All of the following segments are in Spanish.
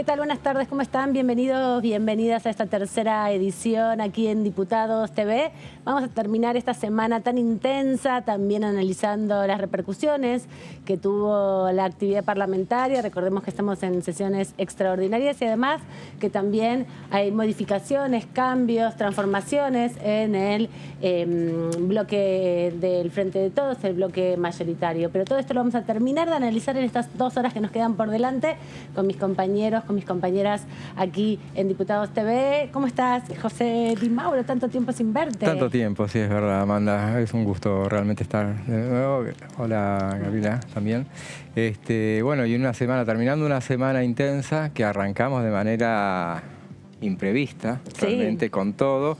tal? Buenas tardes, ¿cómo están? Bienvenidos, bienvenidas a esta tercera edición aquí en Diputados TV. Vamos a terminar esta semana tan intensa, también analizando las repercusiones que tuvo la actividad parlamentaria. Recordemos que estamos en sesiones extraordinarias y además que también hay modificaciones, cambios, transformaciones en el bloque del Frente de Todos, el bloque mayoritario. Pero todo esto lo vamos a terminar de analizar en estas 2 horas que nos quedan por delante con mis compañeros, con mis compañeras aquí en Diputados TV. ¿Cómo estás, José Di Mauro? Tanto tiempo sin verte. Tanto tiempo, sí, es verdad, Amanda. Es un gusto realmente estar de nuevo. Hola, Gabriela, también. Bueno, y terminando una semana intensa que arrancamos de manera imprevista, realmente sí, con todo.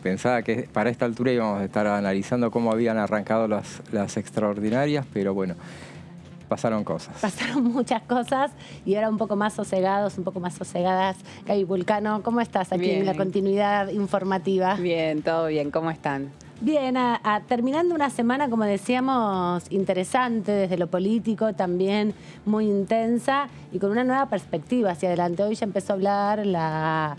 Pensaba que para esta altura íbamos a estar analizando cómo habían arrancado las extraordinarias, pero bueno, pasaron cosas. Pasaron muchas cosas y ahora un poco más sosegadas. Gaby Vulcano, ¿cómo estás aquí en la continuidad informativa? Bien, todo bien. ¿Cómo están? Bien, terminando una semana, como decíamos, interesante desde lo político, también muy intensa y con una nueva perspectiva hacia adelante. Hoy ya empezó a hablar la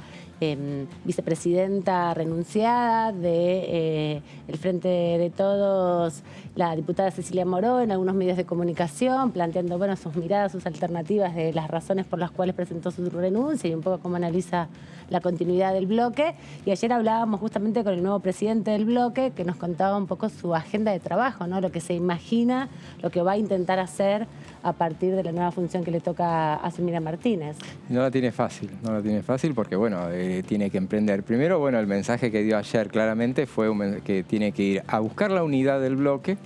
vicepresidenta renunciada de el Frente de Todos, la diputada Cecilia Moró, en algunos medios de comunicación, planteando sus miradas, sus alternativas de las razones por las cuales presentó su renuncia y un poco cómo analiza la continuidad del bloque. Y ayer hablábamos justamente con el nuevo presidente del bloque, que nos contaba un poco su agenda de trabajo, ¿no? Lo que se imagina, lo que va a intentar hacer a partir de la nueva función que le toca asumir a Martínez. No la tiene fácil porque, bueno, tiene que emprender. Primero, bueno, el mensaje que dio ayer claramente fue que tiene que ir a buscar la unidad del bloque,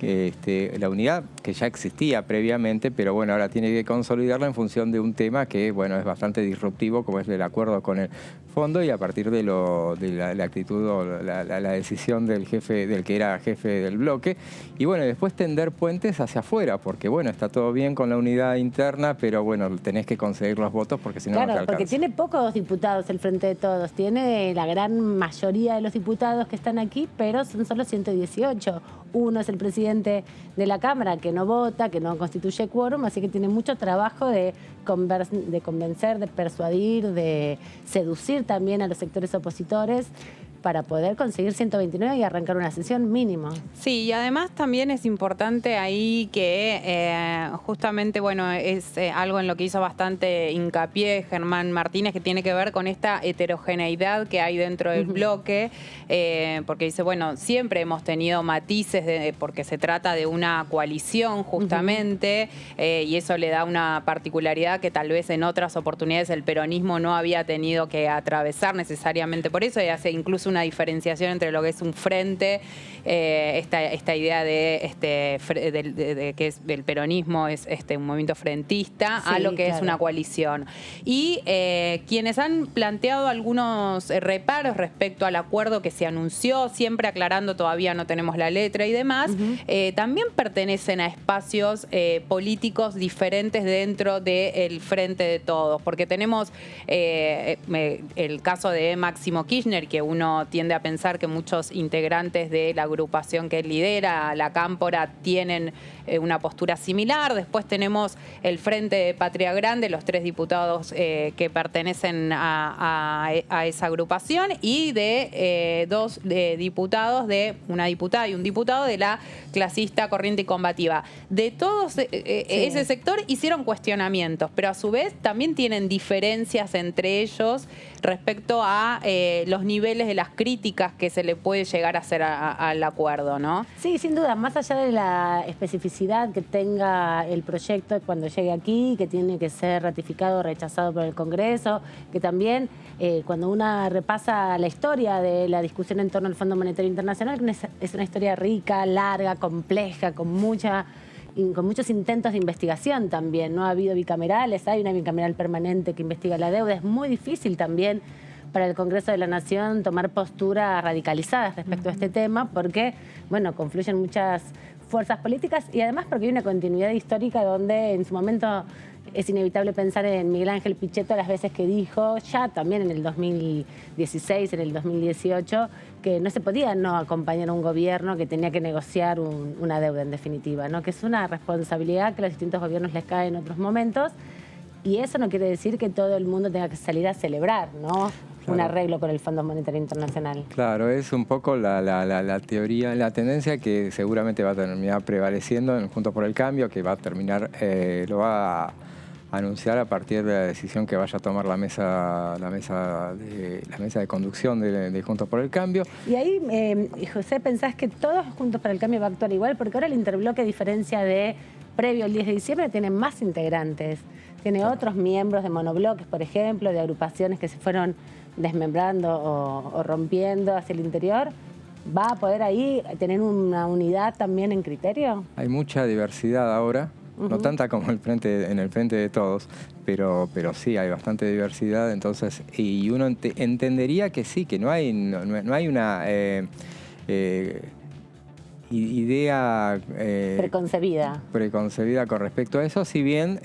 la unidad que ya existía previamente, pero bueno, ahora tiene que consolidarla en función de un tema que, bueno, es bastante disruptivo, como es el acuerdo con el fondo y a partir de la actitud o la decisión del que era jefe del bloque. Y bueno, después tender puentes hacia afuera, porque bueno, está todo bien con la unidad interna, pero bueno, tenés que conseguir los votos porque si no, no te alcanza. Porque tiene pocos diputados el Frente de Todos, tiene la gran mayoría de los diputados que están aquí, pero son solo 118. Uno es el presidente de la Cámara, que no vota, que no constituye quórum, así que tiene mucho trabajo de convencer, de persuadir, de seducir también a los sectores opositores para poder conseguir 129 y arrancar una sesión mínimo. Sí, y además también es importante ahí que justamente, bueno, es algo en lo que hizo bastante hincapié Germán Martínez, que tiene que ver con esta heterogeneidad que hay dentro del bloque, porque dice, bueno, siempre hemos tenido matices porque se trata de una coalición justamente, y eso le da una particularidad que tal vez en otras oportunidades el peronismo no había tenido que atravesar necesariamente por eso, y hace incluso una diferenciación entre lo que es un frente, esta idea de que es del peronismo es un movimiento frentista, sí, a lo que es una coalición. Y quienes han planteado algunos reparos respecto al acuerdo que se anunció, siempre aclarando todavía no tenemos la letra y demás, también pertenecen a espacios políticos diferentes dentro del Frente de Todos, porque tenemos el caso de Máximo Kirchner, que uno tiende a pensar que muchos integrantes de la agrupación que él lidera, la Cámpora, tienen una postura similar. Después tenemos el Frente de Patria Grande, los 3 diputados que pertenecen a esa agrupación, y de 2 diputados, una diputada y un diputado de la clasista Corriente y Combativa. De todos ese sector hicieron cuestionamientos, pero a su vez también tienen diferencias entre ellos respecto a los niveles de las críticas que se le puede llegar a hacer al acuerdo, ¿no? Sí, sin duda, más allá de la especificidad que tenga el proyecto cuando llegue aquí, que tiene que ser ratificado o rechazado por el Congreso, que también cuando uno repasa la historia de la discusión en torno al Fondo Monetario Internacional, es una historia rica, larga, compleja, con muchos intentos de investigación también. No ha habido bicamerales, hay una bicameral permanente que investiga la deuda. Es muy difícil también para el Congreso de la Nación tomar posturas radicalizadas respecto a este tema porque, bueno, confluyen muchas fuerzas políticas y además porque hay una continuidad histórica donde en su momento es inevitable pensar en Miguel Ángel Pichetto las veces que dijo, ya también en el 2016, en el 2018, que no se podía no acompañar a un gobierno que tenía que negociar una deuda en definitiva, ¿no? Que es una responsabilidad que a los distintos gobiernos les cae en otros momentos. y eso no quiere decir que todo el mundo tenga que salir a celebrar, ¿no? Un arreglo con el Fondo Monetario Internacional. Claro, es un poco la teoría, la tendencia que seguramente va a terminar prevaleciendo en Juntos por el Cambio, que va a terminar, lo va a anunciar a partir de la decisión que vaya a tomar la mesa de conducción de Juntos por el Cambio. Y ahí, José, ¿pensás que todos Juntos por el Cambio va a actuar igual? Porque ahora el interbloque, a diferencia de previo al 10 de diciembre, tiene más integrantes. Tiene otros miembros de monobloques, por ejemplo, de agrupaciones que se fueron desmembrando o rompiendo hacia el interior. ¿Va a poder ahí tener una unidad también en criterio? Hay mucha diversidad ahora, no tanta como en el frente de todos, pero sí hay bastante diversidad, entonces, y uno entendería que sí, que no hay una idea preconcebida con respecto a eso, si bien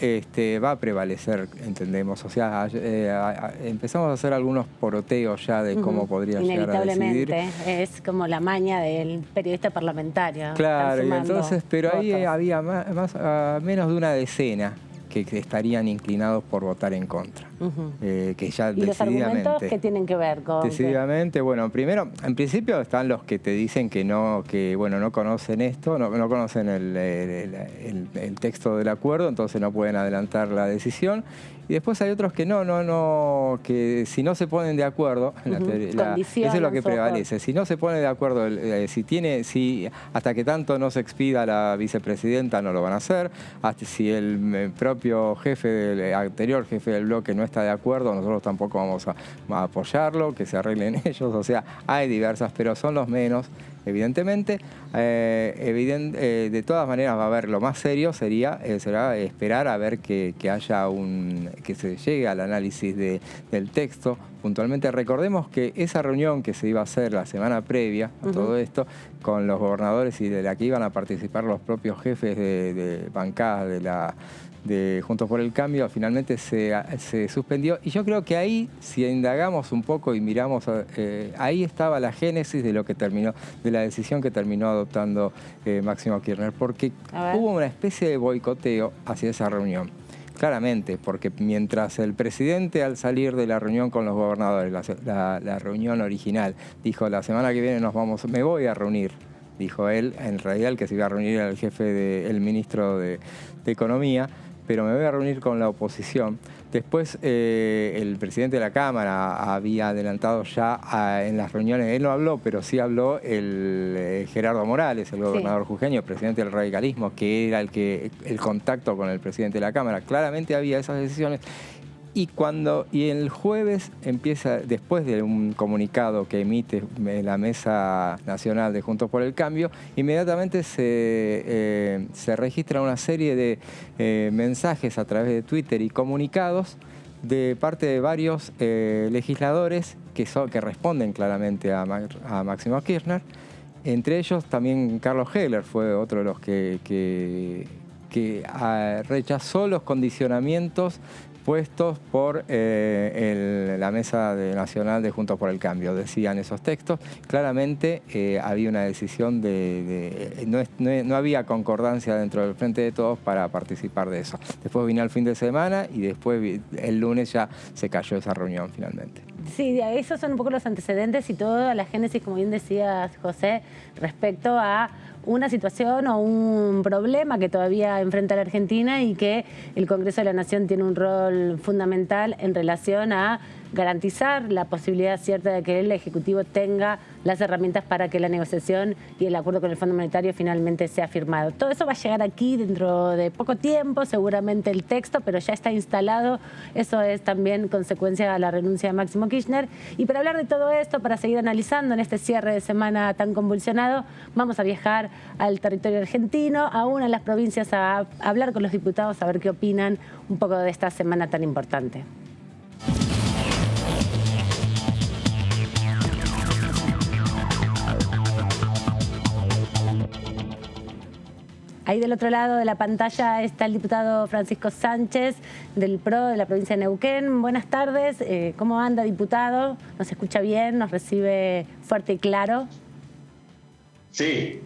va a prevalecer, entendemos. O sea, empezamos a hacer algunos poroteos ya de cómo podría llegar a decidir. Inevitablemente, es como la maña del periodista parlamentario. Claro, y entonces, pero ahí había menos de una decena que estarían inclinados por votar en contra. Que ya ¿Y los argumentos qué tienen que ver con...? Decididamente, bueno, primero, en principio están los que te dicen que no conocen esto, no conocen el texto del acuerdo, entonces no pueden adelantar la decisión. Y después hay otros que que si no se ponen de acuerdo, eso es lo que prevalece. Si no se pone de acuerdo, si hasta que tanto no se expida la vicepresidenta no lo van a hacer, hasta si el propio anterior jefe del bloque no está de acuerdo, nosotros tampoco vamos a apoyarlo, que se arreglen ellos. O sea, hay diversas, pero son los menos, evidentemente. De todas maneras va a haber, lo más serio será esperar a ver que se llegue al análisis del texto. Puntualmente, recordemos que esa reunión que se iba a hacer la semana previa a todo esto, con los gobernadores y de la que iban a participar los propios jefes de bancadas de Juntos por el Cambio, finalmente se suspendió. Y yo creo que ahí, si indagamos un poco y miramos, ahí estaba la génesis de de la decisión que terminó adoptando Máximo Kirchner, porque hubo una especie de boicoteo hacia esa reunión. Claramente, porque mientras el presidente, al salir de la reunión con los gobernadores, la reunión original, dijo: la semana que viene me voy a reunir, dijo él, en realidad el que se iba a reunir era el ministro de Economía, pero me voy a reunir con la oposición. Después el presidente de la Cámara había adelantado ya en las reuniones, él no habló, pero sí habló Gerardo Morales, el gobernador jujeño, presidente del radicalismo, que era el contacto con el presidente de la Cámara. Claramente había esas decisiones. Y el jueves empieza, después de un comunicado que emite la Mesa Nacional de Juntos por el Cambio, inmediatamente se registra una serie de mensajes a través de Twitter y comunicados de parte de varios legisladores que responden claramente a Máximo Kirchner. Entre ellos también Carlos Heller fue otro de los que rechazó los condicionamientos puestos por la Mesa Nacional de Juntos por el Cambio. Decían esos textos. Claramente había una decisión no había concordancia dentro del Frente de Todos para participar de eso. Después vino el fin de semana y después el lunes ya se cayó esa reunión finalmente. Sí, esos son un poco los antecedentes y toda la génesis, como bien decías, José, respecto a una situación o un problema que todavía enfrenta la Argentina y que el Congreso de la Nación tiene un rol fundamental en relación a garantizar la posibilidad cierta de que el Ejecutivo tenga las herramientas para que la negociación y el acuerdo con el Fondo Monetario finalmente sea firmado. Todo eso va a llegar aquí dentro de poco tiempo, seguramente el texto, pero ya está instalado. Eso es también consecuencia de la renuncia de Máximo Kirchner. Y para hablar de todo esto, para seguir analizando en este cierre de semana tan convulsionado, vamos a viajar al territorio argentino, a una de las provincias, a hablar con los diputados, a ver qué opinan un poco de esta semana tan importante. Ahí del otro lado de la pantalla está el diputado Francisco Sánchez del PRO de la provincia de Neuquén. Buenas tardes. ¿Cómo anda, diputado? ¿Nos escucha bien? ¿Nos recibe fuerte y claro? Sí.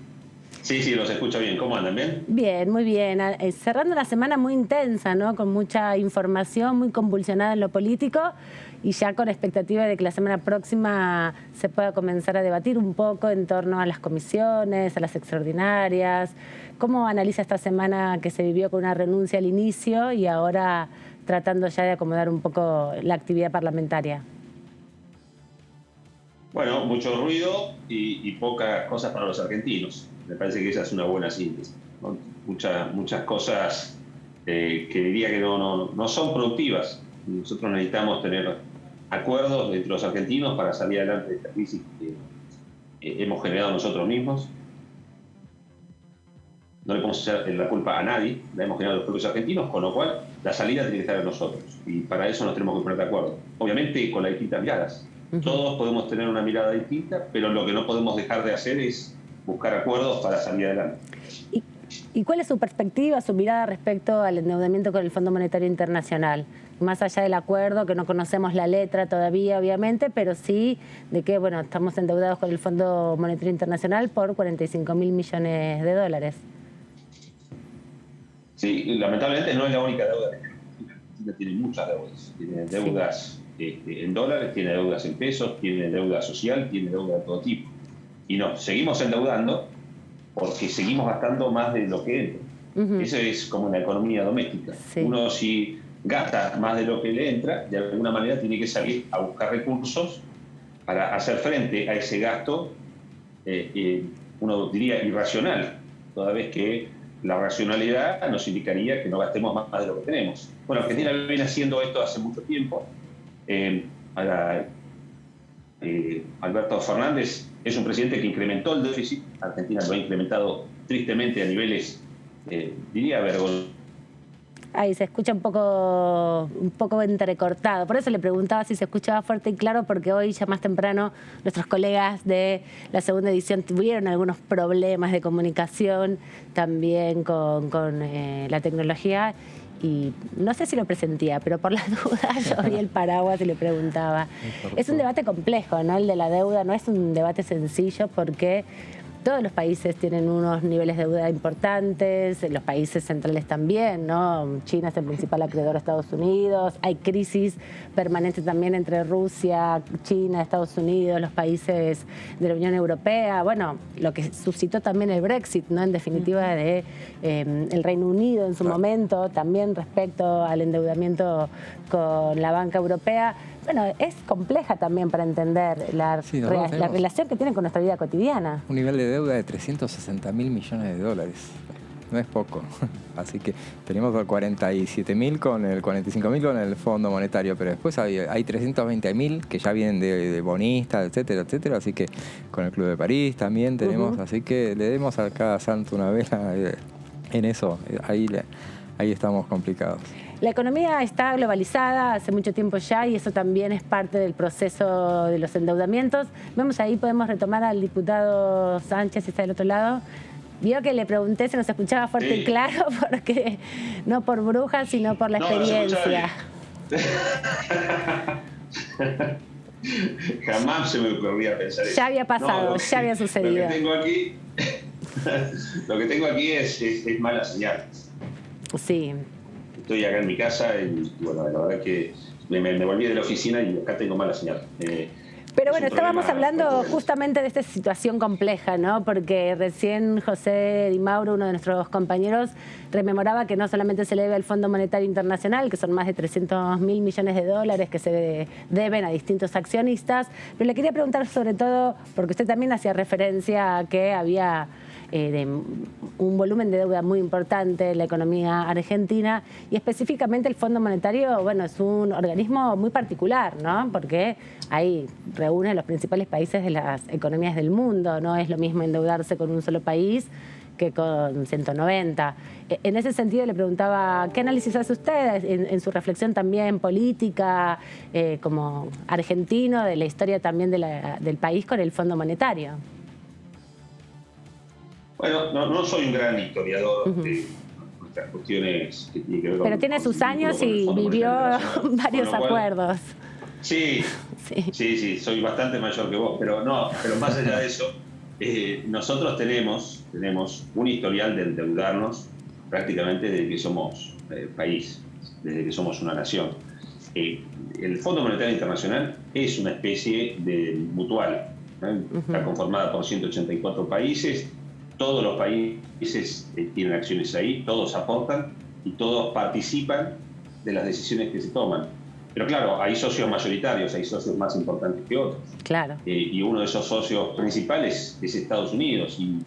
Sí, los escucho bien. ¿Cómo andan? ¿Bien? Bien, muy bien. Cerrando una semana muy intensa, ¿no? Con mucha información, muy convulsionada en lo político y ya con expectativa de que la semana próxima se pueda comenzar a debatir un poco en torno a las comisiones, a las extraordinarias. ¿Cómo analiza esta semana que se vivió con una renuncia al inicio y ahora tratando ya de acomodar un poco la actividad parlamentaria? Bueno, mucho ruido y pocas cosas para los argentinos. Me parece que esa es una buena síntesis, ¿no? Muchas cosas que diría que no son productivas. Nosotros necesitamos tener acuerdos entre los argentinos para salir adelante de esta crisis que hemos generado nosotros mismos. No le podemos echar la culpa a nadie, la hemos generado los propios argentinos, con lo cual la salida tiene que estar en nosotros. Y para eso nos tenemos que poner de acuerdo. Obviamente con las distintas miradas. Todos podemos tener una mirada distinta, pero lo que no podemos dejar de hacer es buscar acuerdos para salir adelante. ¿Y cuál es su perspectiva, su mirada respecto al endeudamiento con el Fondo Monetario Internacional? Más allá del acuerdo, que no conocemos la letra todavía, obviamente, pero sí de que, bueno, estamos endeudados con el Fondo Monetario Internacional por 45.000 millones de dólares. Sí, lamentablemente no es la única deuda que tiene Argentina. Argentina tiene muchas deudas. Tiene deudas en dólares, tiene deudas en pesos, tiene deuda social, tiene deuda de todo tipo. Y no, seguimos endeudando porque seguimos gastando más de lo que entra. Eso es como una economía doméstica. Sí. Uno, si gasta más de lo que le entra, de alguna manera tiene que salir a buscar recursos para hacer frente a ese gasto, uno diría irracional, toda vez que la racionalidad nos indicaría que no gastemos más de lo que tenemos. Bueno, Argentina viene haciendo esto hace mucho tiempo. Alberto Fernández es un presidente que incrementó el déficit. Argentina lo ha incrementado tristemente a niveles, diría, vergonzosos. Ahí se escucha un poco entrecortado. Por eso le preguntaba si se escuchaba fuerte y claro, porque hoy ya más temprano nuestros colegas de la segunda edición tuvieron algunos problemas de comunicación también con la tecnología. Y no sé si lo presentía, pero por las dudas yo abrí el paraguas y le preguntaba. Es un debate complejo, ¿no? El de la deuda no es un debate sencillo porque todos los países tienen unos niveles de deuda importantes, los países centrales también, ¿no? China es el principal acreedor a Estados Unidos, hay crisis permanente también entre Rusia, China, Estados Unidos, los países de la Unión Europea. Bueno, lo que suscitó también el Brexit, ¿no? En definitiva, de el Reino Unido en su momento, también respecto al endeudamiento con la banca europea. Bueno, es compleja también para entender la relación que tiene con nuestra vida cotidiana. Un nivel de deuda de 360.000 millones de dólares. No es poco. Así que tenemos 47.000 con el 45.000 con el Fondo Monetario, pero después hay 320.000 que ya vienen de bonistas, etcétera, etcétera. Así que con el Club de París también tenemos. Así que le demos a cada santo una vela en eso. Ahí estamos complicados. La economía está globalizada hace mucho tiempo ya y eso también es parte del proceso de los endeudamientos. Vemos ahí, podemos retomar al diputado Sánchez, está del otro lado. Vio que le pregunté si nos escuchaba fuerte y claro, porque no por bruja, sino por la experiencia. Jamás se me ocurría pensar eso. Ya había pasado, ya había sucedido. Lo que tengo aquí es mala señal. Sí. Estoy acá en mi casa y bueno, la verdad que me volví de la oficina y acá tengo mala señal. Pero bueno, estábamos hablando justamente de esta situación compleja, ¿no? Porque recién José Di Mauro, uno de nuestros compañeros, rememoraba que no solamente se le debe al Fondo Monetario Internacional, que son más de 300.000 millones de dólares que se deben a distintos accionistas, pero le quería preguntar sobre todo, porque usted también hacía referencia a que había un volumen de deuda muy importante en la economía argentina y específicamente el Fondo Monetario, bueno, es un organismo muy particular, ¿no? Porque ahí reúne los principales países de las economías del mundo, no es lo mismo endeudarse con un solo país que con 190. En ese sentido le preguntaba, ¿qué análisis hace usted en su reflexión también política, como argentino, de la historia también del país con el Fondo Monetario? Bueno, no soy un gran historiador de nuestras cuestiones que tienen que ver con... Pero tiene sus años y vivió varios acuerdos. Sí, soy bastante mayor que vos, pero más allá de eso, nosotros tenemos un historial de endeudarnos prácticamente desde que somos país, desde que somos una nación. El Fondo Monetario Internacional es una especie de mutual, está conformada por 184 países, todos los países tienen acciones ahí, todos aportan y todos participan de las decisiones que se toman. Pero claro, hay socios mayoritarios, hay socios más importantes que otros. Claro. Y uno de esos socios principales es Estados Unidos. Y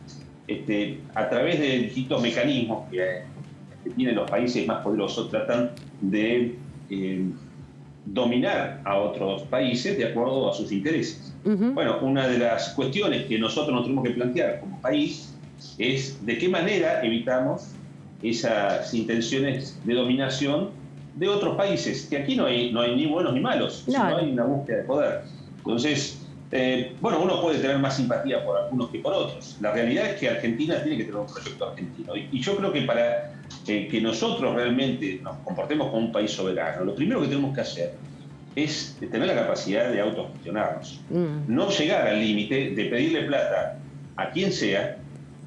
a través de distintos mecanismos que tienen los países más poderosos, tratan de dominar a otros países de acuerdo a sus intereses. Bueno, una de las cuestiones que nosotros nos tenemos que plantear como país es de qué manera evitamos esas intenciones de dominación de otros países, que aquí no hay ni buenos ni malos, sino hay una búsqueda de poder. Entonces, bueno, uno puede tener más simpatía por algunos que por otros. La realidad es que Argentina tiene que tener un proyecto argentino. Y yo creo que para que nosotros realmente nos comportemos como un país soberano, lo primero que tenemos que hacer es tener la capacidad de autogestionarnos. No llegar al límite de pedirle plata a quien sea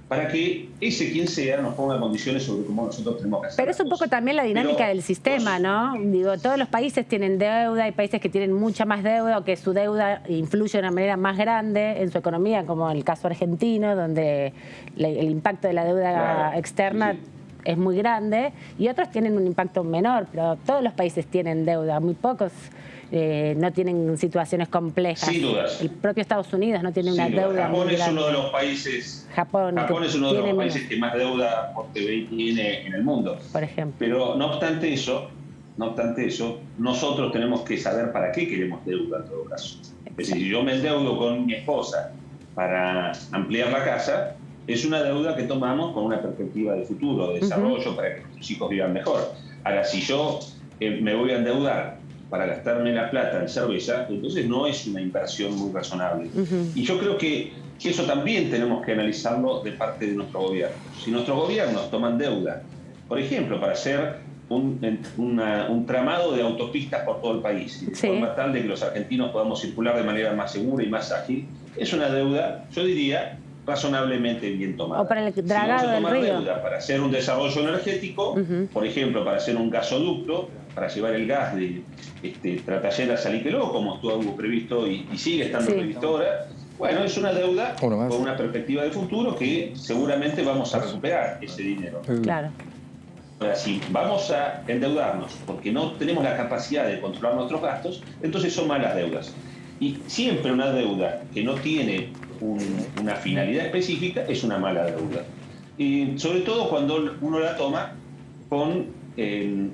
para que ese quien sea nos ponga condiciones sobre cómo nosotros tenemos que hacer. Pero es un poco también la dinámica del sistema, ¿no? Digo, todos los países tienen deuda, hay países que tienen mucha más deuda o que su deuda influye de una manera más grande en su economía, como el caso argentino, donde el impacto de la deuda externa es muy grande, y otros tienen un impacto menor, pero todos los países tienen deuda, muy pocos no tienen situaciones complejas. Sin dudas. El propio Estados Unidos no tiene una deuda Japón muy grande. es uno de los países. Japón es uno de los países que más deuda por PBI tiene en el mundo. Por ejemplo. Pero no obstante eso, nosotros tenemos que saber para qué queremos deuda en todo caso. Es decir, si yo me endeudo con mi esposa para ampliar la casa, es una deuda que tomamos con una perspectiva de futuro, de desarrollo, para que nuestros hijos vivan mejor. Ahora, si yo me voy a endeudar para gastarme la plata en cerveza, entonces no es una inversión muy razonable. Y yo creo que eso también tenemos que analizarlo de parte de nuestro gobierno. Si nuestros gobiernos toman deuda, por ejemplo, para hacer un tramado de autopistas por todo el país, de forma tal de que los argentinos podamos circular de manera más segura y más ágil, es una deuda, yo diría, razonablemente bien tomada. O para el dragado del río. Deuda para hacer un desarrollo energético, por ejemplo, para hacer un gasoducto, para llevar el gas de Tratayera a Saliqueló, como estuvo previsto y sigue estando previsto ahora. Bueno, es una deuda con una perspectiva de futuro que seguramente vamos a recuperar ese dinero. Claro. Ahora, si vamos a endeudarnos porque no tenemos la capacidad de controlar nuestros gastos, entonces son malas deudas. Y siempre una deuda que no tiene una finalidad específica es una mala deuda. Y sobre todo cuando uno la toma con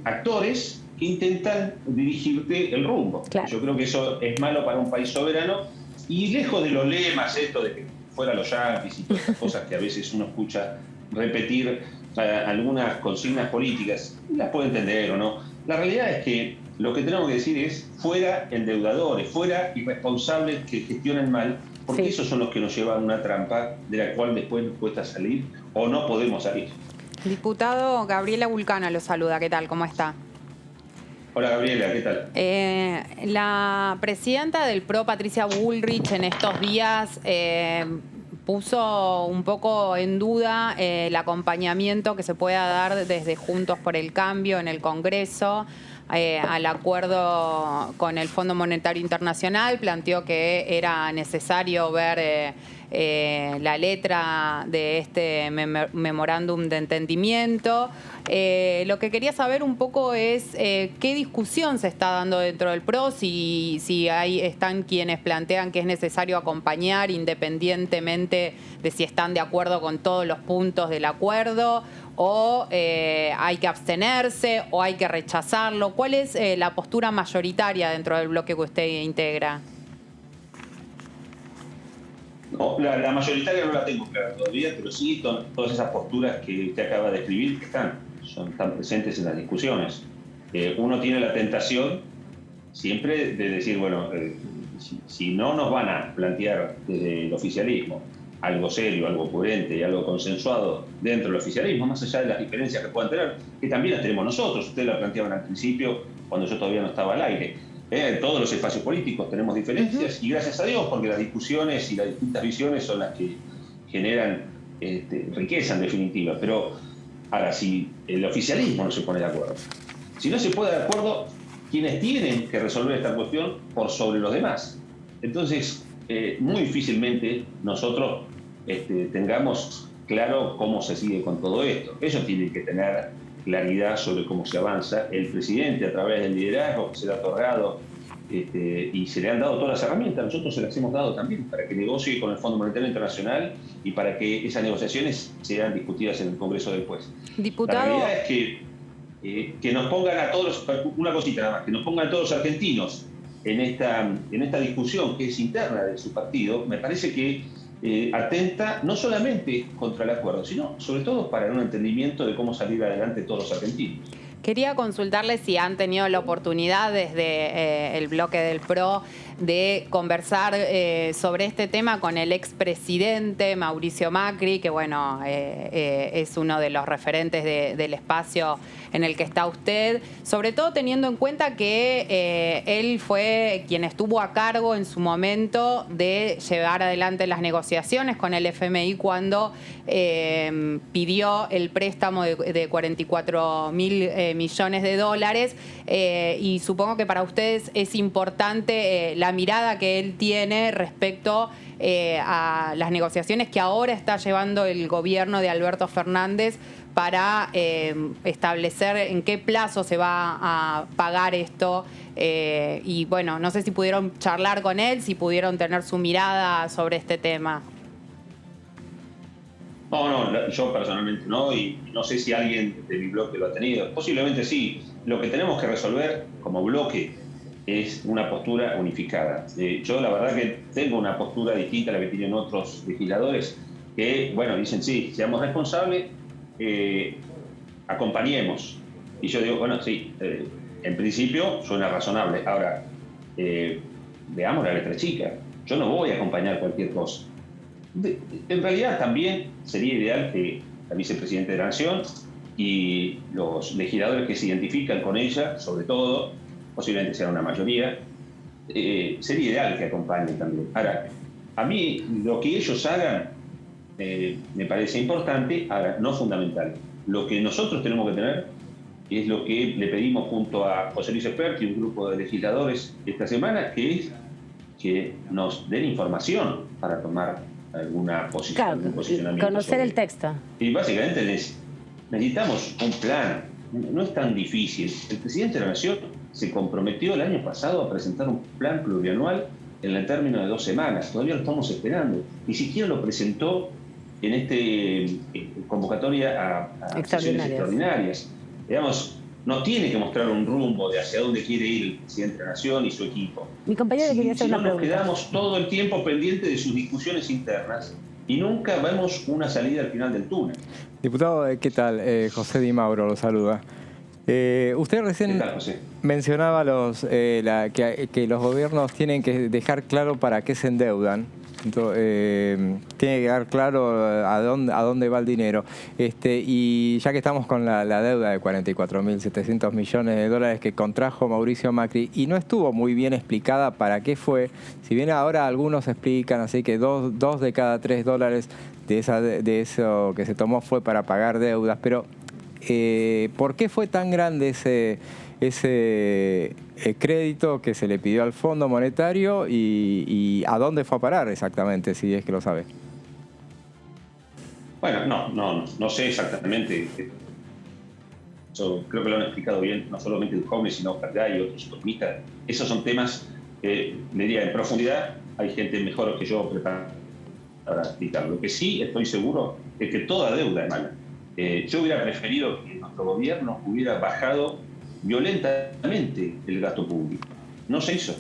actores que intentan dirigirte el rumbo. Claro. Yo creo que eso es malo para un país soberano, y lejos de los lemas, esto de que fuera los yanquis y todas esas cosas que a veces uno escucha repetir algunas consignas políticas, las puede entender o no. La realidad es que lo que tenemos que decir es fuera endeudadores, fuera irresponsables que gestionen mal, porque esos son los que nos llevan a una trampa de la cual después nos cuesta salir o no podemos salir. Diputado Gabriela Vulcano lo saluda. ¿Qué tal? ¿Cómo está? Hola Gabriela, ¿qué tal? La presidenta del PRO, Patricia Bullrich, en estos días puso un poco en duda el acompañamiento que se pueda dar desde Juntos por el Cambio en el Congreso al acuerdo con el Fondo Monetario Internacional. Planteó que era necesario ver la letra de este memorándum de entendimiento. Lo que quería saber un poco es qué discusión se está dando dentro del PRO, si están quienes plantean que es necesario acompañar independientemente de si están de acuerdo con todos los puntos del acuerdo, o hay que abstenerse o hay que rechazarlo. ¿Cuál es la postura mayoritaria dentro del bloque que usted integra? No, la mayoritaria no la tengo clara todavía, pero sí todas esas posturas que usted acaba de escribir están presentes en las discusiones. Uno tiene la tentación siempre de decir, bueno, si no nos van a plantear desde el oficialismo algo serio, algo coherente y algo consensuado dentro del oficialismo, más allá de las diferencias que puedan tener, que también las tenemos nosotros. Ustedes la planteaban al principio, cuando yo todavía no estaba al aire. En todos los espacios políticos tenemos diferencias, y gracias a Dios, porque las discusiones y las distintas visiones son las que generan riqueza en definitiva. Pero ahora, si el oficialismo no se pone de acuerdo, si no se pone de acuerdo, quienes tienen que resolver esta cuestión por sobre los demás. Entonces, muy difícilmente nosotros tengamos claro cómo se sigue con todo esto. Ellos tienen que tener claridad sobre cómo se avanza. El presidente, a través del liderazgo que se le ha otorgado y se le han dado todas las herramientas, nosotros se las hemos dado también para que negocie con el Fondo Monetario Internacional y para que esas negociaciones sean discutidas en el Congreso después. Diputado, la realidad es que nos pongan a todos, una cosita nada más, que nos pongan a todos los argentinos en esta discusión que es interna de su partido, me parece que atenta no solamente contra el acuerdo, sino sobre todo para un entendimiento de cómo salir adelante todos los argentinos. quería consultarle si han tenido la oportunidad desde el bloque del PRO de conversar sobre este tema con el expresidente Mauricio Macri, que bueno, es uno de los referentes del espacio en el que está usted, sobre todo teniendo en cuenta que él fue quien estuvo a cargo en su momento de llevar adelante las negociaciones con el FMI cuando pidió el préstamo de 44.000 millones de dólares, y supongo que para ustedes es importante la mirada que él tiene respecto a las negociaciones que ahora está llevando el gobierno de Alberto Fernández para establecer en qué plazo se va a pagar esto. Y bueno, no sé si pudieron charlar con él, si pudieron tener su mirada sobre este tema. No, yo personalmente no, y no sé si alguien de mi bloque lo ha tenido. Posiblemente sí. Lo que tenemos que resolver como bloque es una postura unificada. Yo la verdad que tengo una postura distinta a la que tienen otros legisladores que, bueno, dicen sí, seamos responsables, acompañemos. Y yo digo, bueno, sí, en principio suena razonable. Ahora, veamos la letra chica. Yo no voy a acompañar cualquier cosa. En realidad también sería ideal que la vicepresidenta de la Nación y los legisladores que se identifican con ella, sobre todo, posiblemente sea una mayoría, sería ideal que acompañen también. Ahora, a mí lo que ellos hagan me parece importante, ahora no fundamental. Lo que nosotros tenemos que tener es lo que le pedimos junto a José Luis Espert y un grupo de legisladores esta semana, que es que nos den información para tomar alguna posición, claro, algún posicionamiento. Conocer el texto. Y básicamente necesitamos un plan. No es tan difícil. El presidente de la Nación se comprometió el año pasado a presentar un plan plurianual en el término de 2 semanas. Todavía lo estamos esperando. Ni siquiera lo presentó en convocatoria a sesiones extraordinarias. Digamos, nos tiene que mostrar un rumbo de hacia dónde quiere ir el presidente de la Nación y su equipo. Mi compañero quería hacer una pregunta. Nos quedamos todo el tiempo pendientes de sus discusiones internas y nunca vemos una salida al final del túnel. Diputado, ¿qué tal? José Di Mauro lo saluda. Usted recién mencionaba que los gobiernos tienen que dejar claro para qué se endeudan. Tiene que quedar claro a dónde va el dinero. Y ya que estamos con la deuda de 44.700 millones de dólares que contrajo Mauricio Macri y no estuvo muy bien explicada para qué fue, si bien ahora algunos explican así que 2 de cada 3 dólares de eso que se tomó fue para pagar deudas, pero ¿por qué fue tan grande ese crédito que se le pidió al Fondo Monetario y a dónde fue a parar exactamente, si es que lo sabe? Bueno, no sé exactamente. Yo creo que lo han explicado bien, no solamente el Joven, sino Fergay y otros economistas. Esos son temas, le diría, en profundidad. Hay gente mejor que yo preparada para explicar. Lo que sí estoy seguro es que toda deuda es mala. Yo hubiera preferido que nuestro gobierno hubiera bajado violentamente el gasto público. No se hizo.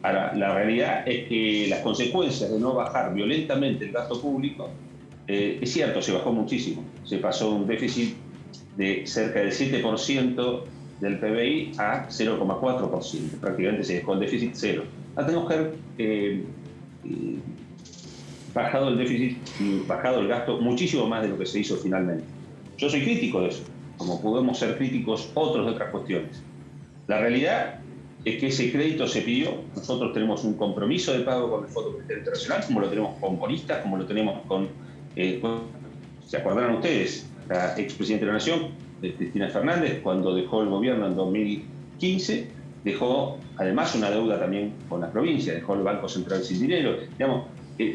Ahora, la realidad es que las consecuencias de no bajar violentamente el gasto público, es cierto, se bajó muchísimo. Se pasó un déficit de cerca del 7% del PBI a 0,4%. Prácticamente se dejó el déficit cero. Ahora tenemos que haber bajado el déficit y bajado el gasto muchísimo más de lo que se hizo finalmente. Yo soy crítico de eso, como podemos ser críticos otros de otras cuestiones. La realidad es que ese crédito se pidió. Nosotros tenemos un compromiso de pago con el Fondo Monetario Internacional, como lo tenemos con bonistas, como lo tenemos con ¿Se acordarán ustedes? La expresidenta de la Nación, Cristina Fernández, cuando dejó el gobierno en 2015, dejó además una deuda también con las provincias, dejó el Banco Central sin dinero. Digamos,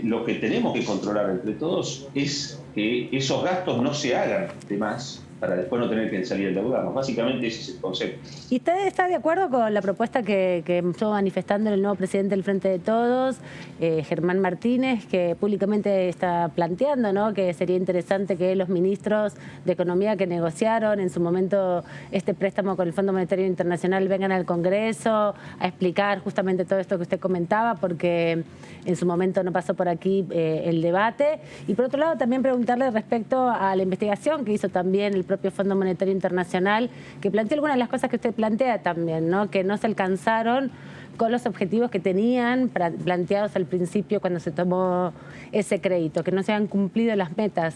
lo que tenemos que controlar entre todos es que esos gastos no se hagan de más para después no tener que salir a endeudarnos. Básicamente ese es el concepto. ¿Y usted está de acuerdo con la propuesta que estuvo manifestando el nuevo presidente del Frente de Todos, Germán Martínez, que públicamente está planteando, ¿no?, que sería interesante que los ministros de Economía que negociaron en su momento este préstamo con el Fondo Monetario Internacional vengan al Congreso a explicar justamente todo esto que usted comentaba, porque en su momento no pasó por aquí el debate? Y por otro lado también preguntarle respecto a la investigación que hizo también el propio Fondo Monetario Internacional, que planteó algunas de las cosas que usted plantea también, ¿no?, que no se alcanzaron con los objetivos que tenían planteados al principio cuando se tomó ese crédito, que no se han cumplido las metas,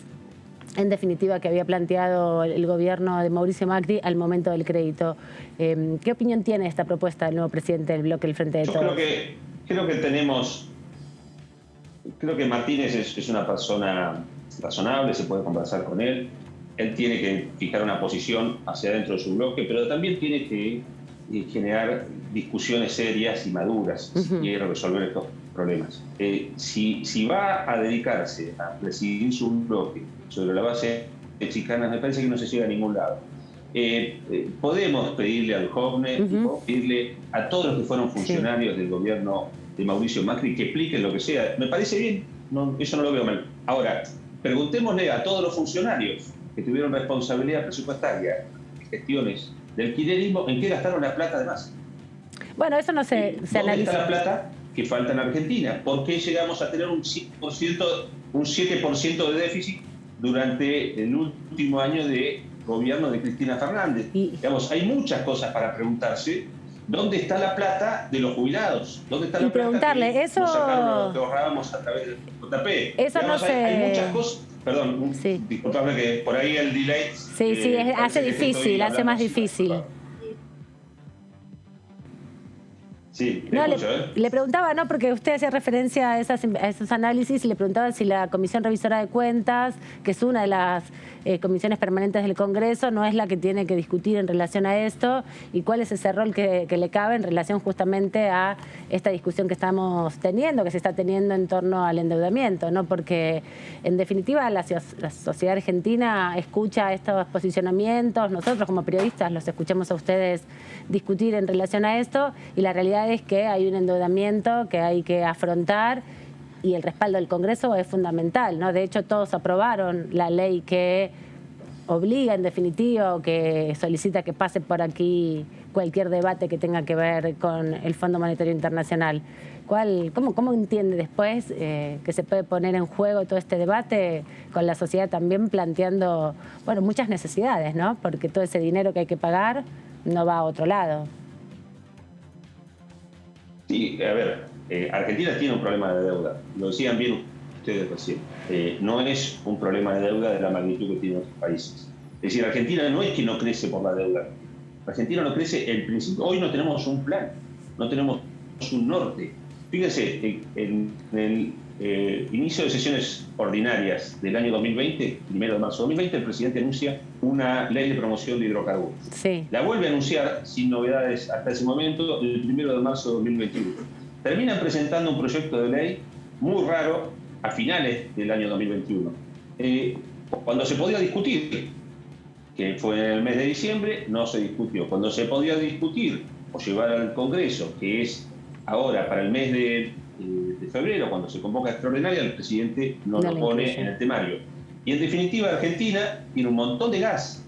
en definitiva, que había planteado el gobierno de Mauricio Macri al momento del crédito. ¿Qué opinión tiene esta propuesta del nuevo presidente del bloque del Frente de Todos? Creo que Martínez es una persona razonable, se puede conversar con él. Él tiene que fijar una posición hacia adentro de su bloque, pero también tiene que generar discusiones serias y maduras si quiere resolver estos problemas. Si va a dedicarse a presidir su bloque sobre la base de chicanas, me parece que no se llega a ningún lado. Podemos pedirle al JOVNE, pedirle a todos los que fueron funcionarios del gobierno de Mauricio Macri que expliquen lo que sea. Me parece bien, eso no lo veo mal. Ahora, preguntémosle a todos los funcionarios que tuvieron responsabilidad presupuestaria en gestiones del kirchnerismo, ¿en qué gastaron la plata de más? Bueno, eso no se analiza. ¿Dónde está la plata que falta en Argentina? ¿Por qué llegamos a tener un 7% de déficit durante el último año de gobierno de Cristina Fernández? Digamos, hay muchas cosas para preguntarse. ¿Dónde está la plata de los jubilados? ¿Dónde está la plata preguntarle, que eso... nos sacaron, que ahorrábamos a través del JP? Eso Digamos, no se... hay muchas cosas. Perdón, sí. Disculpame que por ahí el delay... Sí, hace difícil, hace más difícil. Sí, no, escucho, le preguntaba, ¿no?, porque usted hacía referencia a esos análisis, y le preguntaba si la Comisión Revisora de Cuentas, que es una de las comisiones permanentes del Congreso, no es la que tiene que discutir en relación a esto, y cuál es ese rol que le cabe en relación justamente a esta discusión que estamos teniendo, que se está teniendo en torno al endeudamiento, ¿no? Porque en definitiva la sociedad argentina escucha estos posicionamientos, nosotros como periodistas los escuchamos a ustedes discutir en relación a esto, y la realidad es que hay un endeudamiento que hay que afrontar, y el respaldo del Congreso es fundamental, ¿no? De hecho, todos aprobaron la ley que obliga, en definitiva, o que solicita que pase por aquí cualquier debate que tenga que ver con el Fondo Monetario Internacional. ¿Cómo entiende después que se puede poner en juego todo este debate con la sociedad también planteando, bueno, muchas necesidades, ¿no? Porque todo ese dinero que hay que pagar no va a otro lado. Sí, a ver, Argentina tiene un problema de deuda. Lo decían bien ustedes recién. No es un problema de deuda de la magnitud que tienen otros países. Es decir, Argentina no es que no crece por la deuda. Argentina no crece en principio. Hoy no tenemos un plan, no tenemos un norte. Fíjense, en el inicio de sesiones ordinarias del año 2020, 1 de marzo de 2020, el presidente anuncia una ley de promoción de hidrocarburos. Sí. La vuelve a anunciar sin novedades hasta ese momento, el 1 de marzo de 2021. Terminan presentando un proyecto de ley muy raro a finales del año 2021. Cuando se podía discutir, que fue en el mes de diciembre, no se discutió. Cuando se podía discutir o llevar al Congreso, que es ahora para el mes de febrero, cuando se convoca extraordinaria, el presidente no lo pone en el temario. Y en definitiva, Argentina tiene un montón de gas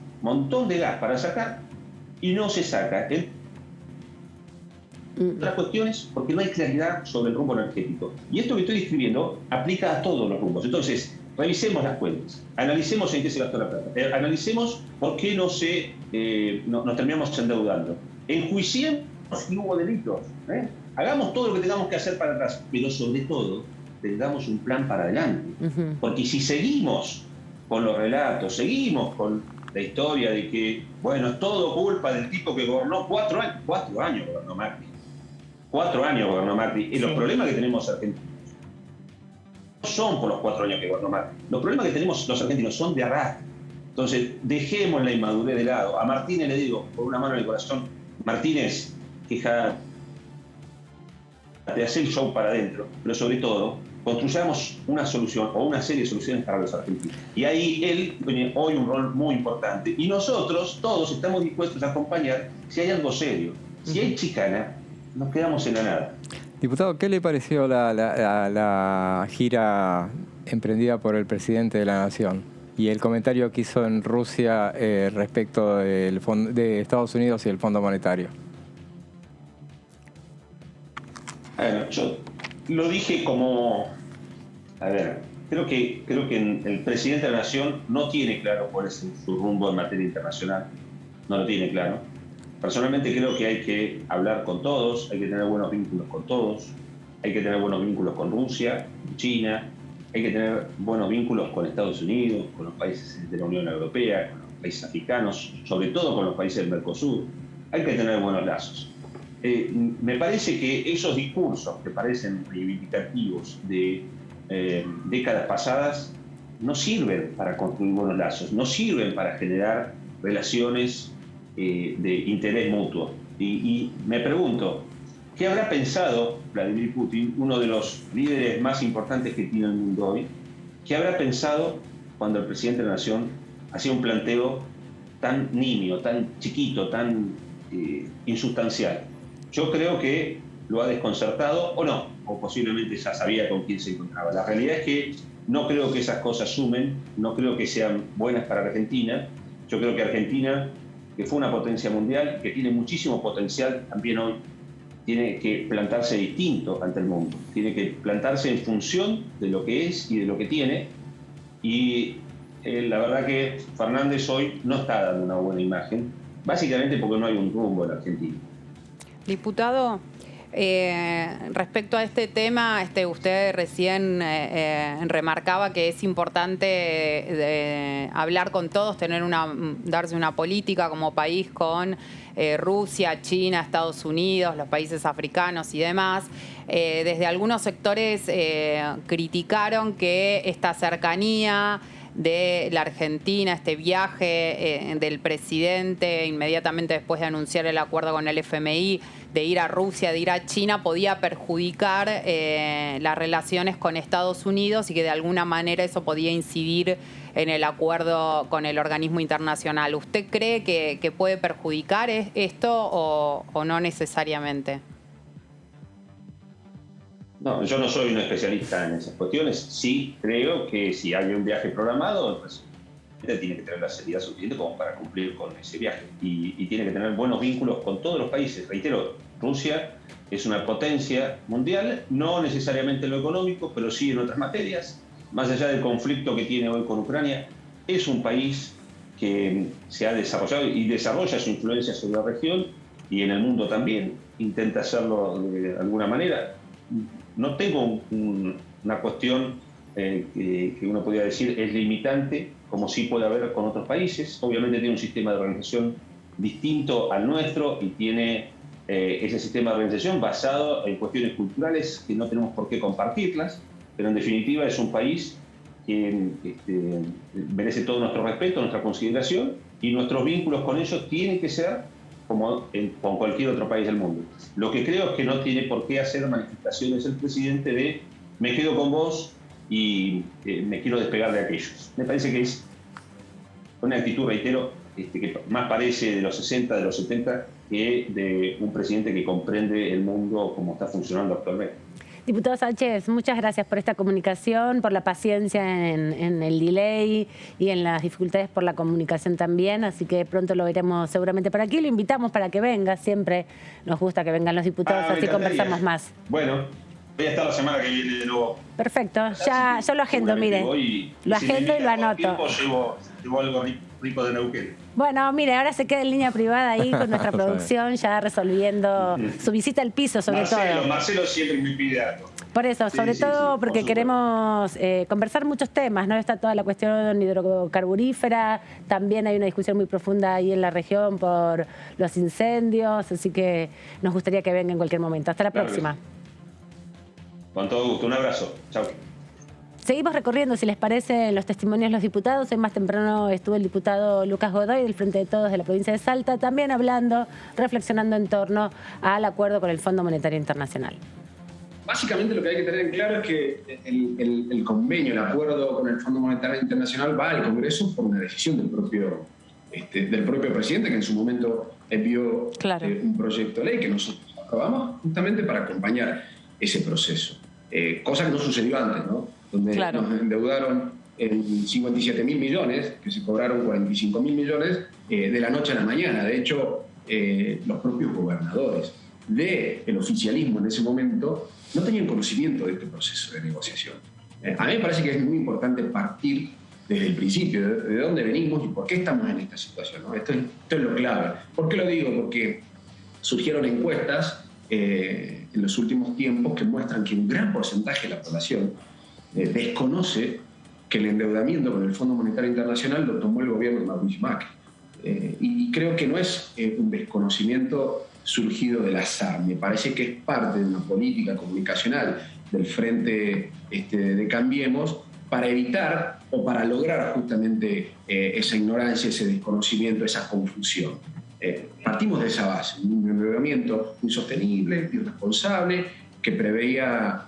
para sacar, y no se saca. Otras cuestiones, porque no hay claridad sobre el rumbo energético. Y esto que estoy describiendo aplica a todos los rumbos. Entonces, revisemos las cuentas, analicemos en qué se gastó la plata, analicemos por qué nos terminamos endeudando, enjuiciemos si hubo delitos, hagamos todo lo que tengamos que hacer para atrás, pero sobre todo tengamos un plan para adelante. Porque si seguimos con los relatos, seguimos con la historia de que, bueno, es todo culpa del tipo que gobernó 4 años gobernó Macri. 4 años gobernó Macri. Y los problemas que tenemos argentinos son por los 4 años que gobernó Macri. Los problemas que tenemos los argentinos son de arrastre. Entonces, dejemos la inmadurez de lado. A Martínez le digo, por una mano en el corazón, Martínez, fíjate, de hacer el show para adentro, pero sobre todo, construyamos una solución o una serie de soluciones para los argentinos. Y ahí él tiene hoy un rol muy importante. Y nosotros, todos, estamos dispuestos a acompañar si hay algo serio. Si hay chicana, nos quedamos en la nada. Diputado, ¿qué le pareció la gira emprendida por el presidente de la Nación y el comentario que hizo en Rusia respecto de Estados Unidos y el Fondo Monetario? Bueno, yo lo dije como... A ver, creo que el presidente de la Nación no tiene claro cuál es su rumbo en materia internacional. No lo tiene claro. Personalmente creo que hay que hablar con todos, hay que tener buenos vínculos con todos, hay que tener buenos vínculos con Rusia, con China, hay que tener buenos vínculos con Estados Unidos, con los países de la Unión Europea, con los países africanos, sobre todo con los países del Mercosur. Hay que tener buenos lazos. Me parece que esos discursos que parecen reivindicativos de décadas pasadas no sirven para construir buenos lazos, no sirven para generar relaciones de interés mutuo. Y me pregunto, ¿qué habrá pensado Vladimir Putin, uno de los líderes más importantes que tiene el mundo hoy? ¿Qué habrá pensado cuando el presidente de la Nación hacía un planteo tan nimio, tan chiquito, tan insustancial? Yo creo que lo ha desconcertado, o no, o posiblemente ya sabía con quién se encontraba. La realidad es que no creo que esas cosas sumen, no creo que sean buenas para Argentina. Yo creo que Argentina, que fue una potencia mundial, que tiene muchísimo potencial, también hoy tiene que plantarse distinto ante el mundo. Tiene que plantarse en función de lo que es y de lo que tiene. Y la verdad que Fernández hoy no está dando una buena imagen, básicamente porque no hay un rumbo en Argentina. Diputado, respecto a este tema, usted recién remarcaba que es importante hablar con todos, darse una política como país con Rusia, China, Estados Unidos, los países africanos y demás. Desde algunos sectores criticaron que esta cercanía de la Argentina, este viaje del presidente inmediatamente después de anunciar el acuerdo con el FMI, de ir a Rusia, de ir a China, podía perjudicar las relaciones con Estados Unidos y que de alguna manera eso podía incidir en el acuerdo con el organismo internacional. ¿Usted cree que puede perjudicar esto o no necesariamente? No, yo no soy un especialista en esas cuestiones. Sí creo que si hay un viaje programado, el presidente tiene que tener la seriedad suficiente como para cumplir con ese viaje. Y tiene que tener buenos vínculos con todos los países. Reitero, Rusia es una potencia mundial, no necesariamente en lo económico, pero sí en otras materias. Más allá del conflicto que tiene hoy con Ucrania, es un país que se ha desarrollado y desarrolla su influencia sobre la región y en el mundo también. Intenta hacerlo de alguna manera. No tengo una cuestión que uno podría decir es limitante, como sí puede haber con otros países. Obviamente tiene un sistema de organización distinto al nuestro y tiene ese sistema de organización basado en cuestiones culturales que no tenemos por qué compartirlas, pero en definitiva es un país que merece todo nuestro respeto, nuestra consideración, y nuestros vínculos con ellos tienen que ser como con cualquier otro país del mundo. Lo que creo es que no tiene por qué hacer manifestaciones el presidente de me quedo con vos y me quiero despegar de aquellos. Me parece que es una actitud, reitero, que más parece de los 60, de los 70, que de un presidente que comprende el mundo como está funcionando actualmente. Diputado Sánchez, muchas gracias por esta comunicación, por la paciencia en el delay y en las dificultades por la comunicación también, así que pronto lo veremos seguramente por aquí. Lo invitamos para que venga, siempre nos gusta que vengan los diputados, así conversamos más. Bueno, voy a estar la semana que viene de nuevo. Perfecto, ya lo agendo, mire. Lo agendo y lo anoto. Llevo algo rico de Neuquén. Bueno, mire, ahora se queda en línea privada ahí con nuestra producción, ya resolviendo su visita al piso, sobre todo. Marcelo siempre me pide algo. Por eso, sobre todo porque queremos conversar muchos temas, ¿no? Está toda la cuestión hidrocarburífera, también hay una discusión muy profunda ahí en la región por los incendios, así que nos gustaría que venga en cualquier momento. Hasta la próxima. Con todo gusto, un abrazo. Chao. Seguimos recorriendo, si les parece, los testimonios de los diputados. Hoy más temprano estuvo el diputado Lucas Godoy del Frente de Todos de la provincia de Salta, también hablando, reflexionando en torno al acuerdo con el Fondo Monetario Internacional. Básicamente lo que hay que tener en claro es que el convenio, el acuerdo con el Fondo Monetario Internacional va al Congreso por una decisión del propio presidente, que en su momento envió un proyecto de ley que nosotros aprobamos justamente para acompañar ese proceso. Cosa que no sucedió antes, ¿no? Donde nos endeudaron en 57.000 millones, que se cobraron 45.000 millones de la noche a la mañana. De hecho, los propios gobernadores del oficialismo en ese momento no tenían conocimiento de este proceso de negociación. A mí me parece que es muy importante partir desde el principio, de dónde venimos y por qué estamos en esta situación, ¿no? Esto es lo clave. ¿Por qué lo digo? Porque surgieron encuestas en los últimos tiempos que muestran que un gran porcentaje de la población desconoce que el endeudamiento con el Fondo Monetario Internacional lo tomó el gobierno de Mauricio Macri. Y creo que no es un desconocimiento surgido del azar. Me parece que es parte de una política comunicacional del Frente de Cambiemos para evitar o para lograr justamente esa ignorancia, ese desconocimiento, esa confusión. Partimos de esa base, un endeudamiento insostenible, irresponsable, que preveía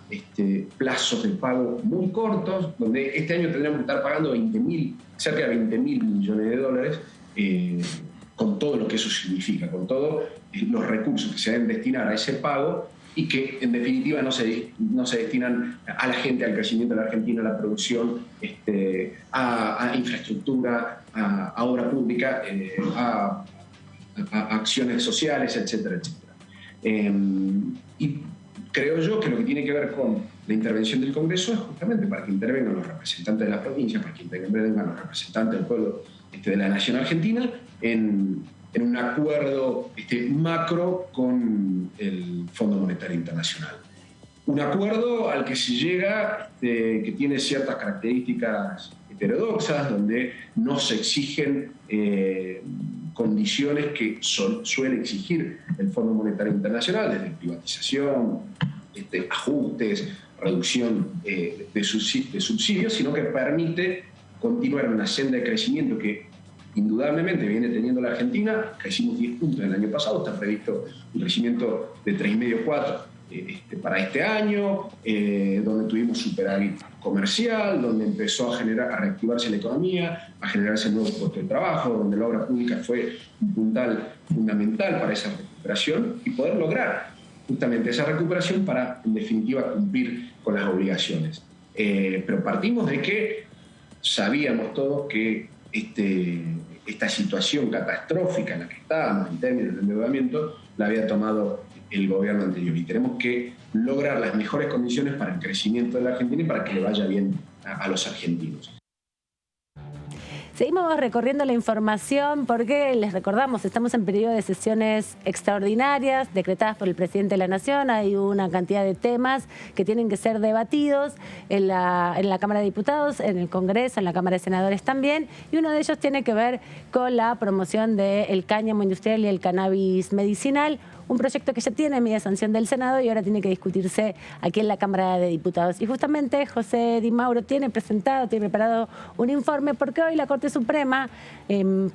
plazos de pago muy cortos, donde este año tendríamos que estar pagando cerca de 20.000 millones de dólares, con todo lo que eso significa, con todos los recursos que se deben destinar a ese pago y que en definitiva no se destinan a la gente, al crecimiento de la Argentina, a la producción, a infraestructura, a obra pública, a acciones sociales, etcétera, etcétera. Y creo yo que lo que tiene que ver con la intervención del Congreso es justamente para que intervengan los representantes de las provincias, para que intervengan los representantes del pueblo de la nación argentina en un acuerdo macro con el Fondo Monetario Internacional. Un acuerdo al que se llega que tiene ciertas características heterodoxas, donde no se exigen condiciones que suele exigir el Fondo Monetario Internacional, desde privatización, ajustes, reducción de subsidios, sino que permite continuar en una senda de crecimiento que indudablemente viene teniendo la Argentina. Crecimos 10 puntos el año pasado, está previsto un crecimiento de 3,5-4 para este año, donde tuvimos superávit comercial, donde empezó a reactivarse la economía, a generarse nuevos puestos de trabajo, donde la obra pública fue un puntal fundamental para esa recuperación y poder lograr justamente esa recuperación para, en definitiva, cumplir con las obligaciones. Pero partimos de que sabíamos todos que esta situación catastrófica en la que estábamos en términos de endeudamiento la había tomado el gobierno anterior, y tenemos que lograr las mejores condiciones para el crecimiento de la Argentina y para que le vaya bien a los argentinos. Seguimos recorriendo la información porque les recordamos, estamos en periodo de sesiones extraordinarias decretadas por el presidente de la Nación. Hay una cantidad de temas que tienen que ser debatidos en la Cámara de Diputados, en el Congreso, en la Cámara de Senadores también, y uno de ellos tiene que ver con la promoción del cáñamo industrial y el cannabis medicinal, un proyecto que ya tiene media sanción del Senado y ahora tiene que discutirse aquí en la Cámara de Diputados. Y justamente José Di Mauro tiene preparado un informe porque hoy la Corte Suprema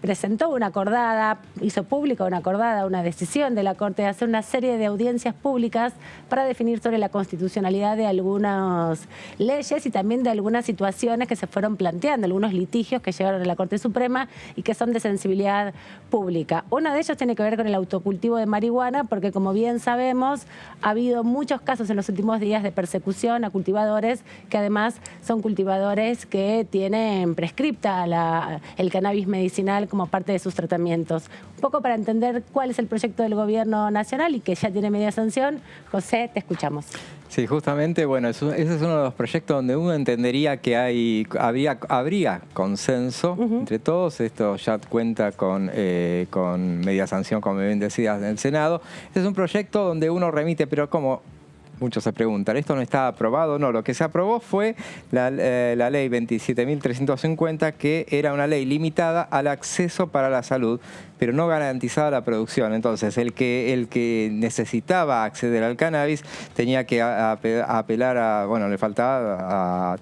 presentó una acordada, hizo pública una decisión de la Corte de hacer una serie de audiencias públicas para definir sobre la constitucionalidad de algunas leyes y también de algunas situaciones que se fueron planteando, algunos litigios que llegaron a la Corte Suprema y que son de sensibilidad pública. Uno de ellos tiene que ver con el autocultivo de marihuana, porque como bien sabemos, ha habido muchos casos en los últimos días de persecución a cultivadores que además son cultivadores que tienen prescripta el cannabis medicinal como parte de sus tratamientos. Un poco para entender cuál es el proyecto del Gobierno Nacional y que ya tiene media sanción. José, te escuchamos. Sí, justamente, bueno, ese es uno de los proyectos donde uno entendería que habría consenso entre todos. Esto ya cuenta con media sanción, como bien decías, en el Senado. Es un proyecto donde uno remite, pero ¿cómo? Muchos se preguntan, ¿esto no está aprobado? No, lo que se aprobó fue la ley 27.350, que era una ley limitada al acceso para la salud, pero no garantizaba la producción. Entonces, el que necesitaba acceder al cannabis tenía que apelar a, bueno, le faltaba a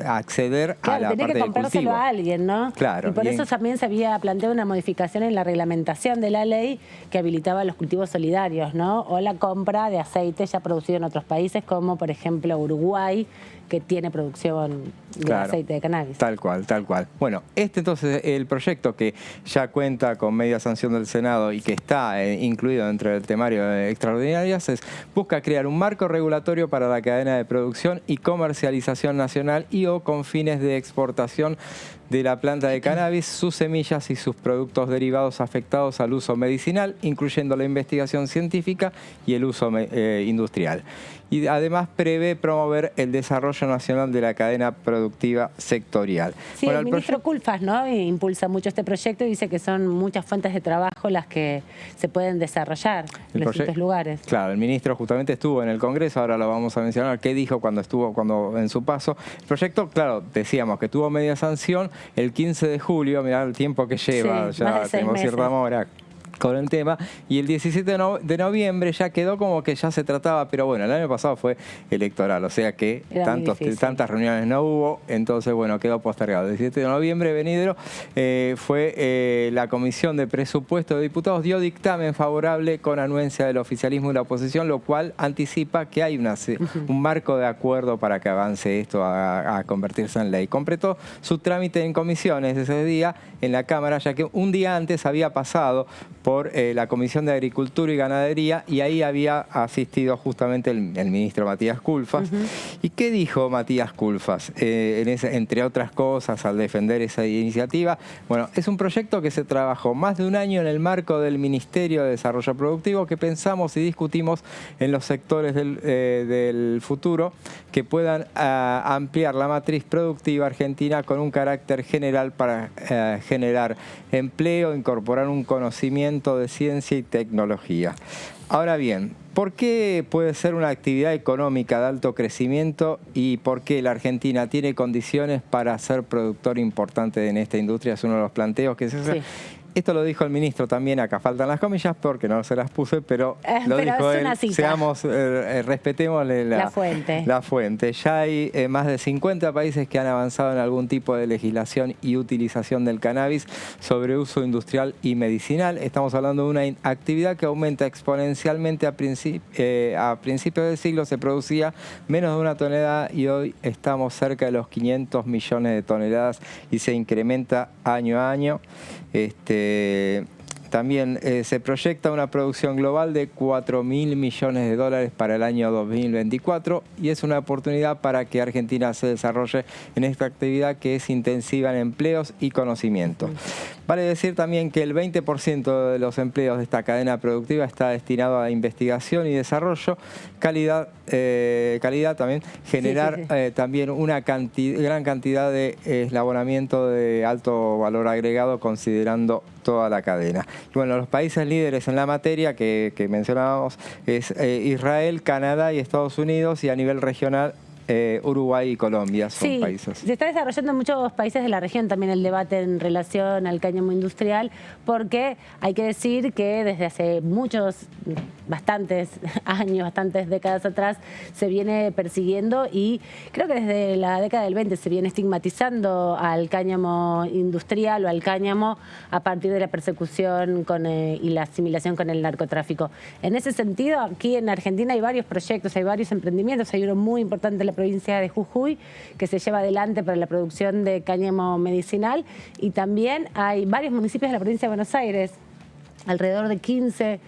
acceder a la tenía parte que de comprárselo cultivo. a alguien, ¿no? Claro, y por eso también se había planteado una modificación en la reglamentación de la ley que habilitaba los cultivos solidarios, ¿no? O la compra de aceite ya producido en otros países, como por ejemplo Uruguay, que tiene producción de aceite de cannabis. Tal cual, tal cual. Bueno, entonces el proyecto que ya cuenta con media sanción del Senado y que está incluido dentro del temario de extraordinarias busca crear un marco regulatorio para la cadena de producción y comercialización nacional y o con fines de exportación de la planta de cannabis, sus semillas y sus productos derivados afectados al uso medicinal, incluyendo la investigación científica y el uso industrial. Y además prevé promover el desarrollo nacional de la cadena productiva sectorial. Sí, bueno, el ministro Culfas, ¿no? Impulsa mucho este proyecto y dice que son muchas fuentes de trabajo las que se pueden desarrollar en distintos lugares. Claro, el ministro justamente estuvo en el Congreso, ahora lo vamos a mencionar, qué dijo cuando en su paso. El proyecto, claro, decíamos que tuvo media sanción el 15 de julio, mirá el tiempo que lleva, sí, ya tenemos cierta mora con el tema, y el 17 de noviembre ya quedó como que ya se trataba, pero bueno, el año pasado fue electoral, o sea que tantas reuniones no hubo, entonces bueno, quedó postergado. El 17 de noviembre venidero fue la Comisión de Presupuesto de Diputados dio dictamen favorable con anuencia del oficialismo y la oposición, lo cual anticipa que hay un marco de acuerdo para que avance esto a convertirse en ley. Completó su trámite en comisiones ese día en la Cámara, ya que un día antes había pasado por la Comisión de Agricultura y Ganadería y ahí había asistido justamente el ministro Matías Culfas. ¿Y qué dijo Matías Culfas? Entre otras cosas, al defender esa iniciativa, bueno, es un proyecto que se trabajó más de un año en el marco del Ministerio de Desarrollo Productivo que pensamos y discutimos en los sectores del futuro que puedan ampliar la matriz productiva argentina con un carácter general para generar empleo, incorporar un conocimiento de ciencia y tecnología. Ahora bien, ¿por qué puede ser una actividad económica de alto crecimiento y por qué la Argentina tiene condiciones para ser productor importante en esta industria? Es uno de los planteos que se hace. Sí. Esto lo dijo el ministro también, acá faltan las comillas porque no se las puse, pero lo dijo él. Respetemos la fuente. La fuente. Ya hay más de 50 países que han avanzado en algún tipo de legislación y utilización del cannabis sobre uso industrial y medicinal. Estamos hablando de una actividad que aumenta exponencialmente. A principios del siglo se producía menos de 1 tonelada y hoy estamos cerca de los 500 millones de toneladas y se incrementa año a año. También se proyecta una producción global de 4.000 millones de dólares para el año 2024 y es una oportunidad para que Argentina se desarrolle en esta actividad que es intensiva en empleos y conocimiento. Vale decir también que el 20% de los empleos de esta cadena productiva está destinado a investigación y desarrollo, calidad también, generar también una gran cantidad de eslabonamiento de alto valor agregado considerando toda la cadena. Y bueno, los países líderes en la materia que mencionábamos es Israel, Canadá y Estados Unidos, y a nivel regional Uruguay y Colombia son países. Se está desarrollando en muchos países de la región también el debate en relación al cáñamo industrial, porque hay que decir que desde hace bastantes años, bastantes décadas atrás, se viene persiguiendo y creo que desde la década del 20 se viene estigmatizando al cáñamo industrial o al cáñamo a partir de la persecución y la asimilación con el narcotráfico. En ese sentido, aquí en Argentina hay varios proyectos, hay varios emprendimientos, hay uno muy importante en la provincia de Jujuy que se lleva adelante para la producción de cáñamo medicinal, y también hay varios municipios de la provincia de Buenos Aires, alrededor de 15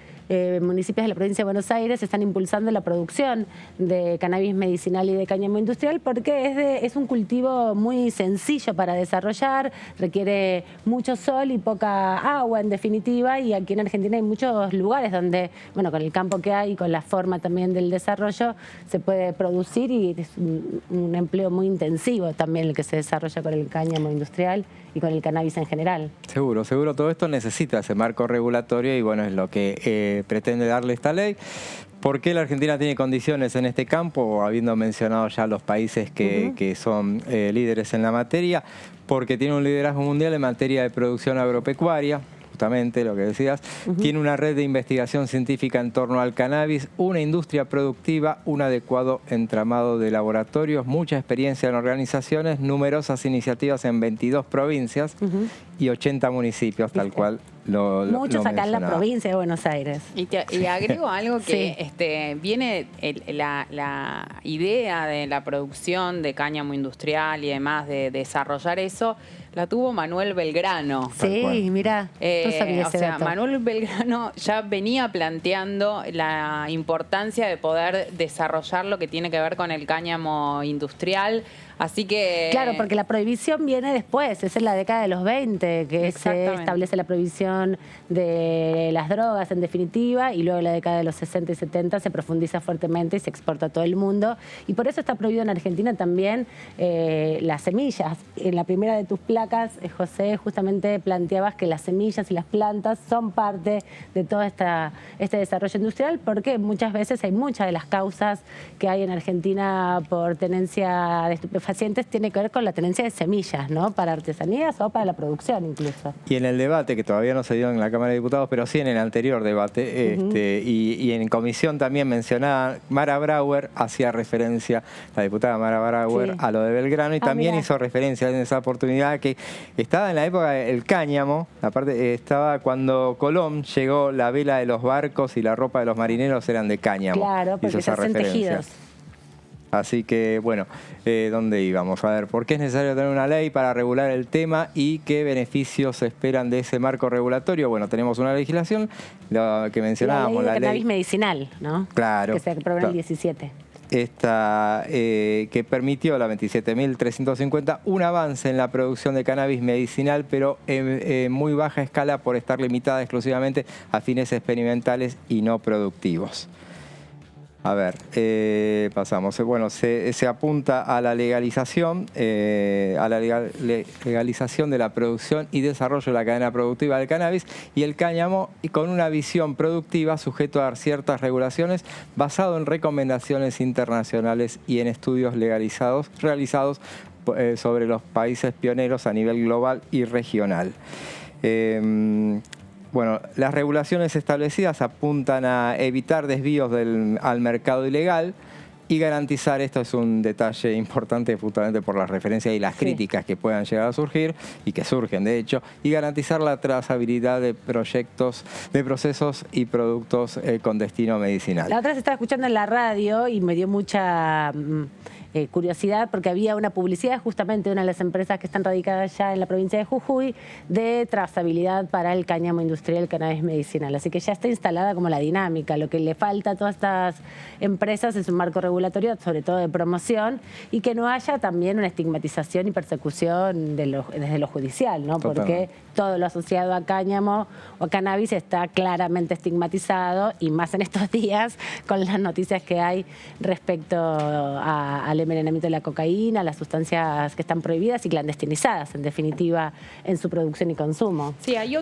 municipios de la provincia de Buenos Aires están impulsando la producción de cannabis medicinal y de cáñamo industrial porque es un cultivo muy sencillo para desarrollar, requiere mucho sol y poca agua en definitiva, y aquí en Argentina hay muchos lugares donde, bueno, con el campo que hay y con la forma también del desarrollo se puede producir, y es un empleo muy intensivo también el que se desarrolla con el cáñamo industrial y con el cannabis en general. Seguro, todo esto necesita ese marco regulatorio y bueno, es lo que pretende darle esta ley. ¿Por qué la Argentina tiene condiciones en este campo? Habiendo mencionado ya los países que son líderes en la materia, porque tiene un liderazgo mundial en materia de producción agropecuaria. justamente lo que decías, tiene una red de investigación científica en torno al cannabis, una industria productiva, un adecuado entramado de laboratorios, mucha experiencia en organizaciones, numerosas iniciativas en 22 provincias y 80 municipios, tal cual Muchos acá en la provincia de Buenos Aires. Y agrego algo que viene la idea de la producción de cáñamo industrial y demás, de desarrollar eso, la tuvo Manuel Belgrano. Sí, mira, Manuel Belgrano ya venía planteando la importancia de poder desarrollar lo que tiene que ver con el cáñamo industrial. Así que... Claro, porque la prohibición viene después, es en la década de los 20 que se establece la prohibición de las drogas en definitiva, y luego en la década de los 60 y 70 se profundiza fuertemente y se exporta a todo el mundo. Y por eso está prohibido en Argentina también las semillas. En la primera de tus placas, José, justamente planteabas que las semillas y las plantas son parte de todo este desarrollo industrial, porque muchas veces hay muchas de las causas que hay en Argentina por tenencia de estupefacientes tiene que ver con la tenencia de semillas, ¿no? Para artesanías o para la producción incluso. Y en el debate, que todavía no se dio en la Cámara de Diputados, pero sí en el anterior debate, y en comisión también mencionada, Mara Brauer hacía referencia, la diputada Mara Brauer, a lo de Belgrano, y también hizo referencia en esa oportunidad que estaba en la época del cáñamo, aparte estaba cuando Colón llegó, la vela de los barcos y la ropa de los marineros eran de cáñamo. Claro, porque se hacen tejidos. Así que, bueno, ¿dónde íbamos? A ver, ¿por qué es necesario tener una ley para regular el tema y qué beneficios se esperan de ese marco regulatorio? Bueno, tenemos una legislación, lo que mencionábamos, la ley de cannabis medicinal, ¿no? Claro. Que se aprobó en el 17. Esta, que permitió, la 27.350, un avance en la producción de cannabis medicinal, pero en muy baja escala por estar limitada exclusivamente a fines experimentales y no productivos. A ver, pasamos. Bueno, se apunta a la legalización, legalización de la producción y desarrollo de la cadena productiva del cannabis y el cáñamo, y con una visión productiva sujeto a ciertas regulaciones, basado en recomendaciones internacionales y en estudios realizados sobre los países pioneros a nivel global y regional. Bueno, las regulaciones establecidas apuntan a evitar desvíos al mercado ilegal y garantizar, esto es un detalle importante justamente por las referencias y las críticas que puedan llegar a surgir y que surgen de hecho, y garantizar la trazabilidad de procesos y productos con destino medicinal. La otra se estaba escuchando en la radio y me dio mucha curiosidad porque había una publicidad justamente de una de las empresas que están radicadas ya en la provincia de Jujuy de trazabilidad para el cáñamo industrial, el cannabis medicinal. Así que ya está instalada como la dinámica. Lo que le falta a todas estas empresas es un marco regulatorio, sobre todo de promoción, y que no haya también una estigmatización y persecución desde lo judicial, ¿no? Porque todo lo asociado a cáñamo o a cannabis está claramente estigmatizado, y más en estos días con las noticias que hay respecto al envenenamiento de la cocaína, las sustancias que están prohibidas y clandestinizadas, en definitiva, en su producción y consumo. Sí, ahí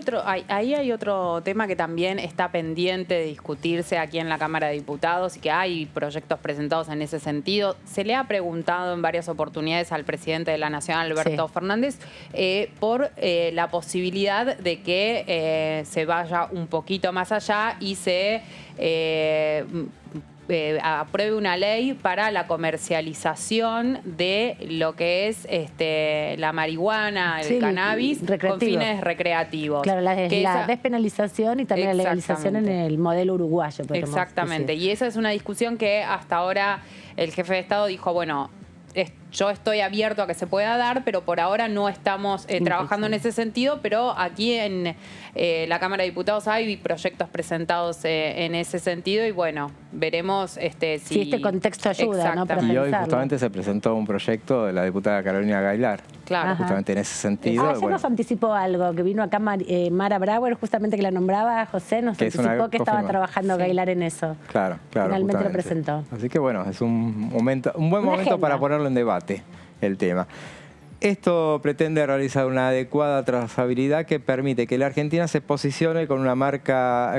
hay otro tema que también está pendiente de discutirse aquí en la Cámara de Diputados y que hay proyectos presentados en ese sentido. Se le ha preguntado en varias oportunidades al presidente de la Nación, Alberto Fernández, por la posibilidad de que se vaya un poquito más allá y se apruebe una ley para la comercialización de lo que es la marihuana, el cannabis, con fines recreativos. Claro, la despenalización y también la legalización en el modelo uruguayo. Exactamente, y esa es una discusión que hasta ahora el jefe de Estado dijo, bueno, yo estoy abierto a que se pueda dar, pero por ahora no estamos trabajando en ese sentido, pero aquí en la Cámara de Diputados hay proyectos presentados en ese sentido y bueno, veremos si este contexto ayuda, ¿no? Para y hoy justamente se presentó un proyecto de la diputada Carolina Gaylar. Claro. Justamente en ese sentido. Ayer nos anticipó algo, que vino acá Mara Brauer, justamente que la nombraba José, nos anticipó que estaba trabajando Gaylar en eso. Claro. Finalmente lo presentó. Así que bueno, es un buen momento para ponerlo en debate, el tema. Esto pretende realizar una adecuada trazabilidad que permite que la Argentina se posicione con una marca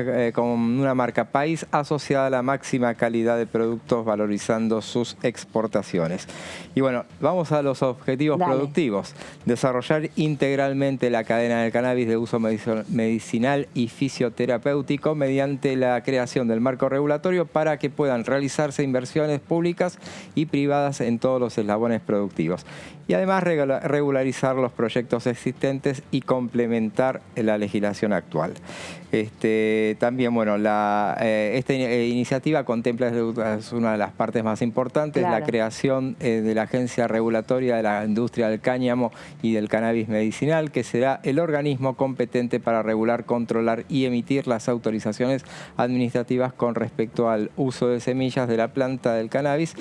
país asociada a la máxima calidad de productos, valorizando sus exportaciones. Y bueno, vamos a los objetivos productivos. Desarrollar integralmente la cadena del cannabis de uso medicinal y fisioterapéutico mediante la creación del marco regulatorio para que puedan realizarse inversiones públicas y privadas en todos los eslabones productivos. Y además regularizar los proyectos existentes y complementar la legislación actual. También, bueno, esta iniciativa contempla, es una de las partes más importantes, la creación de la Agencia Regulatoria de la Industria del Cáñamo y del Cannabis Medicinal, que será el organismo competente para regular, controlar y emitir las autorizaciones administrativas con respecto al uso de semillas de la planta del cannabis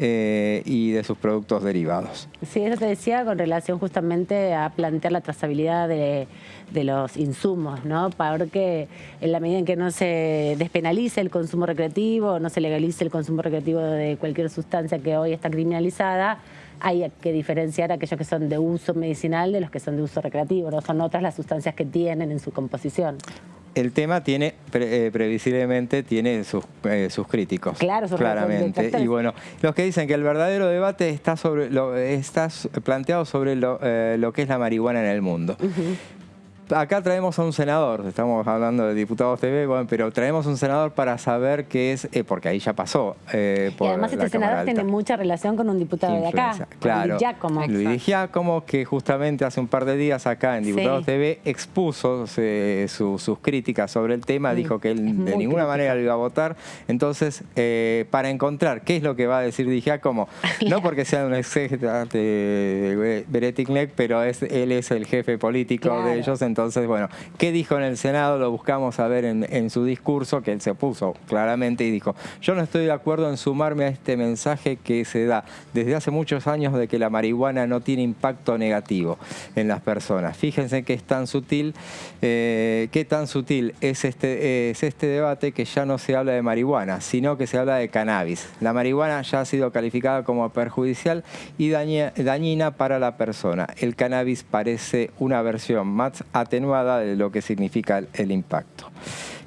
y de sus productos derivados. Sí, eso te decía con relación justamente a plantear la trazabilidad de los insumos, ¿no? Porque en la medida en que no se despenalice el consumo recreativo, no se legalice el consumo recreativo de cualquier sustancia que hoy está criminalizada, hay que diferenciar aquellos que son de uso medicinal de los que son de uso recreativo, ¿no? Son otras las sustancias que tienen en su composición. El tema tiene, previsiblemente, tiene sus críticos. Claro, claramente. Y bueno, los que dicen que el verdadero debate está planteado sobre lo que es la marihuana en el mundo. Acá traemos a un senador, estamos hablando de Diputados TV, bueno, pero traemos un senador para saber qué es, porque ahí ya pasó. Y además este senador tiene mucha relación con un diputado de acá, claro, Luis Giacomo. Luis Di Giacomo, que justamente hace un par de días acá en Diputados TV expuso sus críticas sobre el tema, dijo que él de ninguna manera lo iba a votar. Entonces, para encontrar qué es lo que va a decir Di Giacomo, no porque sea un exégeta de Beretic-Nec, pero él es el jefe político de ellos. Entonces, bueno, ¿qué dijo en el Senado? Lo buscamos a ver en su discurso, que él se opuso claramente y dijo: yo no estoy de acuerdo en sumarme a este mensaje que se da desde hace muchos años de que la marihuana no tiene impacto negativo en las personas. Fíjense que es tan sutil, qué tan sutil es este debate, que ya no se habla de marihuana, sino que se habla de cannabis. La marihuana ya ha sido calificada como perjudicial y dañina para la persona. El cannabis parece una versión más atenuada de lo que significa el impacto.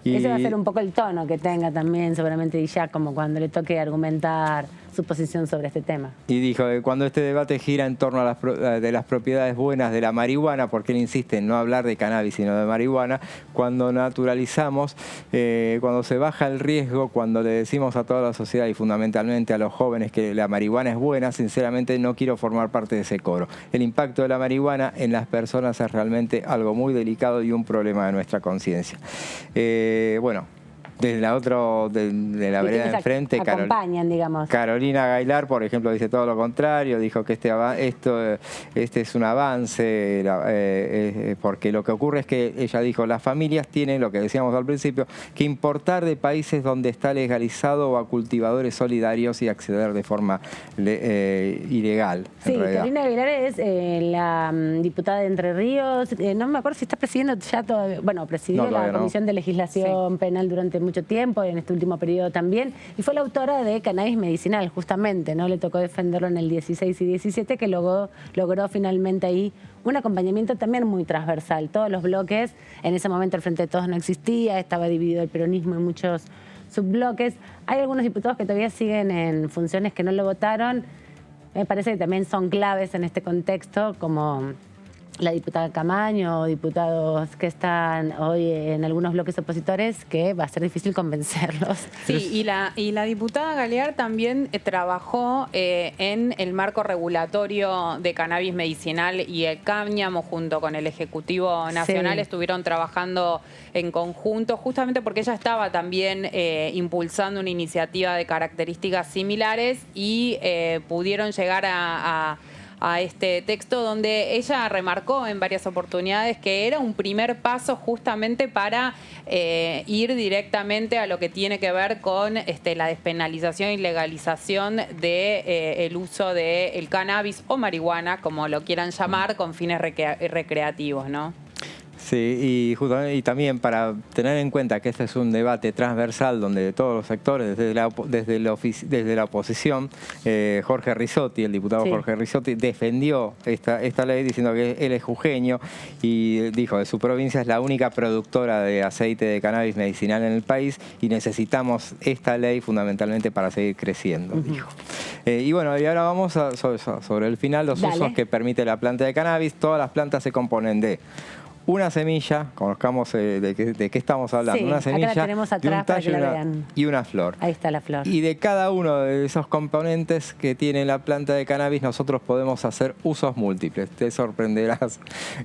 Y ese va a ser un poco el tono que tenga también seguramente Di Giacomo cuando le toque argumentar su posición sobre este tema. Y dijo que cuando este debate gira en torno a las propiedades buenas de la marihuana, porque él insiste en no hablar de cannabis sino de marihuana, cuando naturalizamos, cuando se baja el riesgo, cuando le decimos a toda la sociedad y fundamentalmente a los jóvenes que la marihuana es buena, sinceramente no quiero formar parte de ese coro. El impacto de la marihuana en las personas es realmente algo muy delicado y un problema de nuestra conciencia. Bueno, desde de la vereda de enfrente, Carolina Gaylar, por ejemplo, dice todo lo contrario, dijo que este es un avance, porque lo que ocurre es que ella dijo: las familias tienen, lo que decíamos al principio, que importar de países donde está legalizado o a cultivadores solidarios y acceder de forma ilegal. Sí, Carolina Gaylar es la diputada de Entre Ríos, no me acuerdo si está presidiendo ya todavía, bueno, presidió la Comisión de Legislación Penal durante mucho tiempo, en este último periodo también, y fue la autora de Cannabis Medicinal, justamente, ¿no? Le tocó defenderlo en el 16 y 17, que logró finalmente ahí un acompañamiento también muy transversal. Todos los bloques, en ese momento el Frente de Todos no existía, estaba dividido el peronismo en muchos subbloques. Hay algunos diputados que todavía siguen en funciones que no lo votaron. Me parece que también son claves en este contexto, como la diputada Camaño o diputados que están hoy en algunos bloques opositores, que va a ser difícil convencerlos. Sí, y la diputada Galear también trabajó en el marco regulatorio de cannabis medicinal y el cáñamo junto con el Ejecutivo Nacional. Estuvieron trabajando en conjunto, justamente porque ella estaba también impulsando una iniciativa de características similares y pudieron llegar a este texto donde ella remarcó en varias oportunidades que era un primer paso justamente para ir directamente a lo que tiene que ver con la despenalización y legalización de el uso del cannabis o marihuana, como lo quieran llamar, con fines recreativos, ¿no? Sí, y justamente, y también para tener en cuenta que este es un debate transversal donde todos los sectores, desde la oposición, Jorge Rizzotti, el diputado Jorge Rizzotti, defendió esta ley diciendo que él es jujeño y dijo que su provincia es la única productora de aceite de cannabis medicinal en el país y necesitamos esta ley fundamentalmente para seguir creciendo, dijo. Y bueno, y ahora vamos sobre el final, los usos que permite la planta de cannabis. Todas las plantas se componen de una semilla, conozcamos de qué estamos hablando, una semilla, acá la tenemos atrás, de un tallo para que la vean. Y una flor. Ahí está la flor. Y de cada uno de esos componentes que tiene la planta de cannabis nosotros podemos hacer usos múltiples. Te sorprenderás,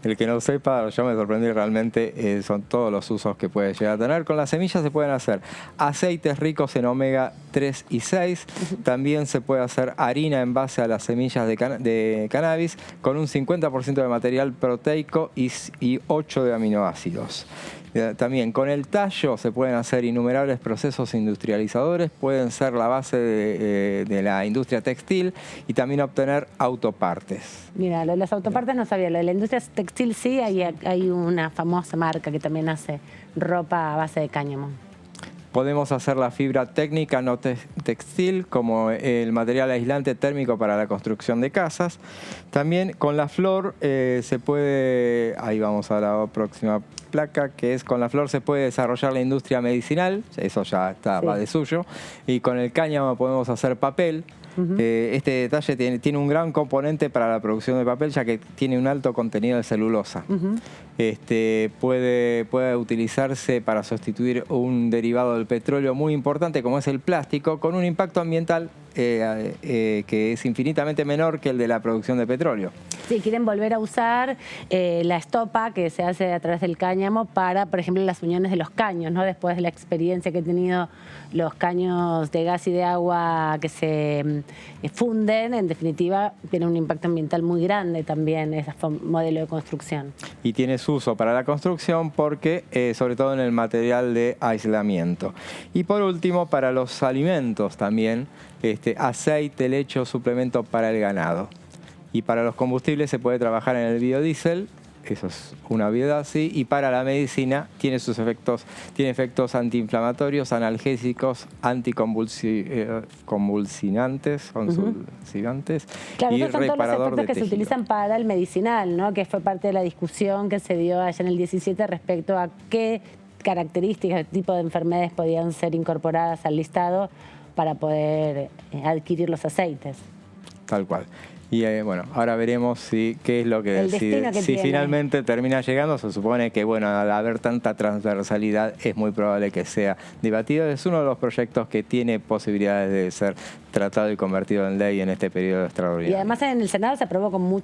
el que no sepa, yo me sorprendí realmente, son todos los usos que puede llegar a tener. Con las semillas se pueden hacer aceites ricos en omega 3 y 6, también se puede hacer harina en base a las semillas de cannabis con un 50% de material proteico y 8 de aminoácidos. También con el tallo se pueden hacer innumerables procesos industrializadores, pueden ser la base de la industria textil y también obtener autopartes. Mira, lo de las autopartes no sabía, lo de la industria textil sí, hay una famosa marca que también hace ropa a base de cáñamo. Podemos hacer la fibra técnica no textil como el material aislante térmico para la construcción de casas. También con la flor se puede, ahí vamos a la próxima placa, que es con la flor se puede desarrollar la industria medicinal, eso ya está, va de suyo. Y con el cáñamo podemos hacer papel. Este detalle tiene un gran componente para la producción de papel, ya que tiene un alto contenido de celulosa. Puede utilizarse para sustituir un derivado del petróleo muy importante, como es el plástico, con un impacto ambiental que es infinitamente menor que el de la producción de petróleo. Sí, quieren volver a usar la estopa que se hace a través del cáñamo para, por ejemplo, las uniones de los caños, ¿no? Después de la experiencia que he tenido los caños de gas y de agua que se funden, en definitiva, tiene un impacto ambiental muy grande también ese modelo de construcción. Y tiene su uso para la construcción porque, sobre todo en el material de aislamiento. Y por último, para los alimentos también, aceite, leche o suplemento para el ganado. Y para los combustibles se puede trabajar en el biodiesel, eso es una obviedad, sí. Y para la medicina tiene sus efectos, tiene efectos antiinflamatorios, analgésicos, anticonvulsinantes, claro, y esos son todos los reparador efectos de que se tejido. utilizan para el medicinal, ¿no? Que fue parte de la discusión que se dio allá en el 17 respecto a qué características, tipo de enfermedades podían ser incorporadas al listado para poder adquirir los aceites. Tal cual. Y bueno, ahora veremos qué es lo que decide. Si finalmente termina llegando, se supone que, bueno, al haber tanta transversalidad, es muy probable que sea debatido. Es uno de los proyectos que tiene posibilidades de ser tratado y convertido en ley en este periodo extraordinario. Y además en el Senado se aprobó con muy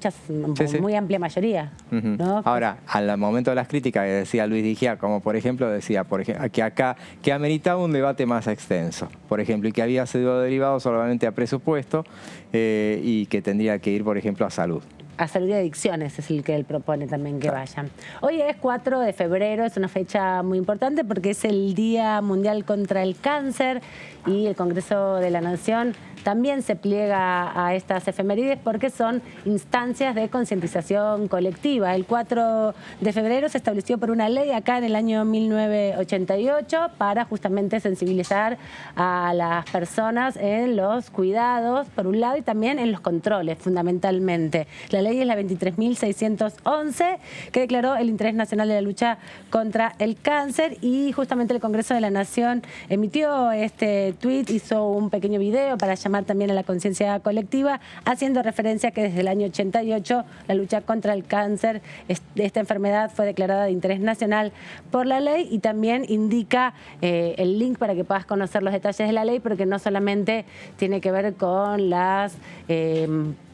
amplia mayoría. ¿No? Ahora, al momento de las críticas que decía Luis Digia, como por ejemplo decía que acá que ameritaba un debate más extenso, por ejemplo, y que había sido derivado solamente a presupuesto y que tendría que ir, por ejemplo, a salud. A salud y adicciones es el que él propone también que vayan. Hoy es 4 de febrero, es una fecha muy importante porque es el Día Mundial contra el Cáncer y el Congreso de la Nación también se pliega a estas efemérides porque son instancias de concientización colectiva. El 4 de febrero se estableció por una ley acá en el año 1988 para justamente sensibilizar a las personas en los cuidados, por un lado, y también en los controles, fundamentalmente. La ley es la 23.611, que declaró el interés nacional de la lucha contra el cáncer, y justamente el Congreso de la Nación emitió este tuit, hizo un pequeño video para llamar también a la conciencia colectiva, haciendo referencia a que desde el año 88 la lucha contra el cáncer, esta enfermedad fue declarada de interés nacional por la ley, y también indica el link para que puedas conocer los detalles de la ley, porque no solamente tiene que ver con las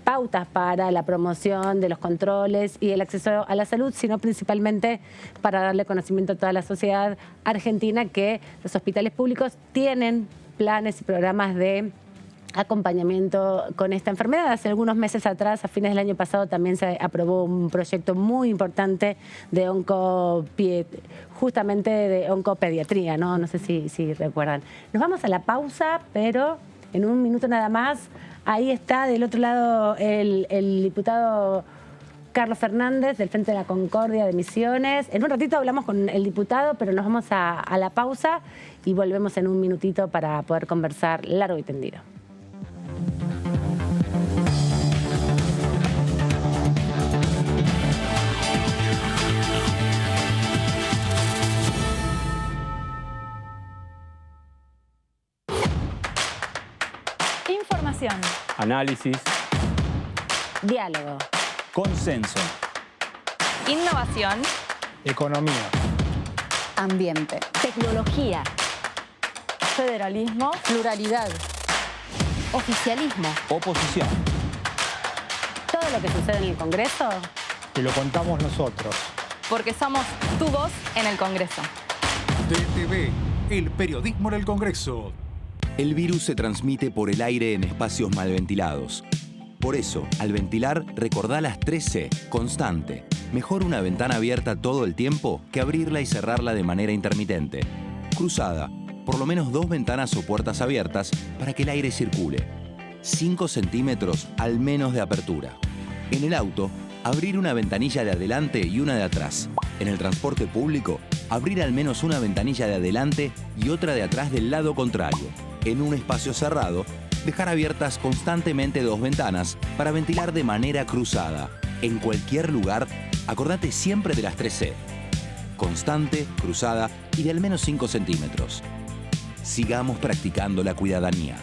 pautas para la promoción de los controles y el acceso a la salud, sino principalmente para darle conocimiento a toda la sociedad argentina que los hospitales públicos tienen planes y programas de acompañamiento con esta enfermedad. Hace algunos meses atrás, a fines del año pasado, también se aprobó un proyecto muy importante de justamente de oncopediatría, ¿no? No sé si recuerdan. Nos vamos a la pausa, pero en un minuto nada más. Ahí está del otro lado el diputado Carlos Fernández, del Frente de la Concordia de Misiones. En un ratito hablamos con el diputado, pero nos vamos a la pausa y volvemos en un minutito para poder conversar largo y tendido. Información. Análisis. Diálogo. Consenso. Innovación. Economía. Ambiente. Tecnología. Federalismo. Pluralidad. Oficialismo. Oposición. Todo lo que sucede en el Congreso. Te lo contamos nosotros. Porque somos tu voz en el Congreso. DTV, el periodismo en el Congreso. El virus se transmite por el aire en espacios mal ventilados. Por eso, al ventilar, recordá las 3C, constante. Mejor una ventana abierta todo el tiempo que abrirla y cerrarla de manera intermitente. Cruzada, por lo menos 2 ventanas o puertas abiertas para que el aire circule. 5 centímetros al menos de apertura. En el auto, abrir una ventanilla de adelante y una de atrás. En el transporte público, abrir al menos una ventanilla de adelante y otra de atrás del lado contrario. En un espacio cerrado, dejar abiertas constantemente 2 ventanas para ventilar de manera cruzada. En cualquier lugar, acordate siempre de las 3C. Constante, cruzada y de al menos 5 centímetros. Sigamos practicando la cuidadanía.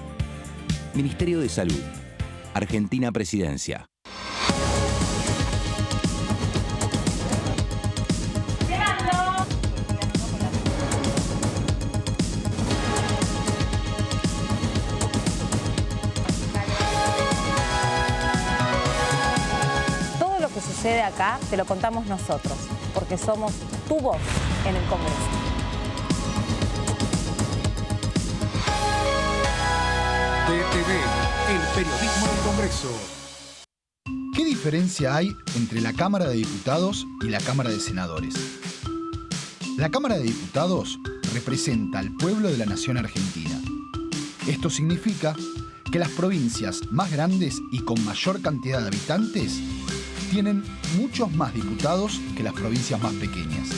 Ministerio de Salud. Argentina Presidencia. Sucede acá, te lo contamos nosotros, porque somos tu voz en el Congreso. DTV, el periodismo del Congreso. ¿Qué diferencia hay entre la Cámara de Diputados y la Cámara de Senadores? La Cámara de Diputados representa al pueblo de la nación argentina. Esto significa que las provincias más grandes y con mayor cantidad de habitantes tienen muchos más diputados que las provincias más pequeñas.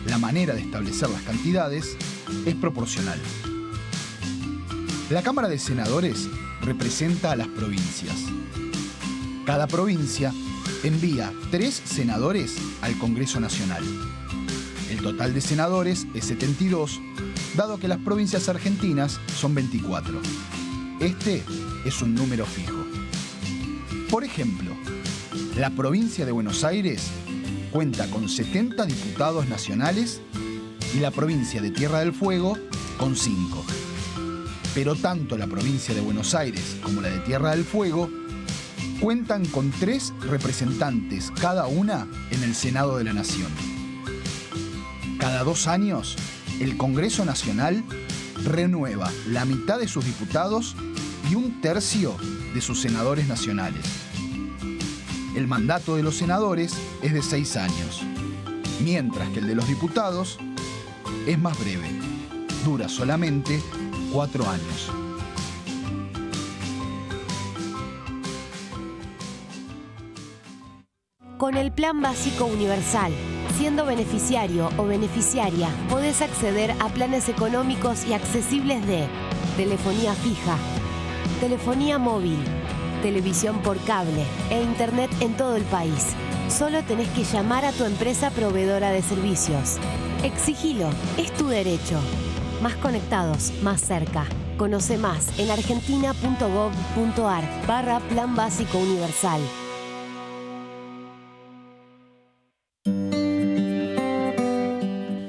La manera de establecer las cantidades es proporcional. La Cámara de Senadores representa a las provincias. Cada provincia envía 3 senadores al Congreso Nacional. El total de senadores es 72, dado que las provincias argentinas son 24. Este es un número fijo. Por ejemplo, la provincia de Buenos Aires cuenta con 70 diputados nacionales y la provincia de Tierra del Fuego con 5. Pero tanto la provincia de Buenos Aires como la de Tierra del Fuego cuentan con 3 representantes cada una en el Senado de la Nación. Cada 2 años, el Congreso Nacional renueva la mitad de sus diputados y 1/3 de sus senadores nacionales. El mandato de los senadores es de 6 años, mientras que el de los diputados es más breve, dura solamente 4 años. Con el Plan Básico Universal, siendo beneficiario o beneficiaria, podés acceder a planes económicos y accesibles de telefonía fija, telefonía móvil, televisión por cable e internet en todo el país. Solo tenés que llamar a tu empresa proveedora de servicios. Exigilo, es tu derecho. Más conectados, más cerca. Conoce más en argentina.gov.ar/Plan Básico Universal.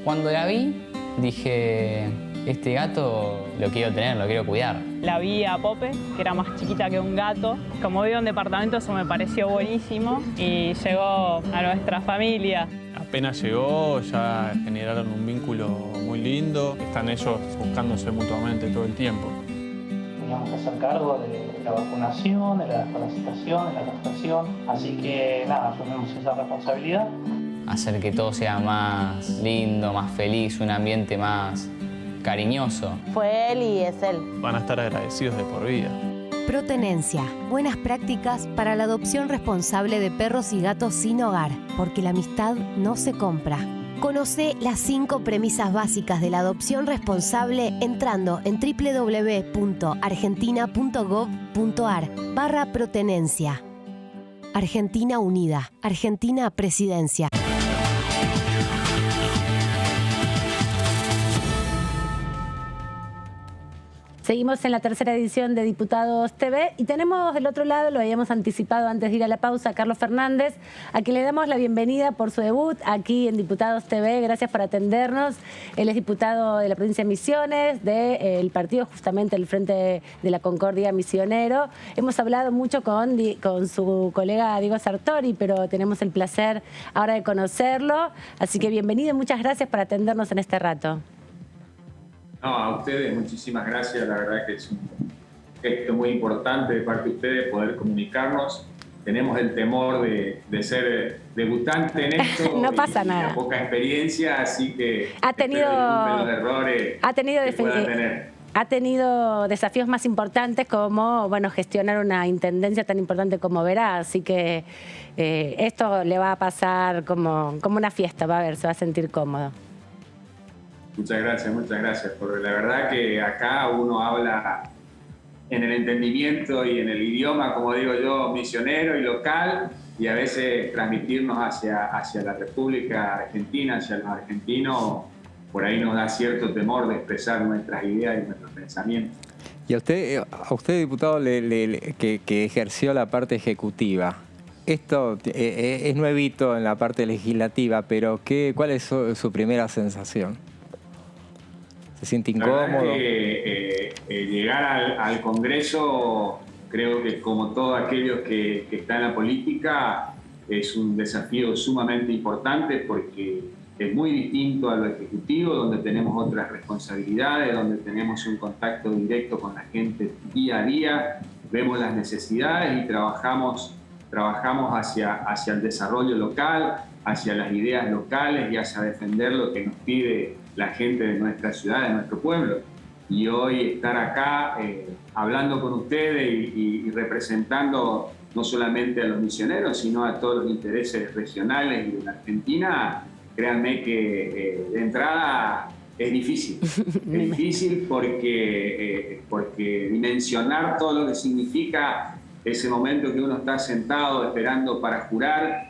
Cuando la vi, dije, este gato lo quiero tener, lo quiero cuidar. La vi a Pope, que era más chiquita que un gato. Como vivo en departamento, eso me pareció buenísimo y llegó a nuestra familia. Apenas llegó, ya generaron un vínculo muy lindo. Están ellos buscándose mutuamente todo el tiempo. Teníamos que hacer cargo de la vacunación, de la desparasitación, de la castración. Así que nada, asumimos esa responsabilidad. Hacer que todo sea más lindo, más feliz, un ambiente más cariñoso. Fue él y es él. Van a estar agradecidos de por vida. Protenencia. Buenas prácticas para la adopción responsable de perros y gatos sin hogar, porque la amistad no se compra. Conoce las 5 premisas básicas de la adopción responsable entrando en www.argentina.gov.ar/protenencia. Argentina Unida. Argentina Presidencia. Seguimos en la tercera edición de Diputados TV y tenemos del otro lado, lo habíamos anticipado antes de ir a la pausa, a Carlos Fernández, a quien le damos la bienvenida por su debut aquí en Diputados TV. Gracias por atendernos. Él es diputado de la provincia de Misiones, del partido justamente el Frente de la Concordia Misionero. Hemos hablado mucho con su colega Diego Sartori, pero tenemos el placer ahora de conocerlo. Así que bienvenido y muchas gracias por atendernos en este rato. No, a ustedes muchísimas gracias, la verdad que es un gesto muy importante de parte de ustedes poder comunicarnos. Tenemos el temor de ser debutante en esto. No pasa nada. Poca experiencia, así que ha tenido los errores que puedan tener. Ha tenido desafíos más importantes como, bueno, gestionar una intendencia tan importante como Verá, así que esto le va a pasar como una fiesta, va a ver, se va a sentir cómodo. Muchas gracias, porque la verdad que acá uno habla en el entendimiento y en el idioma, como digo yo, misionero y local, y a veces transmitirnos hacia la República Argentina, hacia los argentinos, por ahí nos da cierto temor de expresar nuestras ideas y nuestros pensamientos. Y a usted diputado, que ejerció la parte ejecutiva, esto es nuevito en la parte legislativa, pero ¿cuál es su primera sensación? ¿Se siente incómodo? La verdad que llegar al Congreso, creo que como todos aquellos que están en la política, es un desafío sumamente importante porque es muy distinto a lo ejecutivo, donde tenemos otras responsabilidades, donde tenemos un contacto directo con la gente día a día, vemos las necesidades y trabajamos hacia el desarrollo local, hacia las ideas locales y hacia defender lo que nos pide la gente de nuestra ciudad, de nuestro pueblo. Y hoy estar acá hablando con ustedes y representando no solamente a los misioneros, sino a todos los intereses regionales y de la Argentina, créanme que de entrada es difícil. Es difícil porque dimensionar todo lo que significa ese momento que uno está sentado esperando para jurar,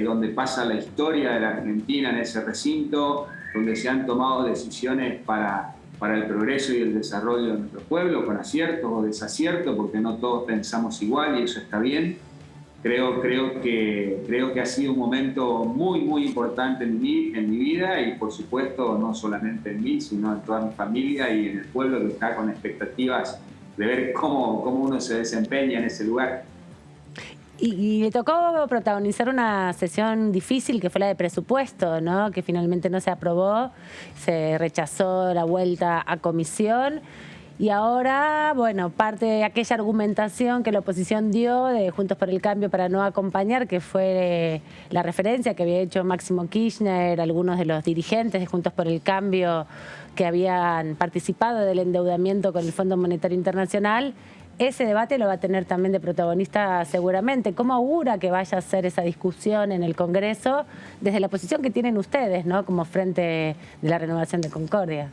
donde pasa la historia de la Argentina en ese recinto, donde se han tomado decisiones para el progreso y el desarrollo de nuestro pueblo, con aciertos o desaciertos, porque no todos pensamos igual y eso está bien. Creo que ha sido un momento muy, muy importante en mi vida y, por supuesto, no solamente en mí, sino en toda mi familia y en el pueblo que está con expectativas de ver cómo uno se desempeña en ese lugar. Y le tocó protagonizar una sesión difícil que fue la de presupuesto, ¿no? Que finalmente no se aprobó, se rechazó la vuelta a comisión. Y ahora, bueno, parte de aquella argumentación que la oposición dio de Juntos por el Cambio para no acompañar, que fue la referencia que había hecho Máximo Kirchner, algunos de los dirigentes de Juntos por el Cambio que habían participado del endeudamiento con el Fondo Monetario Internacional. Ese debate lo va a tener también de protagonista seguramente. ¿Cómo augura que vaya a ser esa discusión en el Congreso desde la posición que tienen ustedes, ¿no? Como Frente de la Renovación de Concordia?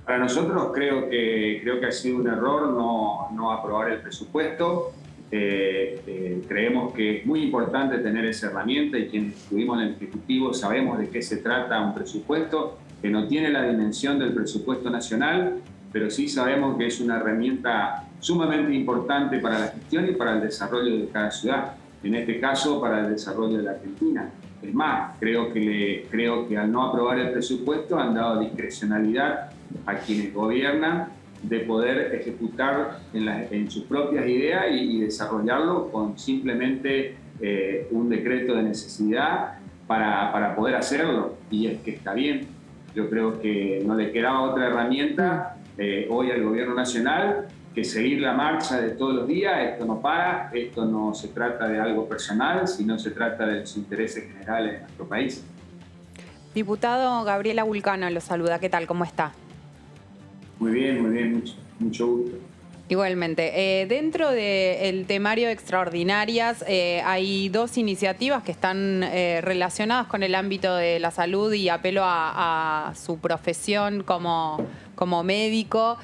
Para nosotros creo que ha sido un error no aprobar el presupuesto. Creemos que es muy importante tener esa herramienta y quienes estuvimos en el Ejecutivo sabemos de qué se trata un presupuesto que no tiene la dimensión del presupuesto nacional, pero sí sabemos que es una herramienta sumamente importante para la gestión y para el desarrollo de cada ciudad, en este caso para el desarrollo de la Argentina. Es más, creo que al no aprobar el presupuesto han dado discrecionalidad a quienes gobiernan de poder ejecutar en sus propias ideas y desarrollarlo con simplemente un decreto de necesidad para poder hacerlo. Y es que está bien, yo creo que no le quedaba otra herramienta hoy al gobierno nacional que seguir la marcha de todos los días. Esto no para, esto no se trata de algo personal, sino se trata de los intereses generales de nuestro país. Diputado Gabriela Vulcano lo saluda. ¿Qué tal? ¿Cómo está? Muy bien, mucho gusto. Igualmente, dentro del temario de extraordinarias hay dos iniciativas que están relacionadas con el ámbito de la salud y apelo a su profesión como médico,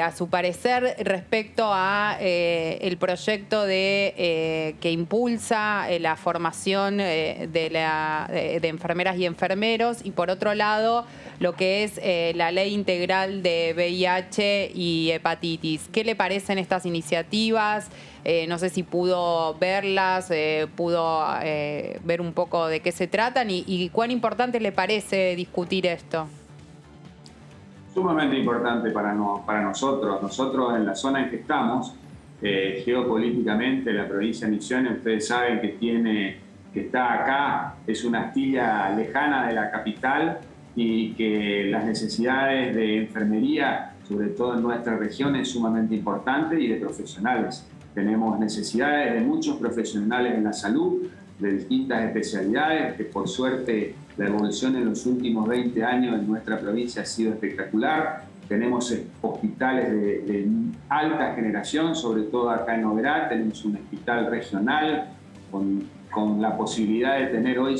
a su parecer respecto a el proyecto que impulsa la formación de enfermeras y enfermeros, y por otro lado lo que es la ley integral de VIH y hepatitis. ¿Qué le parecen estas iniciativas? No sé si pudo verlas, pudo ver un poco de qué se tratan y cuán importante le parece discutir esto. Sumamente importante para nosotros. Nosotros en la zona en que estamos, geopolíticamente, la provincia de Misiones, ustedes saben que está acá, es una astilla lejana de la capital, y que las necesidades de enfermería, sobre todo en nuestra región, es sumamente importante, y de profesionales. Tenemos necesidades de muchos profesionales en la salud, de distintas especialidades, que por suerte la evolución en los últimos 20 años en nuestra provincia ha sido espectacular. Tenemos hospitales de alta generación, sobre todo acá en Oberá. Tenemos un hospital regional con la posibilidad de tener hoy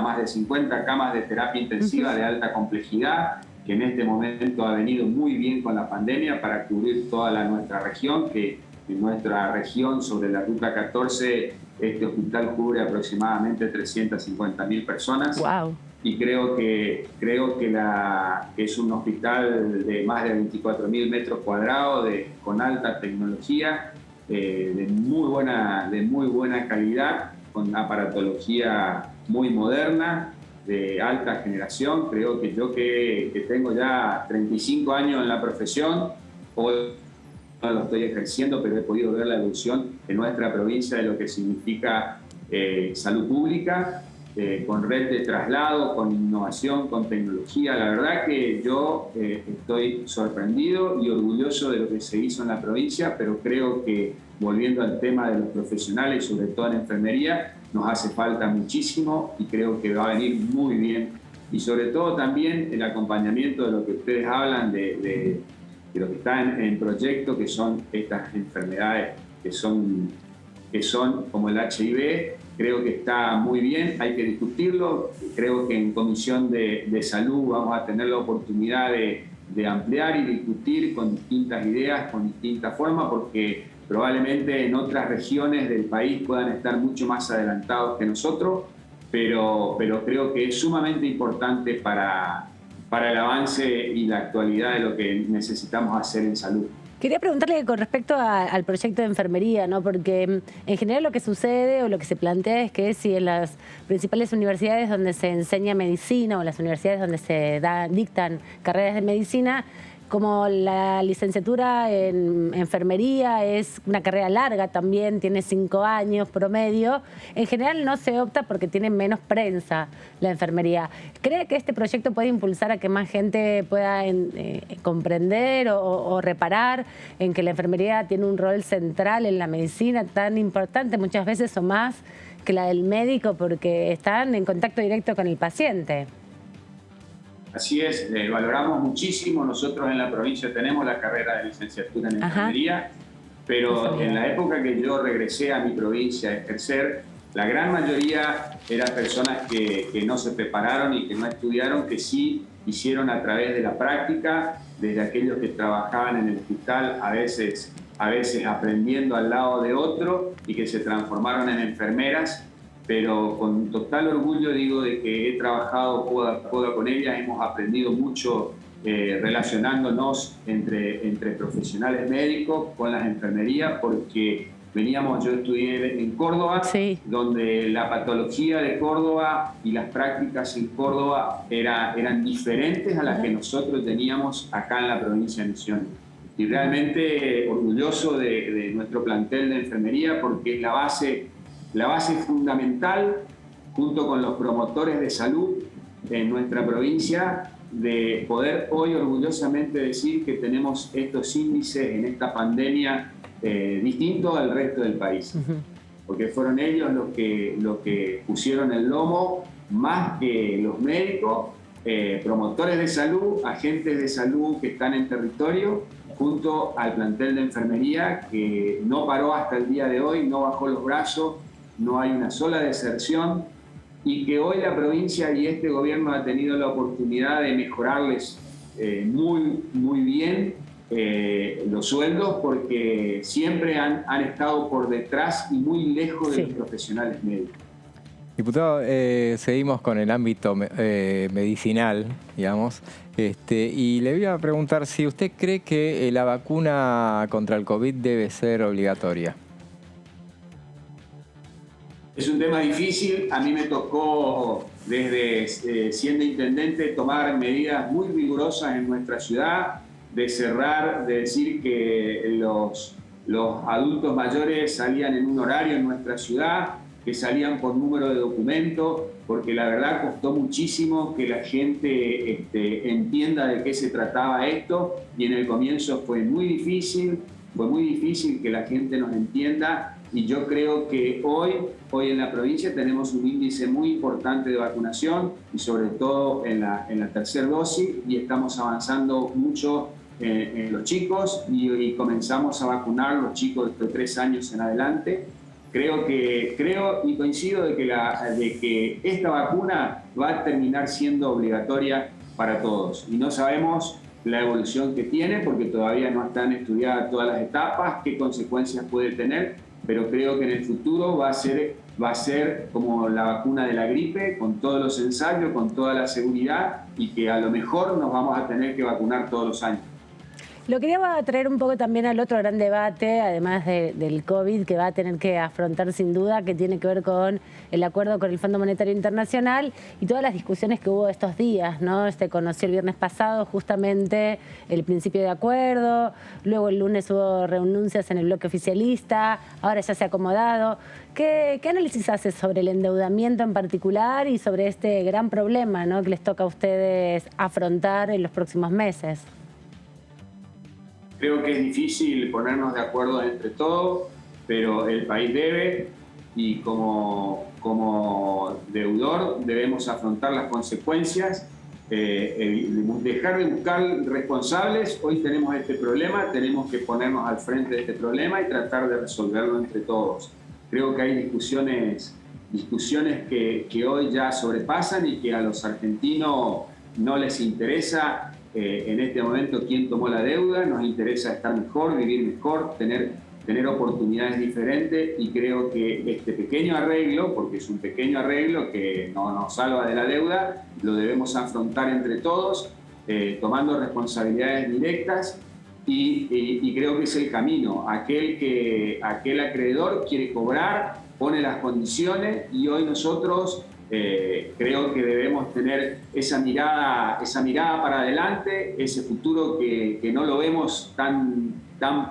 más de 50 camas de terapia intensiva de alta complejidad, que en este momento ha venido muy bien con la pandemia para cubrir toda nuestra región, que en nuestra región, sobre la Ruta 14, este hospital cubre aproximadamente 350.000 personas. Wow. Y creo que es un hospital de más de 24.000 metros cuadrados, con alta tecnología, de muy buena calidad, con aparatología muy moderna, de alta generación. Creo que yo que tengo ya 35 años en la profesión, hoy no lo estoy ejerciendo, pero he podido ver la evolución en nuestra provincia de lo que significa salud pública, con red de traslado, con innovación, con tecnología. La verdad que yo estoy sorprendido y orgulloso de lo que se hizo en la provincia, pero creo que, volviendo al tema de los profesionales, sobre todo en enfermería, nos hace falta muchísimo y creo que va a venir muy bien. Y sobre todo también el acompañamiento de lo que ustedes hablan, de lo que está en proyecto, que son estas enfermedades que son como el HIV. Creo que está muy bien, hay que discutirlo. Creo que en Comisión de Salud vamos a tener la oportunidad de ampliar y discutir con distintas ideas, con distintas formas, porque probablemente en otras regiones del país puedan estar mucho más adelantados que nosotros, pero creo que es sumamente importante para el avance y la actualidad de lo que necesitamos hacer en salud. Quería preguntarle con respecto al proyecto de enfermería, ¿no? Porque en general lo que sucede o lo que se plantea es que si en las principales universidades donde se enseña medicina o las universidades donde se dictan carreras de medicina, como la licenciatura en enfermería es una carrera larga también, tiene 5 años promedio, en general no se opta porque tiene menos prensa la enfermería. ¿Cree que este proyecto puede impulsar a que más gente pueda comprender o reparar en que la enfermería tiene un rol central en la medicina tan importante, muchas veces o más que la del médico, porque están en contacto directo con el paciente? Así es, valoramos muchísimo. Nosotros en la provincia tenemos la carrera de licenciatura en enfermería, pero en la época que yo regresé a mi provincia a ejercer, la gran mayoría eran personas que no se prepararon y que no estudiaron, que sí hicieron a través de la práctica, desde aquellos que trabajaban en el hospital, a veces aprendiendo al lado de otro, y que se transformaron en enfermeras. Pero con total orgullo digo de que he trabajado codo a codo con ellas, hemos aprendido mucho relacionándonos entre profesionales médicos con las enfermerías, porque yo estudié en Córdoba, donde la patología de Córdoba y las prácticas en Córdoba eran diferentes a las que nosotros teníamos acá en la provincia de Misiones. Y realmente orgulloso de nuestro plantel de enfermería, porque es la base fundamental, junto con los promotores de salud en nuestra provincia, de poder hoy orgullosamente decir que tenemos estos índices en esta pandemia distintos al resto del país. Porque fueron ellos los que pusieron el lomo, más que los médicos, promotores de salud, agentes de salud que están en territorio, junto al plantel de enfermería que no paró hasta el día de hoy, no bajó los brazos, no hay una sola deserción, y que hoy la provincia y este gobierno ha tenido la oportunidad de mejorarles muy bien los sueldos, porque siempre han estado por detrás y muy lejos de los profesionales médicos. Diputado, seguimos con el ámbito medicinal, digamos, y le voy a preguntar si usted cree que la vacuna contra el COVID debe ser obligatoria. Es un tema difícil. A mí me tocó, desde siendo intendente, tomar medidas muy rigurosas en nuestra ciudad, de cerrar, de decir que los adultos mayores salían en un horario en nuestra ciudad, que salían por número de documento, porque la verdad costó muchísimo que la gente entienda de qué se trataba esto, y en el comienzo fue muy difícil que la gente nos entienda, y yo creo que hoy en la provincia tenemos un índice muy importante de vacunación, y sobre todo en la tercera dosis, y estamos avanzando mucho en los chicos, y comenzamos a vacunar los chicos de 3 años en adelante. Creo y coincido de que esta vacuna va a terminar siendo obligatoria para todos. Y no sabemos la evolución que tiene, porque todavía no están estudiadas todas las etapas, qué consecuencias puede tener, pero creo que en el futuro va a ser como la vacuna de la gripe, con todos los ensayos, con toda la seguridad, y que a lo mejor nos vamos a tener que vacunar todos los años. Lo quería traer un poco también al otro gran debate, además del COVID, que va a tener que afrontar sin duda, que tiene que ver con el acuerdo con el Fondo Monetario Internacional y todas las discusiones que hubo estos días, ¿no? Se conoció el viernes pasado justamente el principio de acuerdo, luego el lunes hubo renuncias en el bloque oficialista, ahora ya se ha acomodado. ¿Qué análisis hace sobre el endeudamiento en particular y sobre este gran problema, ¿no?, que les toca a ustedes afrontar en los próximos meses? Creo que es difícil ponernos de acuerdo entre todos, pero el país debe, y como deudor debemos afrontar las consecuencias, dejar de buscar responsables. Hoy tenemos este problema, tenemos que ponernos al frente de este problema y tratar de resolverlo entre todos. Creo que hay discusiones que hoy ya sobrepasan y que a los argentinos no les interesa en este momento quién tomó la deuda. Nos interesa estar mejor, vivir mejor, tener oportunidades diferentes, y creo que este pequeño arreglo, porque es un pequeño arreglo que no nos salva de la deuda, lo debemos afrontar entre todos, tomando responsabilidades directas, y creo que es el camino. Aquel acreedor quiere cobrar, pone las condiciones, y hoy nosotros creo que debemos tener esa mirada para adelante, ese futuro que no lo vemos tan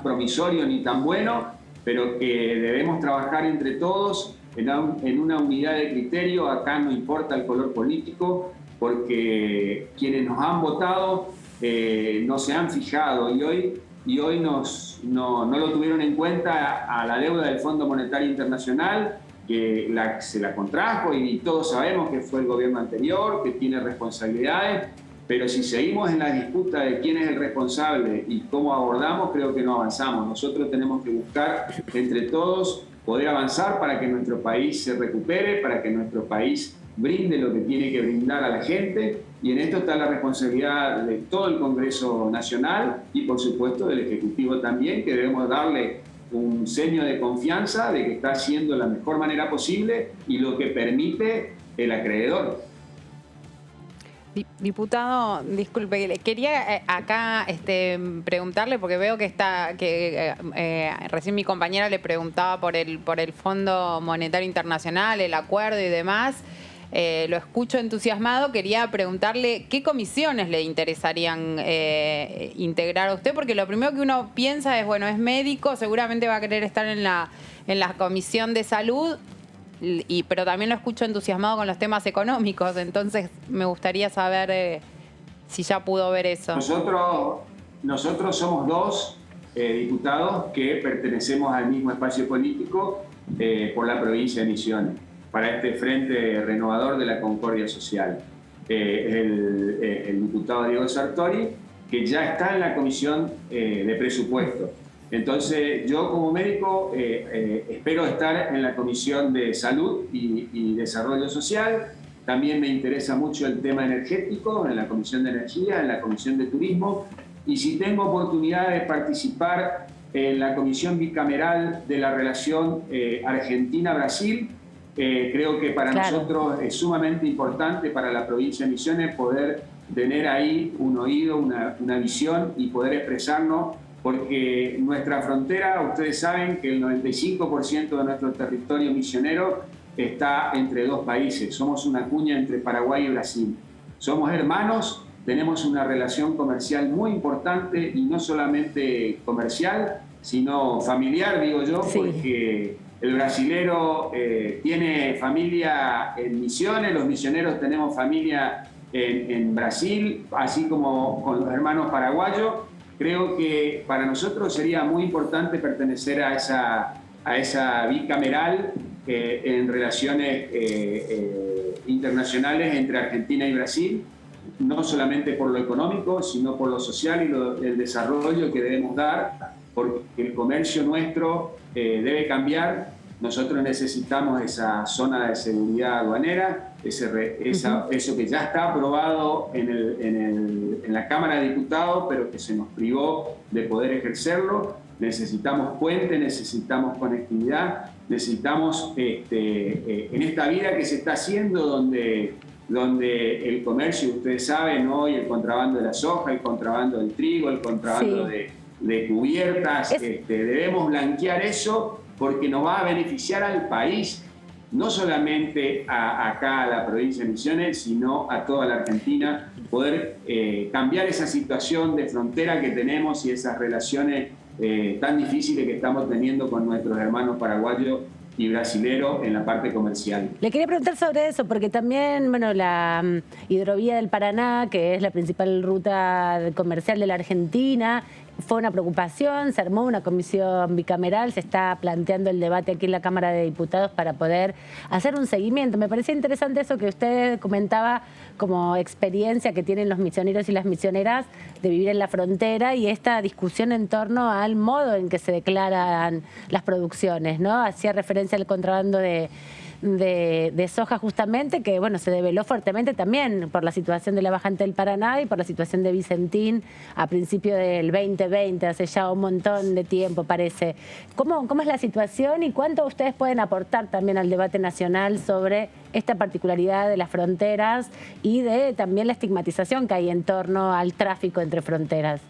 promisorio ni tan bueno, pero que debemos trabajar entre todos en una unidad de criterio. Acá no importa el color político, porque quienes nos han votado no se han fijado, y hoy no lo tuvieron en cuenta a la deuda del Fondo Monetario Internacional, que se la contrajo, y todos sabemos que fue el gobierno anterior, que tiene responsabilidades, pero si seguimos en la disputa de quién es el responsable y cómo abordamos, creo que no avanzamos. Nosotros tenemos que buscar entre todos poder avanzar para que nuestro país se recupere, para que nuestro país brinde lo que tiene que brindar a la gente, y en esto está la responsabilidad de todo el Congreso Nacional y por supuesto del Ejecutivo también, que debemos darle un seño de confianza de que está haciendo la mejor manera posible y lo que permite el acreedor. Diputado, disculpe, quería acá preguntarle, porque veo que recién mi compañera le preguntaba por el Fondo Monetario Internacional, el acuerdo y demás. Lo escucho entusiasmado. Quería preguntarle qué comisiones le interesarían integrar a usted, porque lo primero que uno piensa es, bueno, es médico, seguramente va a querer estar en la Comisión de Salud, pero también lo escucho entusiasmado con los temas económicos. Entonces me gustaría saber si ya pudo ver eso. Nosotros somos dos diputados que pertenecemos al mismo espacio político por la provincia de Misiones, para este Frente Renovador de la Concordia Social. el diputado Diego Sartori, que ya está en la comisión de presupuesto. Entonces, yo como médico espero estar en la comisión de salud y desarrollo social. También me interesa mucho el tema energético, en la comisión de energía, en la comisión de turismo. Y si tengo oportunidad de participar en la comisión bicameral de la relación Argentina-Brasil, creo que para nosotros es sumamente importante, para la provincia de Misiones, poder tener ahí un oído, una visión y poder expresarnos, porque nuestra frontera, ustedes saben que el 95% de nuestro territorio misionero está entre dos países. Somos una cuña entre Paraguay y Brasil. Somos hermanos, tenemos una relación comercial muy importante, y no solamente comercial, sino familiar, digo yo, porque el brasilero tiene familia en Misiones, los misioneros tenemos familia en Brasil, así como con los hermanos paraguayos. Creo que para nosotros sería muy importante pertenecer a esa bicameral en relaciones internacionales entre Argentina y Brasil, no solamente por lo económico, sino por lo social y el desarrollo que debemos dar, porque el comercio nuestro debe cambiar. Nosotros necesitamos esa zona de seguridad aduanera, eso que ya está aprobado en la Cámara de Diputados, pero que se nos privó de poder ejercerlo. Necesitamos puente, necesitamos conectividad, necesitamos en esta vida que se está haciendo donde el comercio, ustedes saben, hoy el contrabando de la soja, el contrabando del trigo, el contrabando de cubiertas, debemos blanquear eso, porque nos va a beneficiar al país, no solamente acá a la provincia de Misiones, sino a toda la Argentina, poder cambiar esa situación de frontera que tenemos y esas relaciones tan difíciles que estamos teniendo con nuestros hermanos paraguayos y brasileros en la parte comercial. Le quería preguntar sobre eso, porque también, bueno, la hidrovía del Paraná, que es la principal ruta comercial de la Argentina, fue una preocupación, se armó una comisión bicameral, se está planteando el debate aquí en la Cámara de Diputados para poder hacer un seguimiento. Me parecía interesante eso que usted comentaba como experiencia que tienen los misioneros y las misioneras de vivir en la frontera, y esta discusión en torno al modo en que se declaran las producciones, ¿no? Hacía referencia al contrabando de soja, justamente, que bueno, se develó fuertemente también por la situación de la bajante del Paraná y por la situación de Vicentín a principio del 2020, hace ya un montón de tiempo, parece. ¿Cómo es la situación y cuánto ustedes pueden aportar también al debate nacional sobre esta particularidad de las fronteras y de también la estigmatización que hay en torno al tráfico entre fronteras?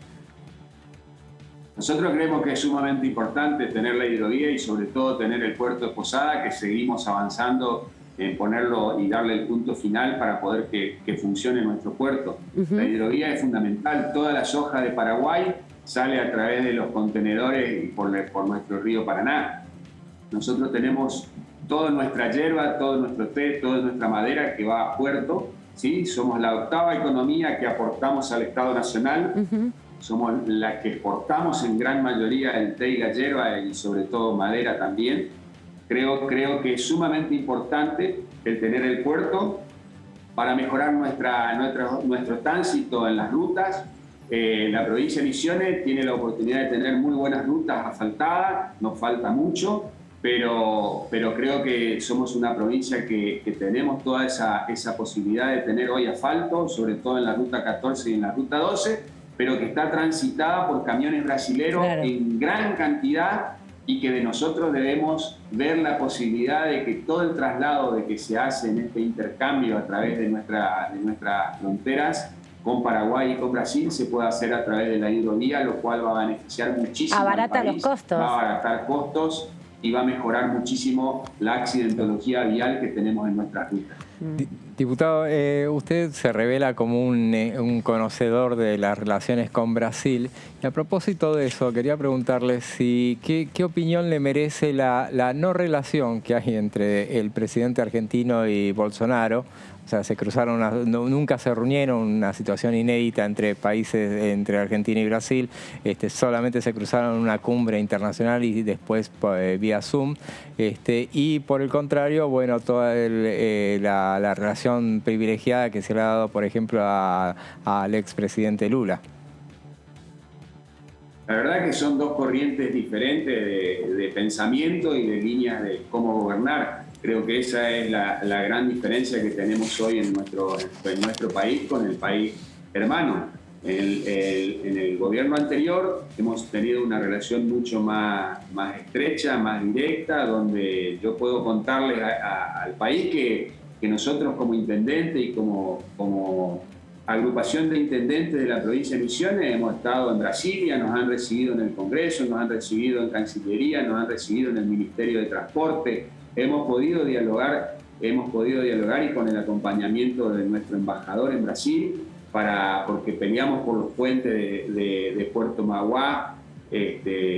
Nosotros creemos que es sumamente importante tener la hidrovía y sobre todo tener el puerto de Posada, que seguimos avanzando en ponerlo y darle el punto final para poder que funcione nuestro puerto. La hidrovía es fundamental. Toda la soja de Paraguay sale a través de los contenedores y por nuestro río Paraná. Nosotros tenemos toda nuestra hierba, todo nuestro té, toda nuestra madera que va a puerto, ¿sí? Somos la octava economía que aportamos al Estado Nacional. Somos la que exportamos en gran mayoría el té y la hierba, y sobre todo madera también. Creo que es sumamente importante el tener el puerto para mejorar nuestro tránsito en las rutas. La provincia de Misiones tiene la oportunidad de tener muy buenas rutas asfaltadas, nos falta mucho, pero creo que somos una provincia que tenemos toda esa posibilidad de tener hoy asfalto, sobre todo en la ruta 14 y en la ruta 12, pero que está transitada por camiones brasileros en gran cantidad, y que de nosotros debemos ver la posibilidad de que todo el traslado de que se hace en este intercambio a través de nuestras fronteras con Paraguay y con Brasil se pueda hacer a través de la hidrovía, lo cual va a beneficiar muchísimo abarata al país, los costos. va a abaratar costos y va a mejorar muchísimo la accidentología vial que tenemos en nuestras rutas. Diputado, usted se revela como un conocedor de las relaciones con Brasil. Y a propósito de eso, quería preguntarle qué opinión le merece la no relación que hay entre el presidente argentino y Bolsonaro, O sea, se cruzaron, nunca se reunieron, una situación inédita entre países, entre Argentina y Brasil. Solamente se cruzaron en una cumbre internacional y después vía Zoom. Y por el contrario, bueno, toda la relación privilegiada que se le ha dado, por ejemplo, al expresidente Lula. La verdad que son dos corrientes diferentes de pensamiento y de líneas de cómo gobernar. Creo que esa es la gran diferencia que tenemos hoy en nuestro país con el país hermano. En el gobierno anterior hemos tenido una relación mucho más estrecha, más directa, donde yo puedo contarles al país que nosotros como intendente y como agrupación de intendentes de la provincia de Misiones hemos estado en Brasilia, nos han recibido en el Congreso, nos han recibido en Cancillería, nos han recibido en el Ministerio de Transporte. Hemos podido dialogar y con el acompañamiento de nuestro embajador en Brasil, porque peleamos por los puentes de Puerto Mauá,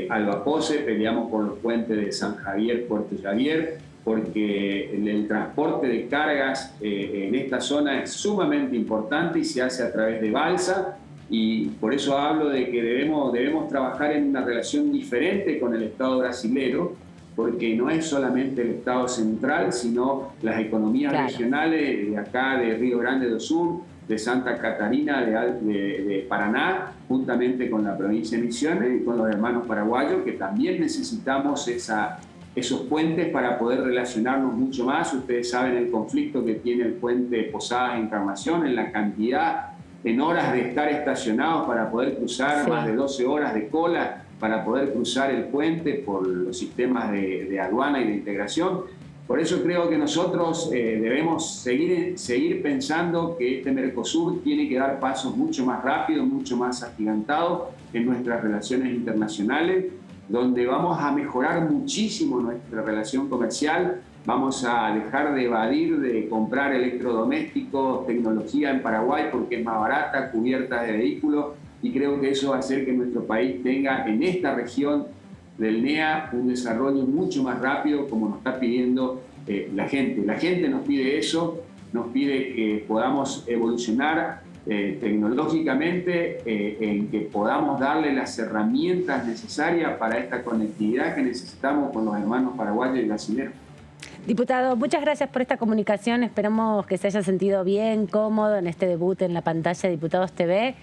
Alba Pose, peleamos por los puentes de San Javier, Puerto Javier, porque el transporte de cargas en esta zona es sumamente importante y se hace a través de balsa, y por eso hablo de que debemos trabajar en una relación diferente con el Estado brasilero, porque no es solamente el Estado central, sino las economías regionales de acá, de Río Grande do Sul, de Santa Catarina, de Paraná, juntamente con la provincia de Misiones y con los hermanos paraguayos, que también necesitamos esos puentes para poder relacionarnos mucho más. Ustedes saben el conflicto que tiene el puente Posadas Encarnación, en la cantidad en horas de estar estacionados para poder cruzar, más de 12 horas de cola para poder cruzar el puente por los sistemas de aduana y de integración. Por eso creo que nosotros debemos seguir pensando que este Mercosur tiene que dar pasos mucho más rápidos, mucho más agigantados en nuestras relaciones internacionales, donde vamos a mejorar muchísimo nuestra relación comercial, vamos a dejar de evadir, de comprar electrodomésticos, tecnología en Paraguay porque es más barata, cubiertas de vehículos, y creo que eso va a hacer que nuestro país tenga en esta región del NEA un desarrollo mucho más rápido, como nos está pidiendo la gente. La gente nos pide eso, nos pide que podamos evolucionar tecnológicamente, en que podamos darle las herramientas necesarias para esta conectividad que necesitamos con los hermanos paraguayos y brasileños. Diputado, muchas gracias por esta comunicación. Esperamos que se haya sentido bien, cómodo en este debut en la pantalla de Diputados TV.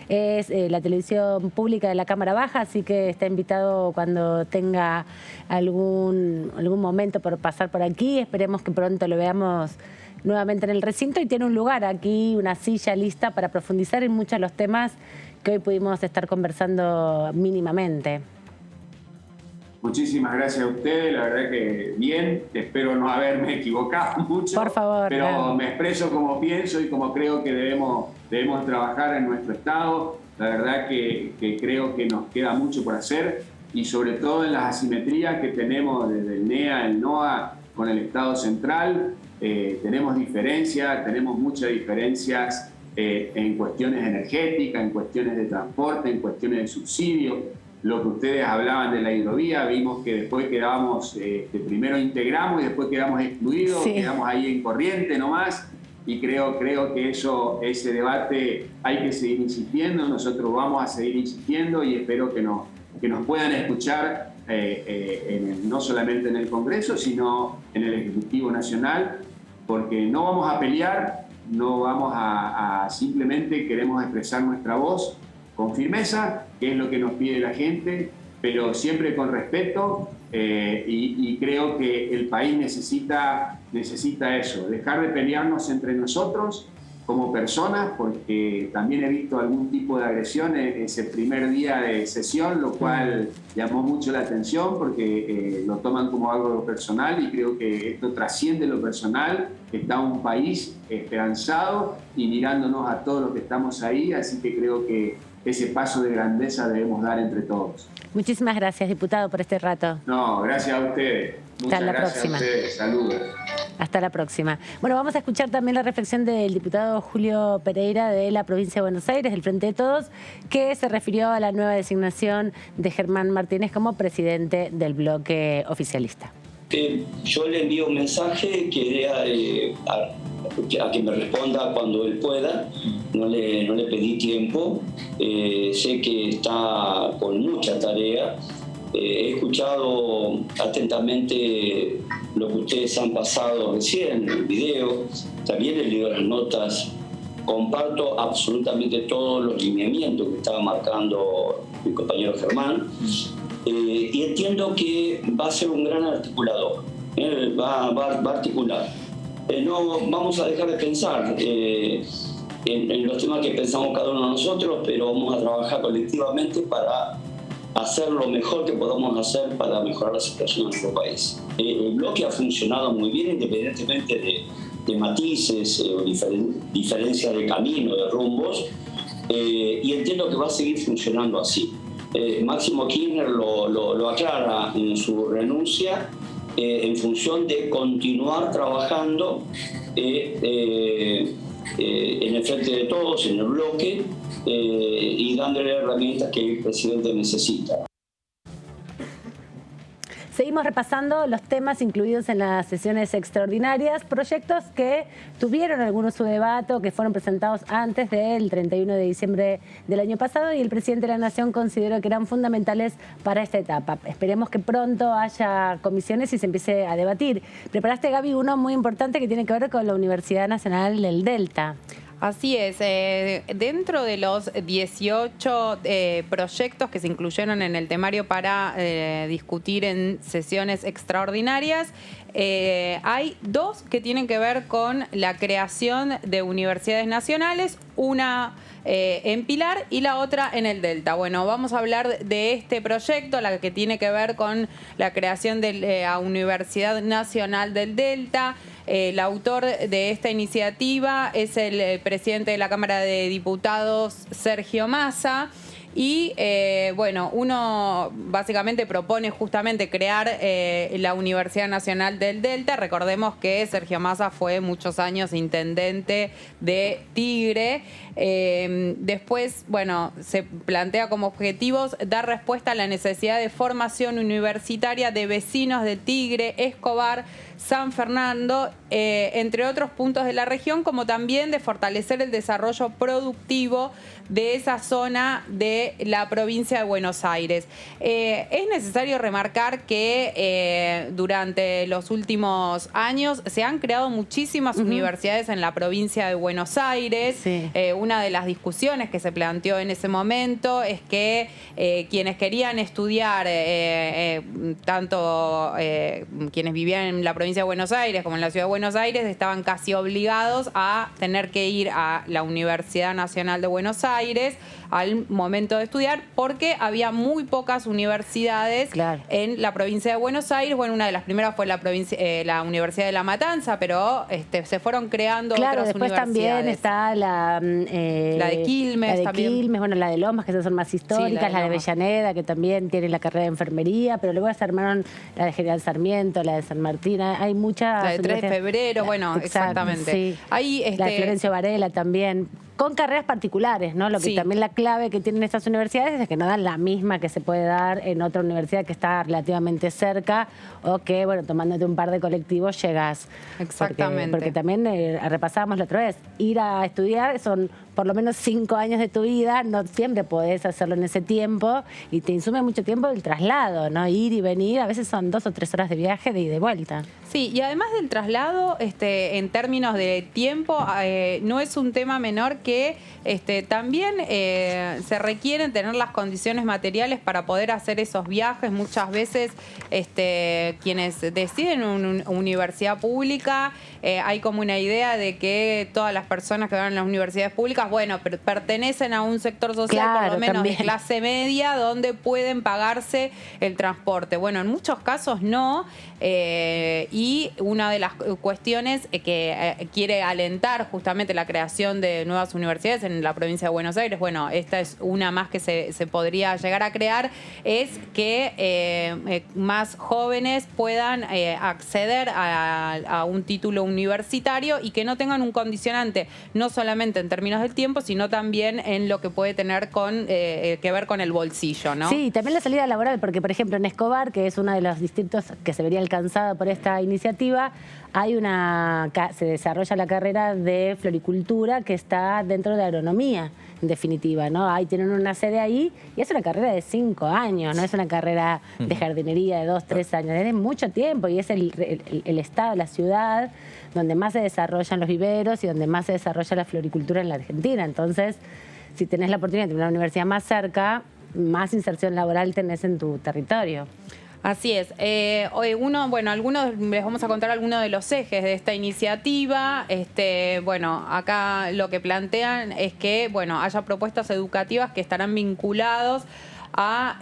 Es la televisión pública de la Cámara Baja, así que está invitado cuando tenga algún momento por pasar por aquí. Esperemos que pronto lo veamos nuevamente en el recinto, y tiene un lugar aquí, una silla lista para profundizar en muchos de los temas que hoy pudimos estar conversando mínimamente. Muchísimas gracias a ustedes, la verdad que bien, espero no haberme equivocado mucho. Por favor. Pero me expreso como pienso y como creo que debemos trabajar en nuestro Estado. La verdad que creo que nos queda mucho por hacer, y sobre todo en las asimetrías que tenemos desde el NEA, el NOA con el Estado central. Tenemos muchas diferencias en cuestiones energéticas, en cuestiones de transporte, en cuestiones de subsidios. Lo que ustedes hablaban de la hidrovía, vimos que después quedábamos, primero integramos y después quedamos excluidos, quedamos ahí en corriente nomás, y creo que ese debate hay que seguir insistiendo. Nosotros vamos a seguir insistiendo y espero que nos puedan escuchar no solamente en el Congreso, sino en el Ejecutivo Nacional, porque no vamos a pelear, no vamos simplemente queremos expresar nuestra voz con firmeza, que es lo que nos pide la gente, pero siempre con respeto, y creo que el país necesita eso, dejar de pelearnos entre nosotros como personas, porque también he visto algún tipo de agresión en ese primer día de sesión, lo cual llamó mucho la atención porque lo toman como algo personal, y creo que esto trasciende lo personal. Está un país esperanzado y mirándonos a todos los que estamos ahí, así que creo que ese paso de grandeza debemos dar entre todos. Muchísimas gracias, diputado, por este rato. No, gracias a ustedes. Muchas gracias a ustedes. Saludos. Hasta la próxima. Bueno, vamos a escuchar también la reflexión del diputado Julio Pereira de la provincia de Buenos Aires, del Frente de Todos, que se refirió a la nueva designación de Germán Martínez como presidente del bloque oficialista. Yo le envío un mensaje que a que me responda cuando él pueda. No le pedí tiempo. Sé que está con mucha tarea. He escuchado atentamente lo que ustedes han pasado recién, el video. También he leído las notas. Comparto absolutamente todos los lineamientos que estaba marcando mi compañero Germán. Y entiendo que va a ser un gran articulador. Va a articular. No vamos a dejar de pensar en los temas que pensamos cada uno de nosotros, pero vamos a trabajar colectivamente para hacer lo mejor que podamos hacer para mejorar la situación de nuestro país. El bloque ha funcionado muy bien, independientemente de matices o diferencias de camino, de rumbos, y entiendo que va a seguir funcionando así. Máximo Kirchner lo aclara en su renuncia en función de continuar trabajando en el frente de todos, en el bloque, y dándole herramientas que el presidente necesita. Seguimos repasando los temas incluidos en las sesiones extraordinarias, proyectos que tuvieron algunos su debate o que fueron presentados antes del 31 de diciembre del año pasado y el presidente de la Nación consideró que eran fundamentales para esta etapa. Esperemos que pronto haya comisiones y se empiece a debatir. Preparaste, Gaby, uno muy importante que tiene que ver con la Universidad Nacional del Delta. Así es, dentro de los 18 proyectos que se incluyeron en el temario para discutir en sesiones extraordinarias, hay dos que tienen que ver con la creación de universidades nacionales, una en Pilar y la otra en el Delta. Bueno, vamos a hablar de este proyecto, la que tiene que ver con la creación de la Universidad Nacional del Delta. El autor de esta iniciativa es el presidente de la Cámara de Diputados, Sergio Massa. Y bueno, uno básicamente propone justamente crear la Universidad Nacional del Delta. Recordemos que Sergio Massa fue muchos años intendente de Tigre. Después, bueno, se plantea como objetivos dar respuesta a la necesidad de formación universitaria de vecinos de Tigre, Escobar, San Fernando, entre otros puntos de la región, como también de fortalecer el desarrollo productivo de esa zona de la provincia de Buenos Aires. Es necesario remarcar que durante los últimos años se han creado muchísimas universidades en la provincia de Buenos Aires. Sí. Una de las discusiones que se planteó en ese momento es que quienes querían estudiar, tanto quienes vivían en la provincia de Buenos Aires como en la ciudad de Buenos Aires, estaban casi obligados a tener que ir a la Universidad Nacional de Buenos Aires al momento de estudiar, porque había muy pocas universidades en la provincia de Buenos Aires. Bueno, una de las primeras fue la Universidad de La Matanza, pero se fueron creando otras después universidades. También está la de Quilmes. La de también. Quilmes, bueno, la de Lomas, que esas son más históricas, Sí, la de Avellaneda, que también tiene la carrera de enfermería, pero luego se armaron la de General Sarmiento, la de San Martín, hay muchas. La de 3 de febrero, bueno, exactamente. Sí. Ahí, la de Florencio Varela también, con carreras particulares, ¿no? Lo que también la clave que tienen estas universidades es que no dan la misma que se puede dar en otra universidad que está relativamente cerca o que, bueno, tomándote un par de colectivos llegas. Exactamente. Porque también repasábamos la otra vez, ir a estudiar son por lo menos 5 años de tu vida, no siempre podés hacerlo en ese tiempo y te insume mucho tiempo el traslado, ¿no? Ir y venir, a veces son 2 o 3 horas de viaje de ida y vuelta. Sí, y además del traslado, en términos de tiempo, no es un tema menor que también se requieren tener las condiciones materiales para poder hacer esos viajes. Muchas veces quienes deciden una universidad pública, hay como una idea de que todas las personas que van a las universidades públicas, bueno, pertenecen a un sector social, por lo menos de clase media, donde pueden pagarse el transporte. Bueno, en muchos casos no. Y una de las cuestiones que quiere alentar justamente la creación de nuevas universidades en la provincia de Buenos Aires, bueno, esta es una más que se podría llegar a crear, es que más jóvenes puedan acceder a un título universitario y que no tengan un condicionante, no solamente en términos de el tiempo, sino también en lo que puede tener que ver con el bolsillo, ¿no? Sí, también la salida laboral, porque por ejemplo en Escobar, que es uno de los distritos que se vería alcanzado por esta iniciativa, se desarrolla la carrera de floricultura que está dentro de agronomía, en definitiva, ¿no? Ahí tienen una sede ahí y es una carrera de 5 años, no es una carrera de jardinería de 2, 3 años, es de mucho tiempo y es el estado, la ciudad donde más se desarrollan los viveros y donde más se desarrolla la floricultura en la Argentina. Entonces, si tenés la oportunidad de tener una universidad más cerca, más inserción laboral tenés en tu territorio. Así es. Algunos les vamos a contar algunos de los ejes de esta iniciativa. Acá lo que plantean es que, haya propuestas educativas que estarán vinculados a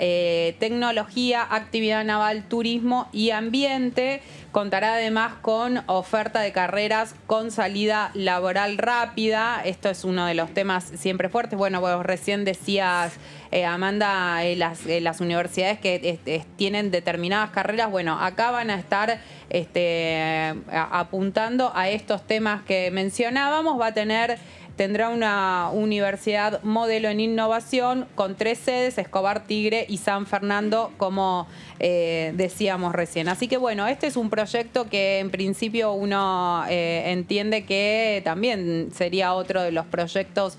tecnología, actividad naval, turismo y ambiente. Contará además con oferta de carreras con salida laboral rápida. Esto es uno de los temas siempre fuertes. Vos recién decías, Amanda, las universidades que tienen determinadas carreras, acá van a estar apuntando a estos temas que mencionábamos. Tendrá una universidad modelo en innovación con 3 sedes, Escobar, Tigre y San Fernando, como decíamos recién. Así que este es un proyecto que en principio uno entiende que también sería otro de los proyectos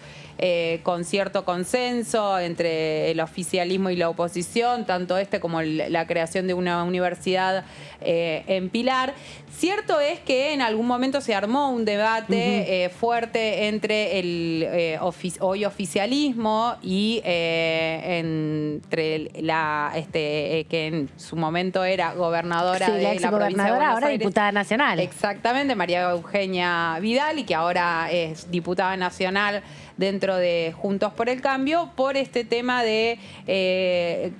con cierto consenso entre el oficialismo y la oposición, tanto como la creación de una universidad en Pilar. Cierto es que en algún momento se armó un debate fuerte entre el hoy oficialismo y entre que en su momento era gobernadora de la provincia de Buenos ahora Aires. Diputada nacional. Exactamente, María Eugenia Vidal, y que ahora es diputada nacional dentro de Juntos por el Cambio, por este tema de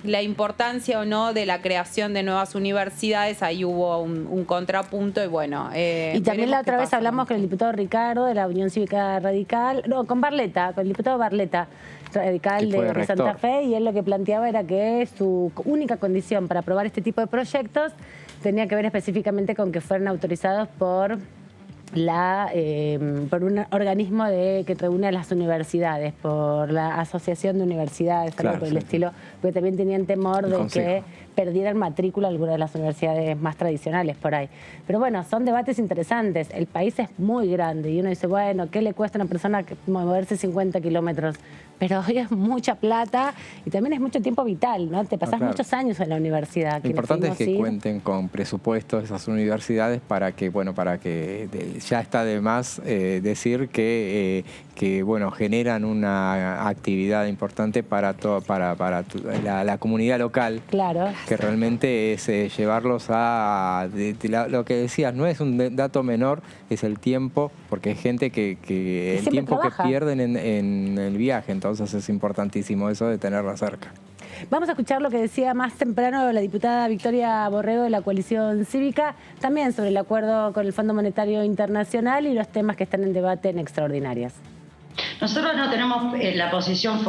la importancia o no de la creación de nuevas universidades. Ahí hubo un contrapunto y también la otra vez hablamos con el diputado Ricardo de la Unión Cívica Radical, con el diputado Barleta, radical de Santa Fe, y él lo que planteaba era que su única condición para aprobar este tipo de proyectos tenía que ver específicamente con que fueran autorizados por un organismo que reúne a las universidades, por la Asociación de Universidades, algo por el estilo, porque también tenían temor de que perdieran matrícula algunas de las universidades más tradicionales por ahí. Pero son debates interesantes. El país es muy grande y uno dice, ¿qué le cuesta a una persona moverse 50 kilómetros? Pero hoy es mucha plata y también es mucho tiempo vital, ¿no? Te pasás muchos años en la universidad. Lo importante es que cuenten con presupuestos esas universidades para que ya está de más decir que generan una actividad importante para la comunidad local. Claro. Que realmente es llevarlos a... lo que decías, no es un dato menor, es el tiempo, porque es gente que el tiempo trabaja, que pierden en el viaje, entonces es importantísimo eso de tenerla cerca. Vamos a escuchar lo que decía más temprano la diputada Victoria Borrego de la Coalición Cívica, también sobre el acuerdo con el Fondo Monetario Internacional y los temas que están en debate en extraordinarias. Nosotros no tenemos la posición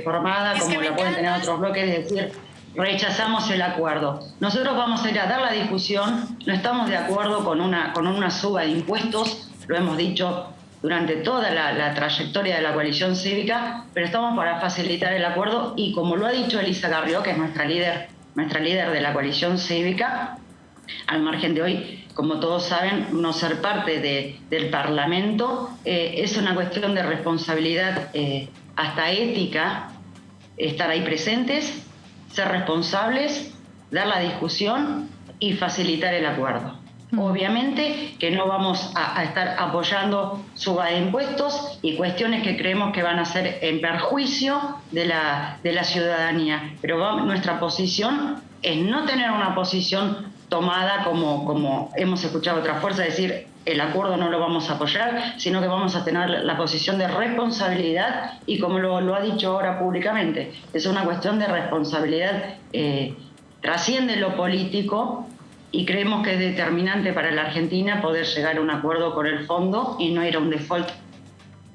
formada como la pueden tener otros bloques, de decir rechazamos el acuerdo. Nosotros vamos a ir a dar la discusión, no estamos de acuerdo con una suba de impuestos, lo hemos dicho durante toda la trayectoria de la Coalición Cívica, pero estamos para facilitar el acuerdo y como lo ha dicho Elisa Carrió, que es nuestra líder de la Coalición Cívica, al margen de hoy, como todos saben, no ser parte del Parlamento es una cuestión de responsabilidad hasta ética, estar ahí presentes, ser responsables, dar la discusión y facilitar el acuerdo. Obviamente que no vamos a estar apoyando suba de impuestos y cuestiones que creemos que van a ser en perjuicio de la ciudadanía. Pero nuestra posición es no tener una posición tomada como hemos escuchado otras fuerzas, decir el acuerdo no lo vamos a apoyar, sino que vamos a tener la posición de responsabilidad y como lo ha dicho ahora públicamente, es una cuestión de responsabilidad, trasciende lo político y creemos que es determinante para la Argentina poder llegar a un acuerdo con el fondo y no ir a un default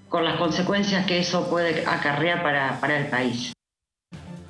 con las consecuencias que eso puede acarrear para el país.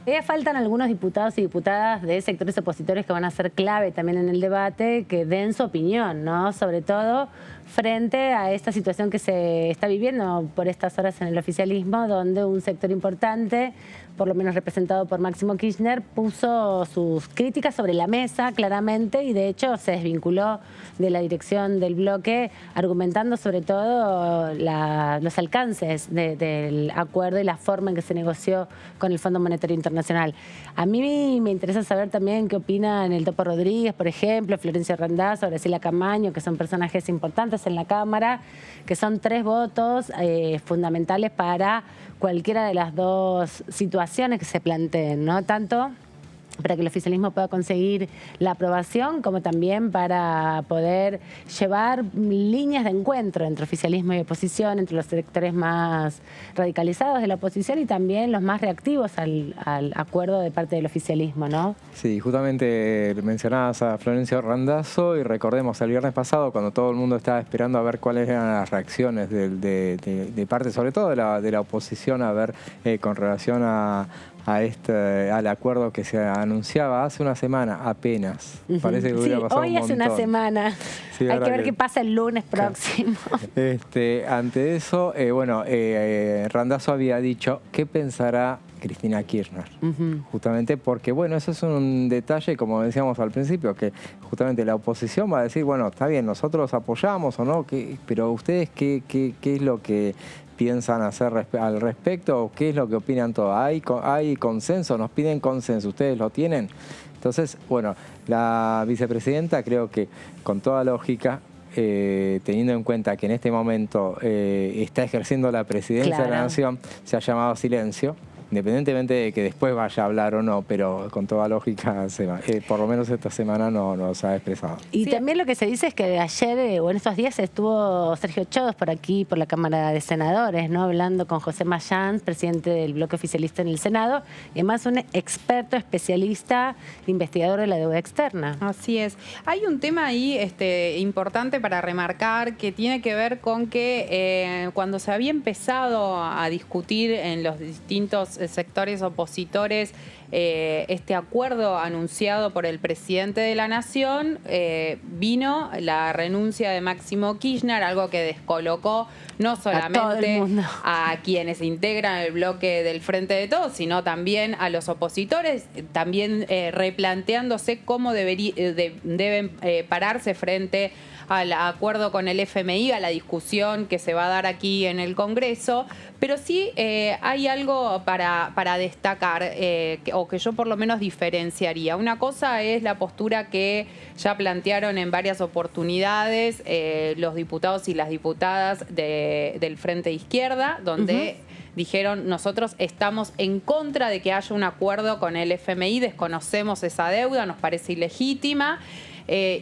Todavía faltan algunos diputados y diputadas de sectores opositores que van a ser clave también en el debate, que den su opinión, ¿no? Sobre todo frente a esta situación que se está viviendo por estas horas en el oficialismo, donde un sector importante, por lo menos representado por Máximo Kirchner, puso sus críticas sobre la mesa claramente y de hecho se desvinculó de la dirección del bloque, argumentando sobre todo los alcances del acuerdo y la forma en que se negoció con el Fondo Monetario Internacional. A mí me interesa saber también qué opinan el Topo Rodríguez, por ejemplo, Florencio Randazzo, Graciela Camaño, que son personajes importantes en la Cámara, que son 3 votos fundamentales para cualquiera de las dos situaciones que se planteen, ¿no? Tanto para que el oficialismo pueda conseguir la aprobación, como también para poder llevar líneas de encuentro entre oficialismo y oposición, entre los sectores más radicalizados de la oposición y también los más reactivos al acuerdo de parte del oficialismo, ¿no? Sí, justamente mencionabas a Florencio Randazzo y recordemos el viernes pasado cuando todo el mundo estaba esperando a ver cuáles eran las reacciones de parte, sobre todo de la oposición, a ver con relación al acuerdo que se anunciaba hace una semana apenas. Parece que hubiera pasado hoy un hace montón. Una semana. Sí, hay que ver qué pasa el lunes próximo. Ante eso, Randazzo había dicho qué pensará Cristina Kirchner. Justamente porque, bueno, eso es un detalle, como decíamos al principio, que justamente la oposición va a decir, bueno, está bien, nosotros apoyamos o no, pero ustedes qué es lo que piensan hacer al respecto, o qué es lo que opinan todos. ¿Hay consenso? ¿Nos piden consenso? ¿Ustedes lo tienen? Entonces, bueno, la vicepresidenta creo que con toda lógica, teniendo en cuenta que en este momento está ejerciendo la presidencia de la Nación, se ha llamado a silencio, independientemente de que después vaya a hablar o no, pero con toda lógica, por lo menos esta semana no se ha expresado. Y también lo que se dice es que ayer o en estos días estuvo Sergio Chodos por aquí, por la Cámara de Senadores, ¿no? Hablando con José Mayans, presidente del bloque oficialista en el Senado, y además un experto, especialista, investigador de la deuda externa. Así es. Hay un tema ahí importante para remarcar que tiene que ver con que cuando se había empezado a discutir en los distintos sectores opositores este acuerdo anunciado por el presidente de la Nación, vino la renuncia de Máximo Kirchner, algo que descolocó no solamente a quienes integran el bloque del Frente de Todos, sino también a los opositores, también replanteándose cómo deben pararse frente al acuerdo con el FMI, a la discusión que se va a dar aquí en el Congreso, pero sí hay algo para destacar, o que yo por lo menos diferenciaría. Una cosa es la postura que ya plantearon en varias oportunidades los diputados y las diputadas del Frente de Izquierda, donde dijeron, nosotros estamos en contra de que haya un acuerdo con el FMI, desconocemos esa deuda, nos parece ilegítima.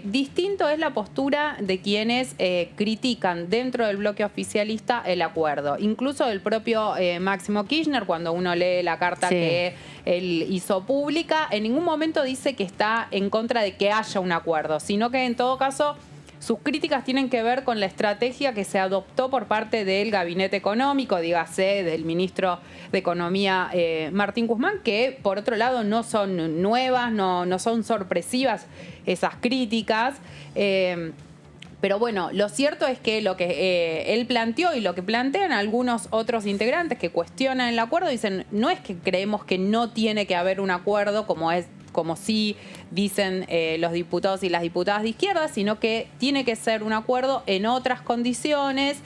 Distinto es la postura de quienes critican dentro del bloque oficialista el acuerdo. Incluso el propio Máximo Kirchner, cuando uno lee la carta que él hizo pública, en ningún momento dice que está en contra de que haya un acuerdo, sino que en todo caso sus críticas tienen que ver con la estrategia que se adoptó por parte del gabinete económico, dígase, del ministro de Economía Martín Guzmán, que por otro lado no son nuevas, no son sorpresivas esas críticas. Pero bueno, lo cierto es que lo que él planteó y lo que plantean algunos otros integrantes que cuestionan el acuerdo, dicen, no es que creemos que no tiene que haber un acuerdo como sí dicen los diputados y las diputadas de izquierda, sino que tiene que ser un acuerdo en otras condiciones.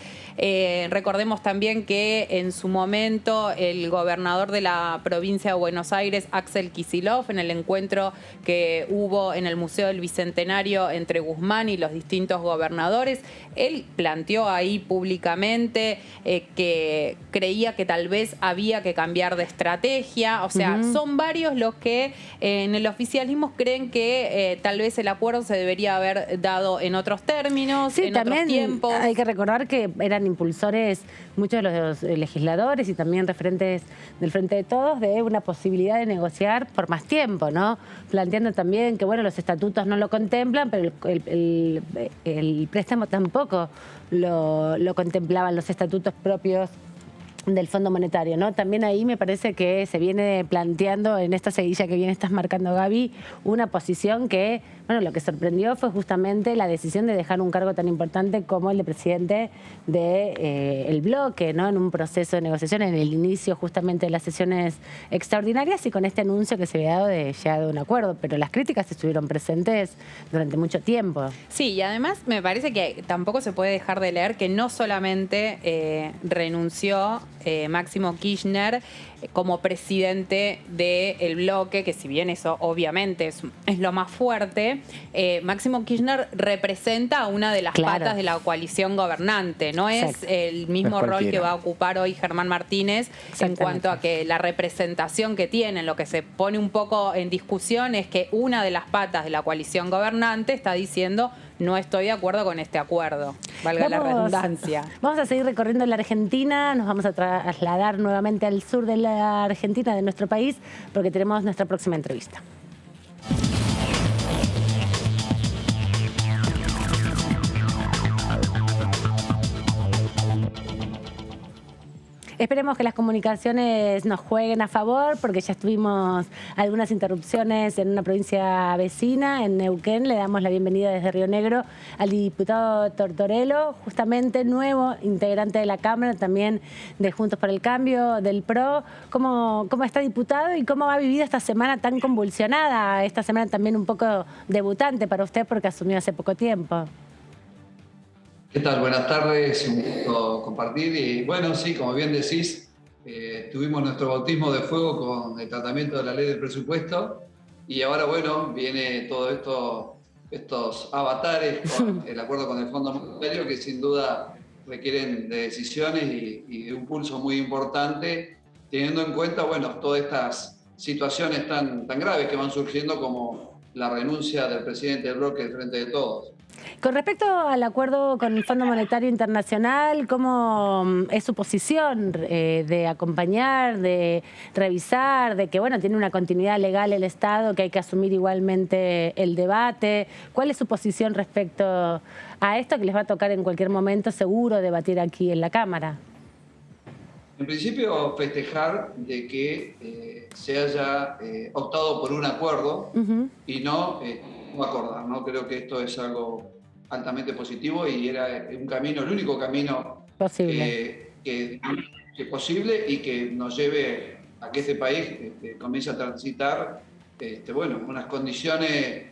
Recordemos también que en su momento el gobernador de la provincia de Buenos Aires, Axel Kicillof, en el encuentro que hubo en el Museo del Bicentenario entre Guzmán y los distintos gobernadores, él planteó ahí públicamente que creía que tal vez había que cambiar de estrategia. O sea, son varios los que en el oficialismo creen que tal vez el acuerdo se debería haber dado en otros términos, en otros tiempos. Hay que recordar que eran impulsores muchos de los legisladores y también referentes del Frente de Todos de una posibilidad de negociar por más tiempo, ¿no? Planteando también que, bueno, los estatutos no lo contemplan, pero el préstamo tampoco lo contemplaban los estatutos propios del Fondo Monetario, ¿no? También ahí me parece que se viene planteando en esta seguilla que bien estás marcando, Gaby, una posición que, bueno, lo que sorprendió fue justamente la decisión de dejar un cargo tan importante como el de presidente del bloque, ¿no? En un proceso de negociación, en el inicio justamente de las sesiones extraordinarias y con este anuncio que se había dado de llegar a un acuerdo, pero las críticas estuvieron presentes durante mucho tiempo. Sí, y además me parece que tampoco se puede dejar de leer que no solamente renunció Máximo Kirchner como presidente del bloque, que si bien eso obviamente es lo más fuerte, Máximo Kirchner representa a una de las patas de la coalición gobernante. No es el mismo rol que va a ocupar hoy Germán Martínez en cuanto a que la representación que tienen. Lo que se pone un poco en discusión es que una de las patas de la coalición gobernante está diciendo: no estoy de acuerdo con este acuerdo, valga la redundancia. Vamos a seguir recorriendo la Argentina, nos vamos a trasladar nuevamente al sur de la Argentina, de nuestro país, porque tenemos nuestra próxima entrevista. Esperemos que las comunicaciones nos jueguen a favor, porque ya tuvimos algunas interrupciones en una provincia vecina, en Neuquén. Le damos la bienvenida desde Río Negro al diputado Tortorello, justamente nuevo integrante de la Cámara, también de Juntos por el Cambio, del PRO. ¿Cómo está, diputado, y cómo ha vivido esta semana tan convulsionada? Esta semana también un poco debutante para usted, porque asumió hace poco tiempo. ¿Qué tal? Buenas tardes, un gusto compartir. Y bueno, sí, como bien decís, tuvimos nuestro bautismo de fuego con el tratamiento de la ley del presupuesto, y ahora, bueno, viene todo estos avatares con el acuerdo con el Fondo Monetario, que sin duda requieren de decisiones y de un pulso muy importante, teniendo en cuenta, bueno, todas estas situaciones tan graves que van surgiendo, como la renuncia del presidente del bloque del Frente de Todos. Con respecto al acuerdo con el Fondo Monetario Internacional, ¿cómo es su posición de acompañar, de revisar, de que, bueno, tiene una continuidad legal el Estado, que hay que asumir igualmente el debate? ¿Cuál es su posición respecto a esto, que les va a tocar en cualquier momento seguro debatir aquí en la Cámara? En principio, festejar de que se haya optado por un acuerdo y no acordar, ¿no? Creo que esto es algo altamente positivo y era un camino, el único camino posible y que nos lleve a que este país comience a transitar unas condiciones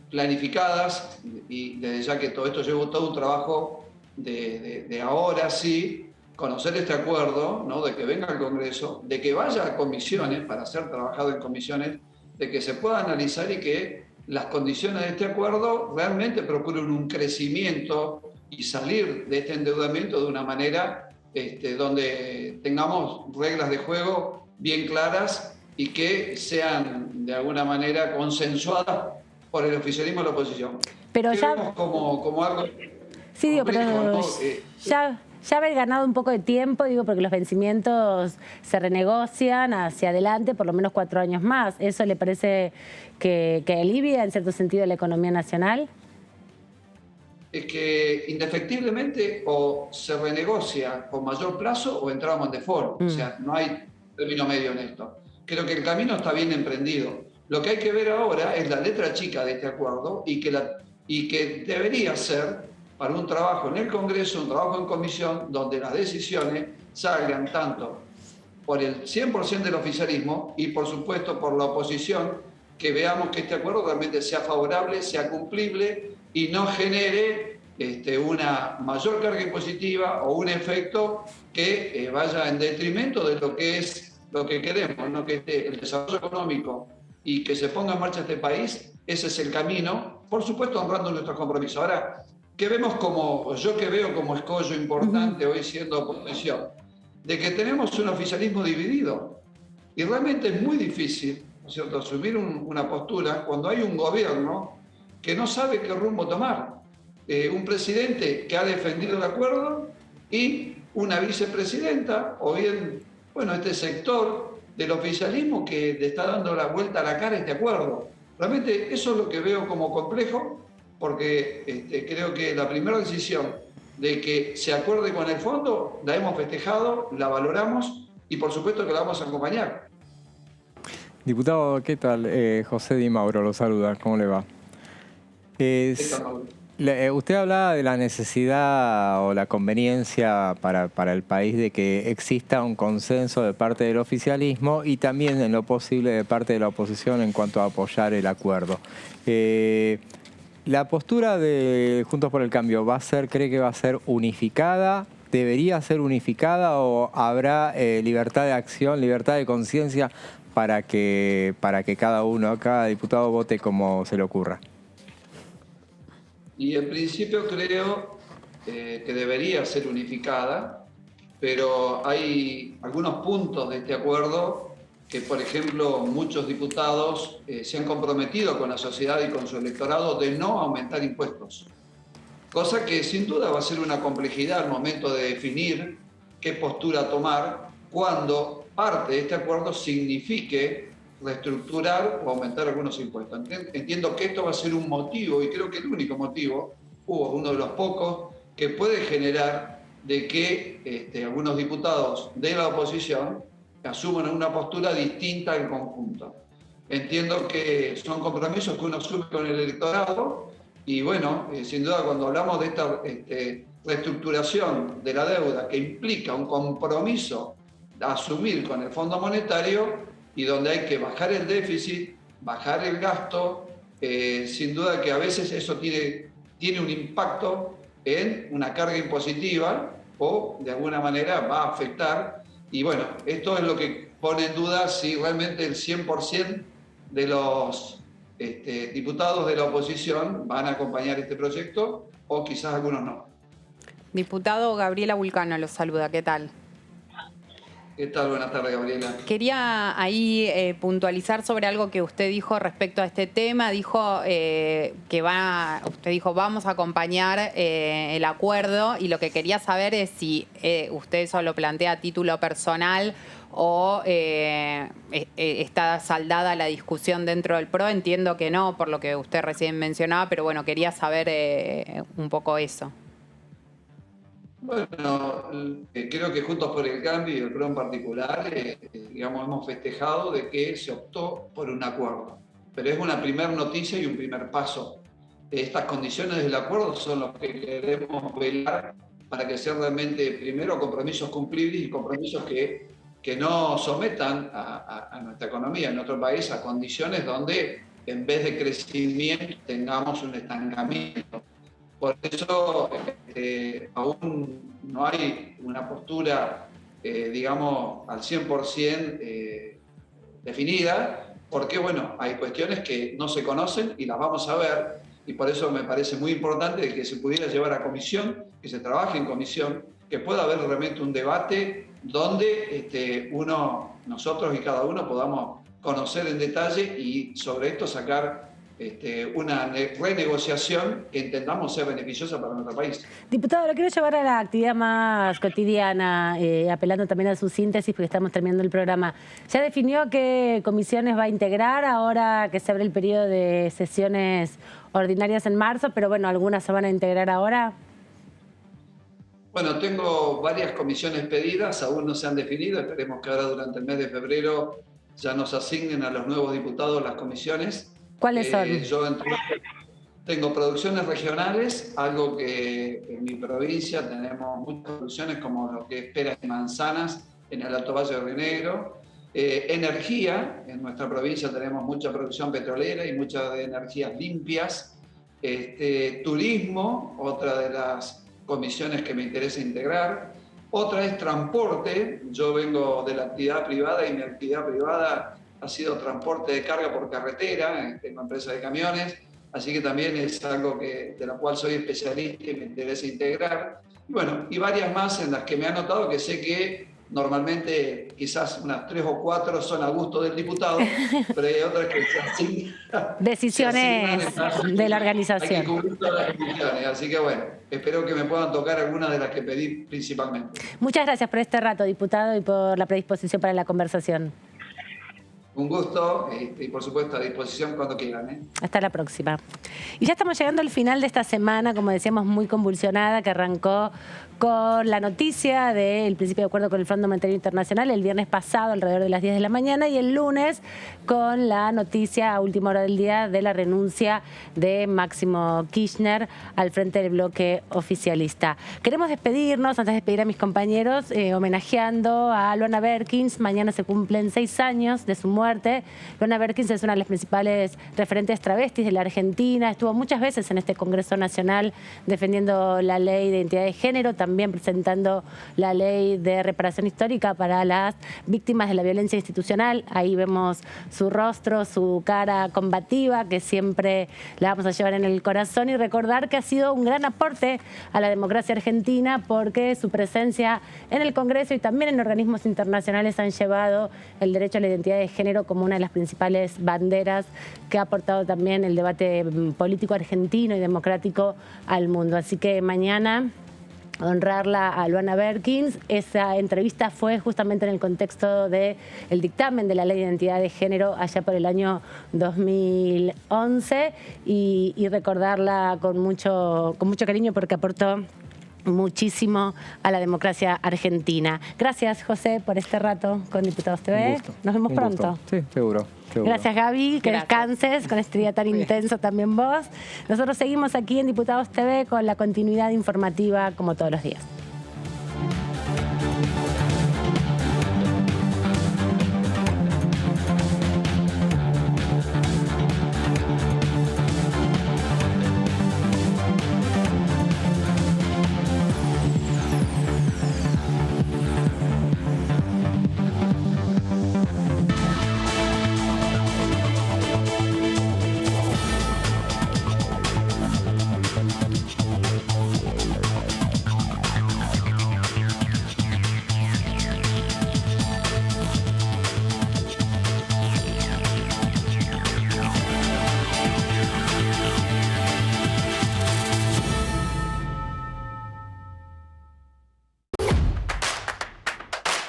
planificadas, y desde ya que todo esto llevó todo un trabajo de ahora sí conocer este acuerdo, ¿no? De que venga al Congreso, de que vaya a comisiones para ser trabajado en comisiones, de que se pueda analizar y que las condiciones de este acuerdo realmente procuren un crecimiento y salir de este endeudamiento de una manera donde tengamos reglas de juego bien claras y que sean de alguna manera consensuadas por el oficialismo y la oposición. Pero ya como algo... Sí, digo, pero ¿no? Ya haber ganado un poco de tiempo, digo, porque los vencimientos se renegocian hacia adelante por lo menos 4 años más. ¿Eso le parece que alivia en cierto sentido la economía nacional? Es que indefectiblemente o se renegocia con mayor plazo o entramos en default. O sea, no hay término medio en esto. Creo que el camino está bien emprendido. Lo que hay que ver ahora es la letra chica de este acuerdo y que debería ser para un trabajo en el Congreso, un trabajo en comisión, donde las decisiones salgan tanto por el 100% del oficialismo y, por supuesto, por la oposición, que veamos que este acuerdo realmente sea favorable, sea cumplible y no genere una mayor carga impositiva o un efecto que vaya en detrimento de lo que es lo que queremos, ¿no? Que el desarrollo económico y que se ponga en marcha este país. Ese es el camino, por supuesto honrando nuestros compromisos. Ahora, yo que veo como escollo importante hoy siendo oposición, de que tenemos un oficialismo dividido. Y realmente es muy difícil, ¿no es cierto?, asumir una postura cuando hay un gobierno que no sabe qué rumbo tomar. Un presidente que ha defendido el acuerdo y una vicepresidenta, o bien, bueno, este sector del oficialismo que le está dando la vuelta a la cara a este acuerdo. Realmente eso es lo que veo como complejo, porque creo que la primera decisión de que se acuerde con el fondo, la hemos festejado, la valoramos y por supuesto que la vamos a acompañar. Diputado, ¿qué tal? José Di Mauro lo saluda, ¿cómo le va? Usted hablaba de la necesidad o la conveniencia para el país de que exista un consenso de parte del oficialismo y también en lo posible de parte de la oposición en cuanto a apoyar el acuerdo. ¿La postura de Juntos por el Cambio cree que va a ser unificada? ¿Debería ser unificada o habrá libertad de acción, libertad de conciencia para que cada diputado vote como se le ocurra? Y en principio creo que debería ser unificada, pero hay algunos puntos de este acuerdo que, por ejemplo, muchos diputados se han comprometido con la sociedad y con su electorado de no aumentar impuestos. Cosa que sin duda va a ser una complejidad al momento de definir qué postura tomar cuando parte de este acuerdo signifique reestructurar o aumentar algunos impuestos. Entiendo que esto va a ser un motivo, y creo que el único motivo, uno de los pocos, que puede generar de que algunos diputados de la oposición asuman una postura distinta al conjunto. Entiendo que son compromisos que uno asume con el electorado y bueno, sin duda cuando hablamos de esta reestructuración de la deuda que implica un compromiso a asumir con el Fondo Monetario y donde hay que bajar el déficit, bajar el gasto, sin duda que a veces eso tiene un impacto en una carga impositiva o de alguna manera va a afectar. Y bueno, esto es lo que pone en duda si realmente el 100% de los diputados de la oposición van a acompañar este proyecto o quizás algunos no. Diputado Gabriela Vulcano lo saluda, ¿qué tal? ¿Qué tal? Buenas tardes, Gabriela. Quería ahí puntualizar sobre algo que usted dijo respecto a este tema. Dijo usted dijo vamos a acompañar el acuerdo y lo que quería saber es si usted eso lo plantea a título personal o está saldada la discusión dentro del PRO. Entiendo que no, por lo que usted recién mencionaba, pero bueno, quería saber un poco eso. Bueno, creo que Juntos por el Cambio y el PRO en particular, hemos festejado de que se optó por un acuerdo. Pero es una primera noticia y un primer paso. Estas condiciones del acuerdo son los que queremos velar para que sean realmente, primero, compromisos cumplibles y compromisos que no sometan a nuestra economía, en nuestro país, a condiciones donde en vez de crecimiento tengamos un estancamiento. Por eso aún no hay una postura, al 100% definida, porque bueno, hay cuestiones que no se conocen y las vamos a ver, y por eso me parece muy importante que se pudiera llevar a comisión, que se trabaje en comisión, que pueda haber realmente un debate donde nosotros y cada uno podamos conocer en detalle y sobre esto sacar una renegociación que entendamos sea beneficiosa para nuestro país. Diputado, lo quiero llevar a la actividad más cotidiana, apelando también a su síntesis porque estamos terminando el programa. ¿Ya definió qué comisiones va a integrar ahora que se abre el periodo de sesiones ordinarias en marzo? Pero bueno, ¿algunas se van a integrar ahora? Bueno, tengo varias comisiones pedidas, aún no se han definido. Esperemos que ahora durante el mes de febrero ya nos asignen a los nuevos diputados las comisiones. ¿Cuáles son? Yo tengo producciones regionales, algo que en mi provincia tenemos muchas producciones como lo que es peras y manzanas en el Alto Valle de Río Negro. Energía, en nuestra provincia tenemos mucha producción petrolera y muchas de energías limpias. Turismo, otra de las comisiones que me interesa integrar. Otra es transporte. Yo vengo de la actividad privada y mi actividad privada ha sido transporte de carga por carretera, tengo empresa de camiones, así que también es algo de lo cual soy especialista y me interesa integrar. Y bueno, y varias más en las que me han notado que sé que normalmente quizás unas 3 o 4 son a gusto del diputado, pero hay otras que se asignan. Decisiones de la organización. Hay que cubrir todas las decisiones, así que bueno, espero que me puedan tocar algunas de las que pedí principalmente. Muchas gracias por este rato, diputado, y por la predisposición para la conversación. Un gusto y por supuesto a disposición cuando quieran. Hasta la próxima. Y ya estamos llegando al final de esta semana, como decíamos, muy convulsionada, que arrancó con la noticia del principio de acuerdo con el Fondo Monetario Internacional el viernes pasado alrededor de las 10 de la mañana y el lunes con la noticia a última hora del día de la renuncia de Máximo Kirchner al frente del bloque oficialista. Queremos despedirnos, antes de despedir a mis compañeros, homenajeando a Luana Berkins. Mañana se cumplen 6 años de su muerte. Luana Berkins es una de las principales referentes travestis de la Argentina. Estuvo muchas veces en este Congreso Nacional defendiendo la ley de identidad de género, también presentando la ley de reparación histórica para las víctimas de la violencia institucional. Ahí vemos su rostro, su cara combativa, que siempre la vamos a llevar en el corazón, y recordar que ha sido un gran aporte a la democracia argentina porque su presencia en el Congreso y también en organismos internacionales han llevado el derecho a la identidad de género como una de las principales banderas que ha aportado también el debate político argentino y democrático al mundo. Así que mañana honrarla a Luana Berkins. Esa entrevista fue justamente en el contexto del dictamen de la Ley de Identidad de Género allá por el año 2011 y recordarla con mucho cariño porque aportó muchísimo a la democracia argentina. Gracias, José, por este rato con Diputados TV. Nos vemos pronto. Sí, seguro. Gracias, Gaby, que descanses con este día tan intenso también vos. Nosotros seguimos aquí en Diputados TV con la continuidad informativa como todos los días.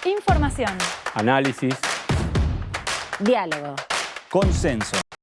Información. Análisis. Diálogo. Consenso.